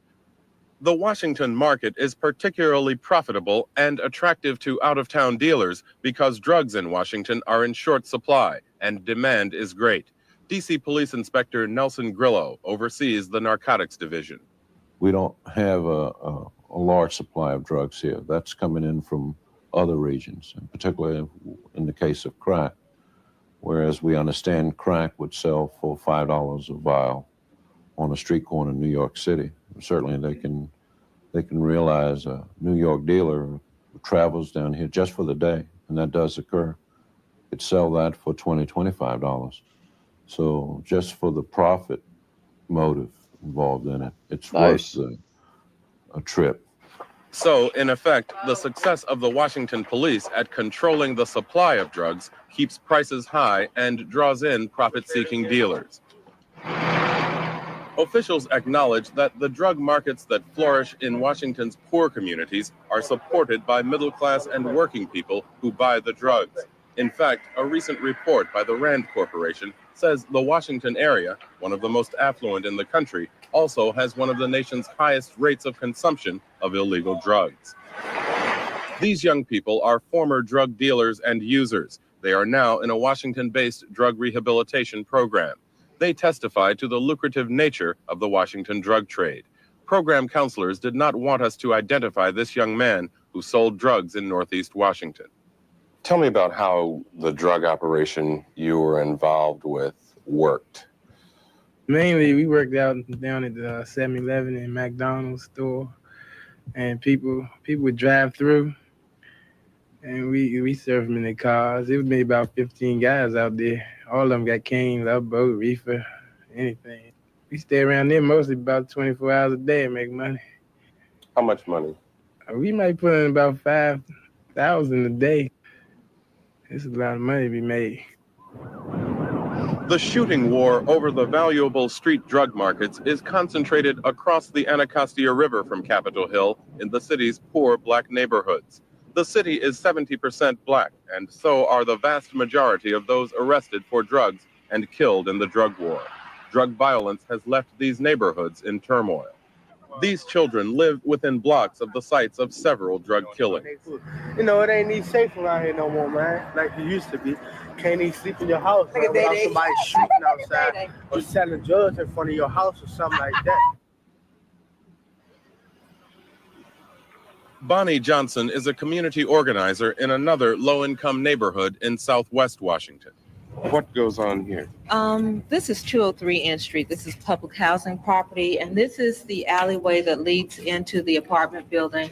The Washington market is particularly profitable and attractive to out-of-town dealers because drugs in Washington are in short supply and demand is great. DC Police Inspector Nelson Grillo oversees the narcotics division. We don't have a large supply of drugs here. That's coming in from other regions, and particularly in the case of crack, whereas we understand crack would sell for $5 a vial on a street corner in New York City. Certainly they can realize a New York dealer who travels down here just for the day, and that does occur, could sell that for $20, $25. So just for the profit motive involved in it, it's Nice. worth a trip. So, in effect, the success of the Washington police at controlling the supply of drugs keeps prices high and draws in profit-seeking dealers. Officials acknowledge that the drug markets that flourish in Washington's poor communities are supported by middle-class and working people who buy the drugs. In fact, a recent report by the Rand Corporation says the Washington area, one of the most affluent in the country, also has one of the nation's highest rates of consumption of illegal drugs. These young people are former drug dealers and users. They are now in a Washington-based drug rehabilitation program. They testify to the lucrative nature of the Washington drug trade. Program counselors did not want us to identify this young man who sold drugs in Northeast Washington. Tell me about how the drug operation you were involved with worked. Mainly, we worked out down at the 7-Eleven and McDonald's store, and people would drive through, and we served them in their cars. It was maybe about 15 guys out there. All of them got cane, love boat, reefer, anything. We stay around there mostly about 24 hours a day and make money. How much money? We might put in about $5,000 a day. It's a lot of money to be made. The shooting war over the valuable street drug markets is concentrated across the Anacostia River from Capitol Hill in the city's poor black neighborhoods. The city is 70% black, and so are the vast majority of those arrested for drugs and killed in the drug war. Drug violence has left these neighborhoods in turmoil. These children live within blocks of the sites of several drug killings. You know, it ain't even safe around here no more, man, like it used to be. Can't even sleep in your house, man, without somebody shooting outside or selling drugs in front of your house or something like that. Bonnie Johnson is a community organizer in another low-income neighborhood in Southwest Washington. What goes on here? This is 203 N Street. This is public housing property, and this is the alleyway that leads into the apartment building.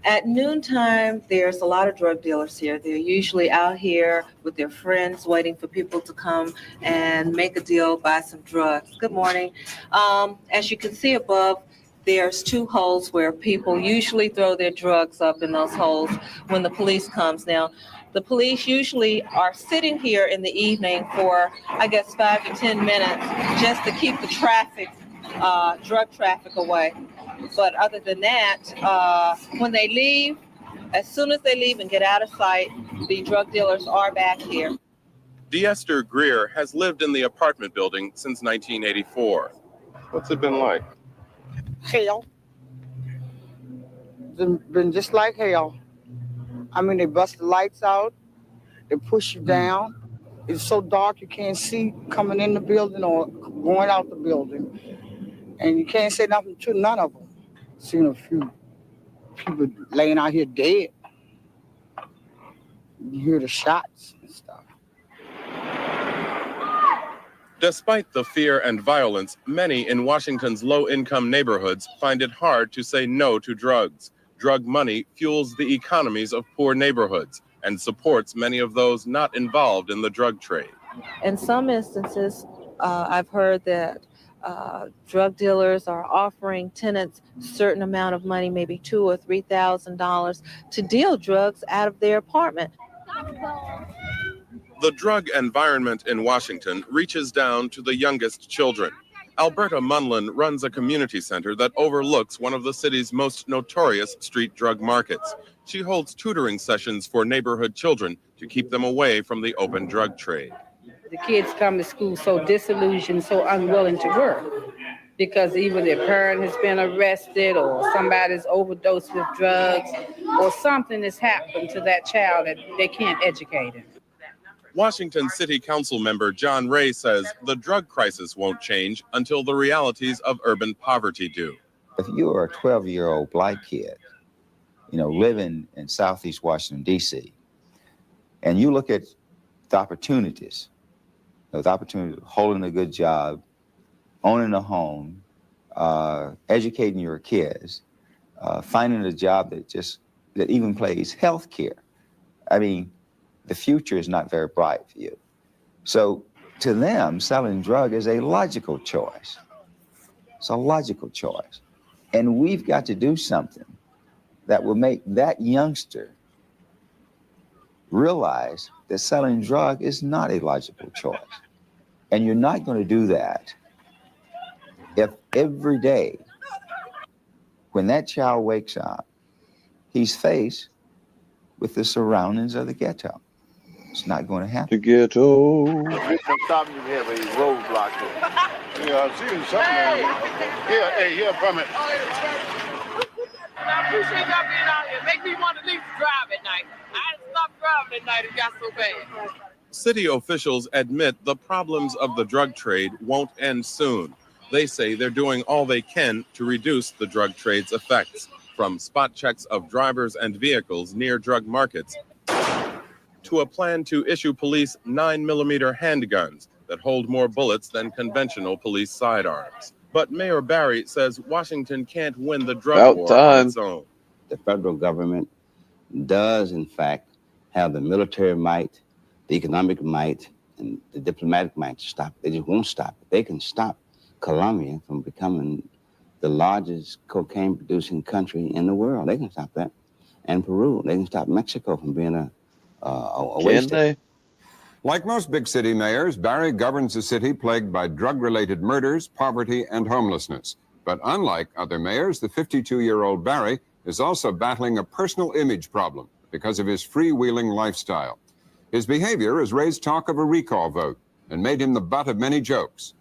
At noontime, there's a lot of drug dealers here. They're usually out here with their friends waiting for people to come and make a deal, buy some drugs. Good morning. As you can see above, there's 2 holes where people usually throw their drugs up in those holes when the police comes. Now, the police usually are sitting here in the evening for, I guess, 5 to 10 minutes just to keep the traffic, drug traffic away. But other than that, when they leave, as soon as they leave and get out of sight, the drug dealers are back here. DeEsther Greer has lived in the apartment building since 1984. What's it been like? Hell. Been just like hell. I mean, they bust the lights out, they push you down. It's so dark you can't see coming in the building or going out the building. And you can't say nothing to none of them. Seen a few people laying out here dead. You hear the shots and stuff. Despite the fear and violence, many in Washington's low-income neighborhoods find it hard to say no to drugs. Drug money fuels the economies of poor neighborhoods and supports many of those not involved in the drug trade. In some instances, I've heard that drug dealers are offering tenants a certain amount of money, maybe $2,000 or $3,000, to deal drugs out of their apartment. The drug environment in Washington reaches down to the youngest children. Alberta Munlin runs a community center that overlooks one of the city's most notorious street drug markets. She holds tutoring sessions for neighborhood children to keep them away from the open drug trade. The kids come to school so disillusioned, so unwilling to work because either their parent has been arrested or somebody's overdosed with drugs or something has happened to that child that they can't educate him. Washington City Council member John Ray says the drug crisis won't change until the realities of urban poverty do. If you are a 12-year-old black kid, living in Southeast Washington, D.C., and you look at the opportunities, the opportunity of holding a good job, owning a home, educating your kids, finding a job that even plays health care. I mean, the future is not very bright for you. So to them, selling drug is a logical choice. It's a logical choice. And we've got to do something that will make that youngster realize that selling drug is not a logical choice. And you're not going to do that if every day when that child wakes up, he's faced with the surroundings of the ghetto. It's not going to happen. The ghetto. Stop you here with these roadblocks. Yeah, I see something. Here, permit. I appreciate y'all being out here. Make me want to leave to drive at night. I stopped driving at night. It got so bad. City officials admit the problems of the drug trade won't end soon. They say they're doing all they can to reduce the drug trade's effects, from spot checks of drivers and vehicles near drug markets to a plan to issue police 9mm handguns that hold more bullets than conventional police sidearms. But Mayor Barry says Washington can't win the drug war on its own. The federal government does, in fact, have the military might, the economic might, and the diplomatic might to stop it. They just won't stop it. They can stop Colombia from becoming the largest cocaine-producing country in the world. They can stop that. And Peru, they can stop Mexico from being a waste. Can they? Like most big city mayors, Barry governs a city plagued by drug-related murders, poverty, and homelessness. But unlike other mayors, the 52-year-old Barry is also battling a personal image problem because of his freewheeling lifestyle. His behavior has raised talk of a recall vote and made him the butt of many jokes.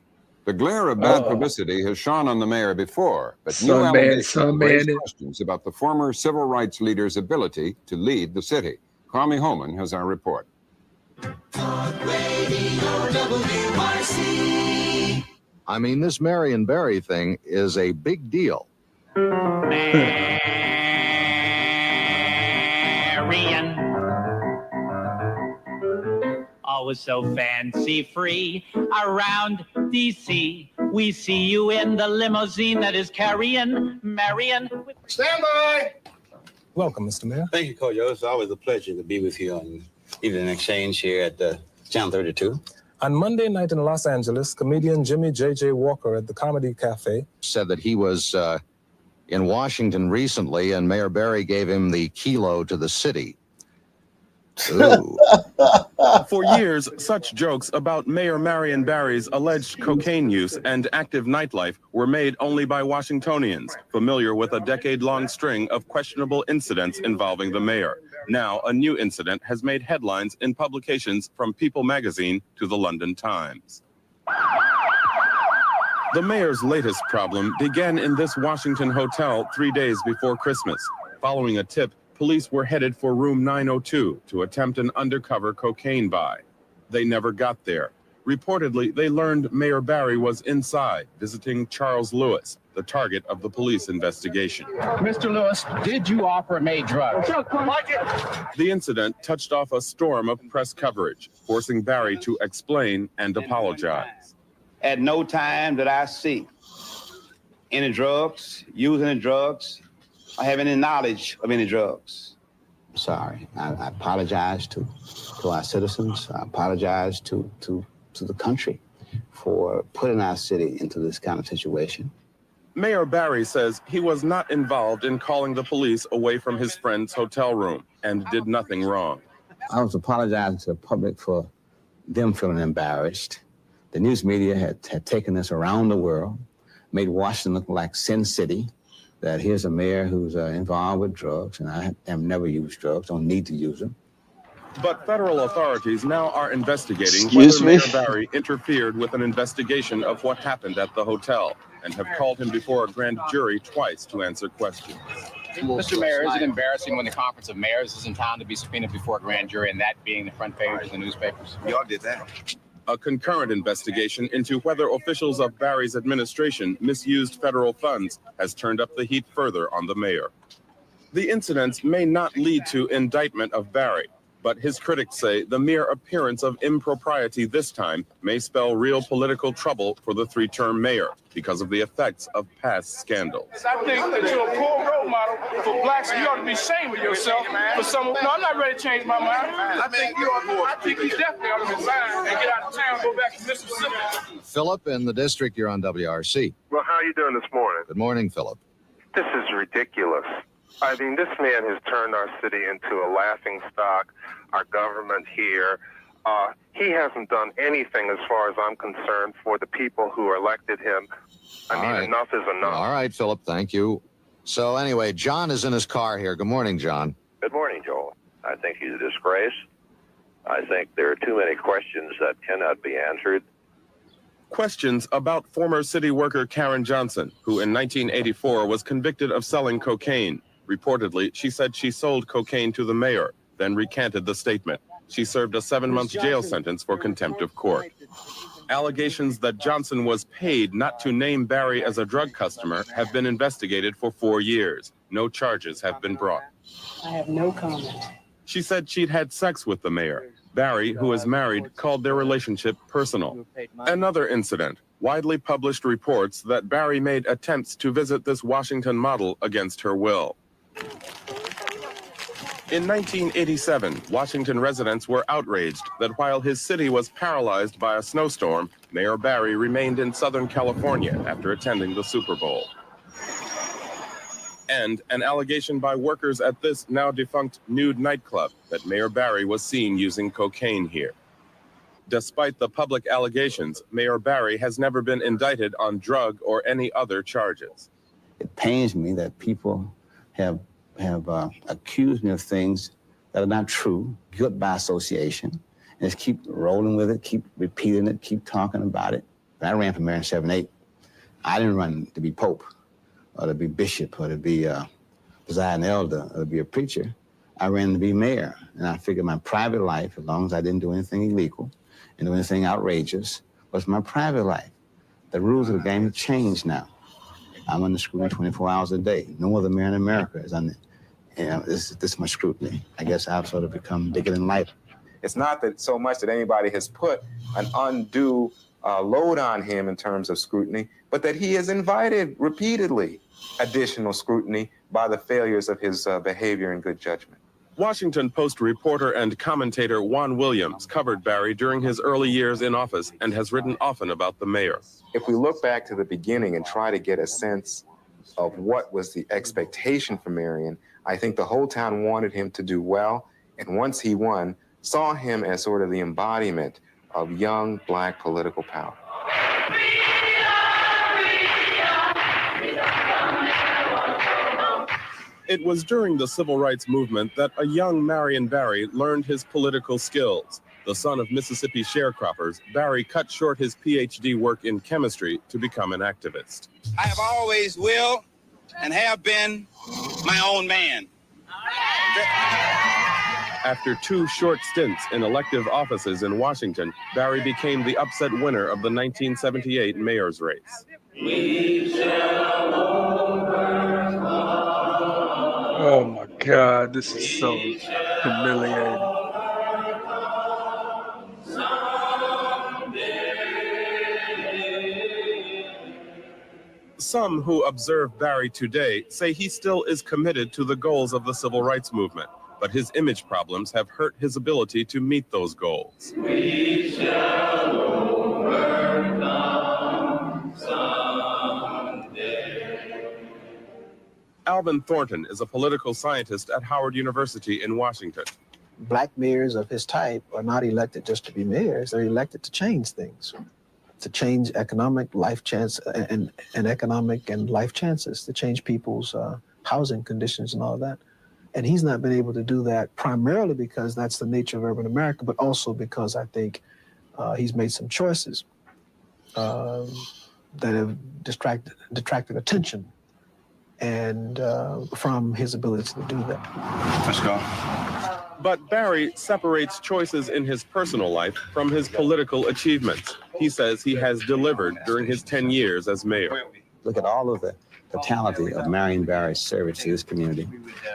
The glare of bad publicity has shone on the mayor before, but new Sunman, allegations raise Sunman. questions about the former civil rights leader's ability to lead the city. Kwame Holman has our report. I mean, this Marion Barry thing is a big deal. Marion. Always so fancy free around DC. We see you in the limousine that is carrying Marion. Stand by. Welcome, Mr. Mayor. Thank you, Koyo. It's always a pleasure to be with you on Evening Exchange here at Channel 32. On Monday night in Los Angeles, comedian Jimmy J.J. Walker at the Comedy Cafe said that he was in Washington recently, and Mayor Barry gave him the kilo to the city. Ooh. For years, such jokes about Mayor Marion Barry's alleged cocaine use and active nightlife were made only by Washingtonians, familiar with a decade-long string of questionable incidents involving the mayor. Now, a new incident has made headlines in publications from People magazine to the London Times. The mayor's latest problem began in this Washington hotel 3 days before Christmas. Following a tip, police were headed for room 902 to attempt an undercover cocaine buy. They never got there. Reportedly, they learned Mayor Barry was inside, visiting Charles Lewis, the target of the police investigation. Mr. Lewis, did you offer May drugs? The incident touched off a storm of press coverage, forcing Barry to explain and apologize. At no time did I see any drugs, use any drugs, or have any knowledge of any drugs. I'm sorry. I apologize to our citizens. I apologize to the country for putting our city into this kind of situation. Mayor Barry says he was not involved in calling the police away from his friend's hotel room and did nothing wrong. I was apologizing to the public for them feeling embarrassed. The news media had taken this around the world, made Washington look like Sin City, that here's a mayor who's involved with drugs, and I have never used drugs, don't need to use them. But federal authorities now are investigating Excuse whether me? Mayor Barry interfered with an investigation of what happened at the hotel and have called him before a grand jury twice to answer questions. Mr. Mayor, is it embarrassing when the Conference of Mayors is in town to be subpoenaed before a grand jury and that being the front page of the newspapers? Y'all did that. A concurrent investigation into whether officials of Barry's administration misused federal funds has turned up the heat further on the mayor. The incidents may not lead to indictment of Barry, but his critics say the mere appearance of impropriety this time may spell real political trouble for the three-term mayor because of the effects of past scandals. I think that you're a poor role model for blacks. You ought to be ashamed of yourself for some. No, I'm not ready to change my mind. I think you definitely ought to resign and get out of town, go back to Mississippi. Philip in the district, you're on WRC. Well, how are you doing this morning? Good morning, Philip. This is ridiculous. I mean, this man has turned our city into a laughing stock, our government here. He hasn't done anything, as far as I'm concerned, for the people who elected him. I mean, enough is enough. All right, Philip, thank you. So anyway, John is in his car here. Good morning, John. Good morning, Joel. I think he's a disgrace. I think there are too many questions that cannot be answered. Questions about former city worker Karen Johnson, who in 1984 was convicted of selling cocaine. Reportedly, she said she sold cocaine to the mayor, then recanted the statement. She served a 7-month jail sentence for contempt of court. Allegations that Johnson was paid not to name Barry as a drug customer have been investigated for 4 years. No charges have been brought. I have no comment. She said she'd had sex with the mayor. Barry, who is married, called their relationship personal. Another incident. Widely published reports that Barry made attempts to visit this Washington model against her will. In 1987, Washington residents were outraged that while his city was paralyzed by a snowstorm, Mayor Barry remained in Southern California after attending the Super Bowl. And an allegation by workers at this now defunct nude nightclub that Mayor Barry was seen using cocaine here. Despite the public allegations, Mayor Barry has never been indicted on drug or any other charges. It pains me that people have accused me of things that are not true, guilt by association, and just keep rolling with it, keep repeating it, keep talking about it. When I ran for mayor in 7-8, I didn't run to be pope or to be bishop or to be a presiding elder or to be a preacher. I ran to be mayor. And I figured my private life, as long as I didn't do anything illegal and do anything outrageous, was my private life. The rules of the game have changed now. I'm under scrutiny 24 hours a day. No other mayor in America is under this much scrutiny. I guess I've sort of become bigger than life. It's not that so much that anybody has put an undue load on him in terms of scrutiny, but that he has invited repeatedly additional scrutiny by the failures of his behavior and good judgment. Washington Post reporter and commentator Juan Williams covered Barry during his early years in office and has written often about the mayor. If we look back to the beginning and try to get a sense of what was the expectation for Marion, I think the whole town wanted him to do well, and once he won, saw him as sort of the embodiment of young black political power. It was during the civil rights movement that a young Marion Barry learned his political skills. The son of Mississippi sharecroppers, Barry cut short his PhD work in chemistry to become an activist. I have always will and have been my own man. After 2 short stints in elective offices in Washington, Barry became the upset winner of the 1978 mayor's race. We shall overcome. Oh my God, this is so humiliating. Some who observe Barry today say he still is committed to the goals of the civil rights movement, but his image problems have hurt his ability to meet those goals. We shall overcome someday. Alvin Thornton is a political scientist at Howard University in Washington. Black mayors of his type are not elected just to be mayors. They're elected to change things, to change economic life chance and economic and life chances, to change people's housing conditions and all that. And he's not been able to do that primarily because that's the nature of urban America, but also because I think he's made some choices that have detracted attention and from his ability to do that. Let's go. But Barry separates choices in his personal life from his political achievements. He says he has delivered during his 10 years as mayor. Look at all of the totality of Marion Barry's service to this community.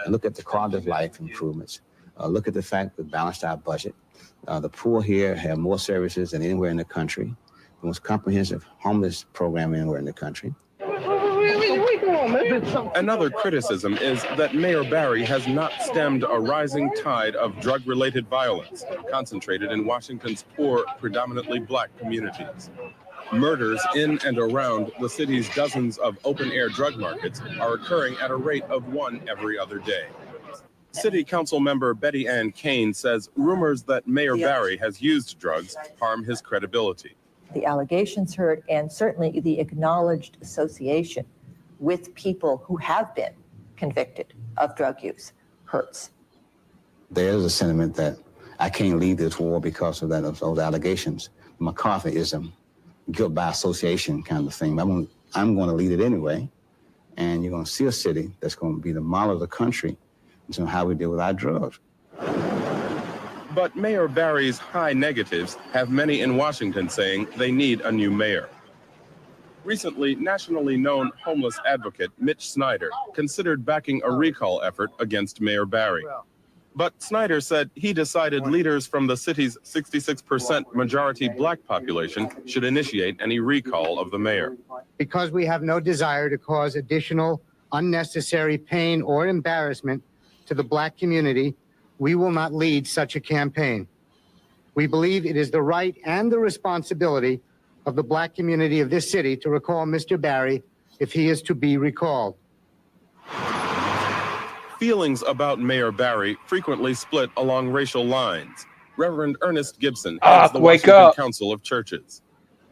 And look at the quality of life improvements. Look at the fact that we balanced our budget. The poor here have more services than anywhere in the country. The most comprehensive homeless program anywhere in the country. Another criticism is that Mayor Barry has not stemmed a rising tide of drug-related violence concentrated in Washington's poor, predominantly black communities. Murders in and around the city's dozens of open-air drug markets are occurring at a rate of 1 every other day. City Council member Betty Ann Kane says rumors that Mayor Barry has used drugs harm his credibility. The allegations hurt, and certainly the acknowledged association with people who have been convicted of drug use hurts. There's a sentiment that I can't lead this war because of those allegations. McCarthyism, guilt by association kind of thing. I'm going to lead it anyway, and you're going to see a city that's going to be the model of the country in terms of how we deal with our drugs. But Mayor Barry's high negatives have many in Washington saying they need a new mayor. Recently, nationally known homeless advocate Mitch Snyder considered backing a recall effort against Mayor Barry. But Snyder said he decided leaders from the city's 66% majority black population should initiate any recall of the mayor. Because we have no desire to cause additional unnecessary pain or embarrassment to the black community, we will not lead such a campaign. We believe it is the right and the responsibility of the black community of this city to recall Mr. Barry if he is to be recalled. Feelings about Mayor Barry frequently split along racial lines. Reverend Ernest Gibson heads the Washington Council of Churches.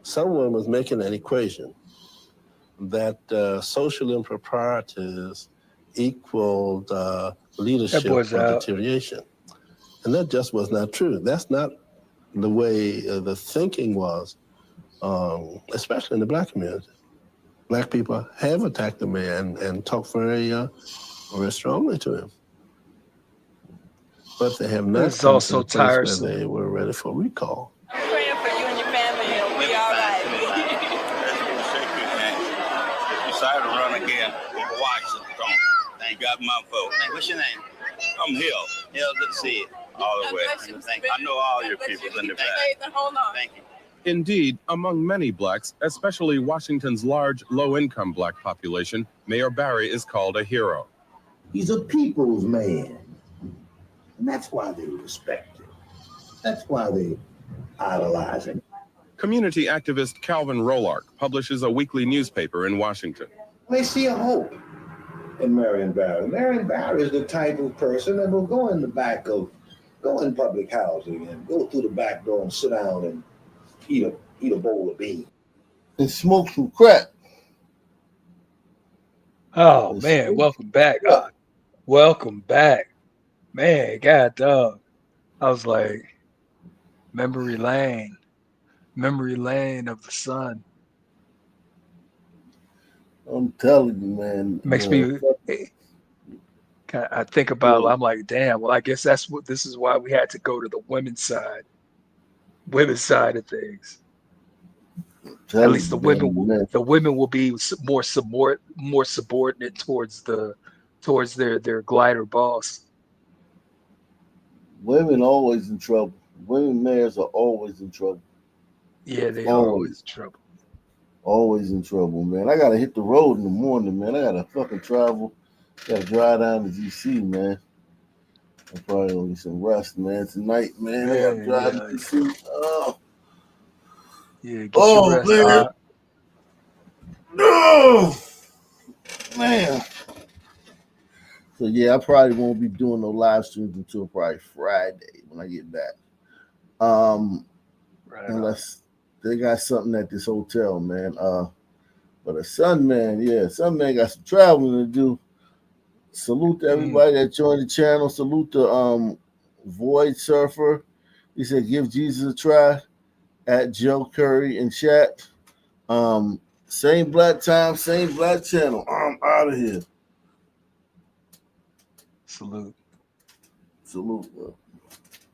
Someone was making an equation that social improprieties equaled leadership deterioration. And that just was not true. That's not the way the thinking was especially in the black community. Black people have attacked the man and talked very strongly to him. But they have not It's come also to the place tiresome. where they were ready for recall. I'm praying for you and your family. You'll be all right. Decided to run again. Watch it. Thank God, my folks. What's your name? I'm Hill. Hill, good to see you. All the way. Thank you. I know all your people in the back. Hold on. Thank you. Indeed, among many blacks, especially Washington's large, low-income black population, Mayor Barry is called a hero. He's a people's man. And that's why they respect him. That's why they idolize him. Community activist Calvin Rolark publishes a weekly newspaper in Washington. They see a hope in Marion Barry. Marion Barry is the type of person that will go in public housing and go through the back door and sit down and eat a bowl of beans and smoke some crack. Oh man, welcome back. Welcome back. Man, god dog. I was like, memory lane of the sun. I'm telling you, man. Makes me I think about, I'm like, damn, well, I guess this is why we had to go to the women's side of things. At least the women will be more subordinate towards their glider boss. Women always in trouble. Women mayors are always in trouble. Yeah, they are always in trouble. Always in trouble, man. I gotta hit the road in the morning, man. I gotta fucking travel. Gotta drive down to DC, man. I'm probably gonna get some rest, man. Tonight, man. I gotta drive to DC. Yeah, get your rest. Man. No, man. So yeah, I probably won't be doing no live streams until probably Friday when I get back. Unless they got something at this hotel, man. But a Sunman got some traveling to do. Salute to everybody that joined the channel. Salute to Void Surfer. He said, "Give Jesus a try." At Joe Curry in chat. Same black time, same black channel. I'm out of here. Salute, bro.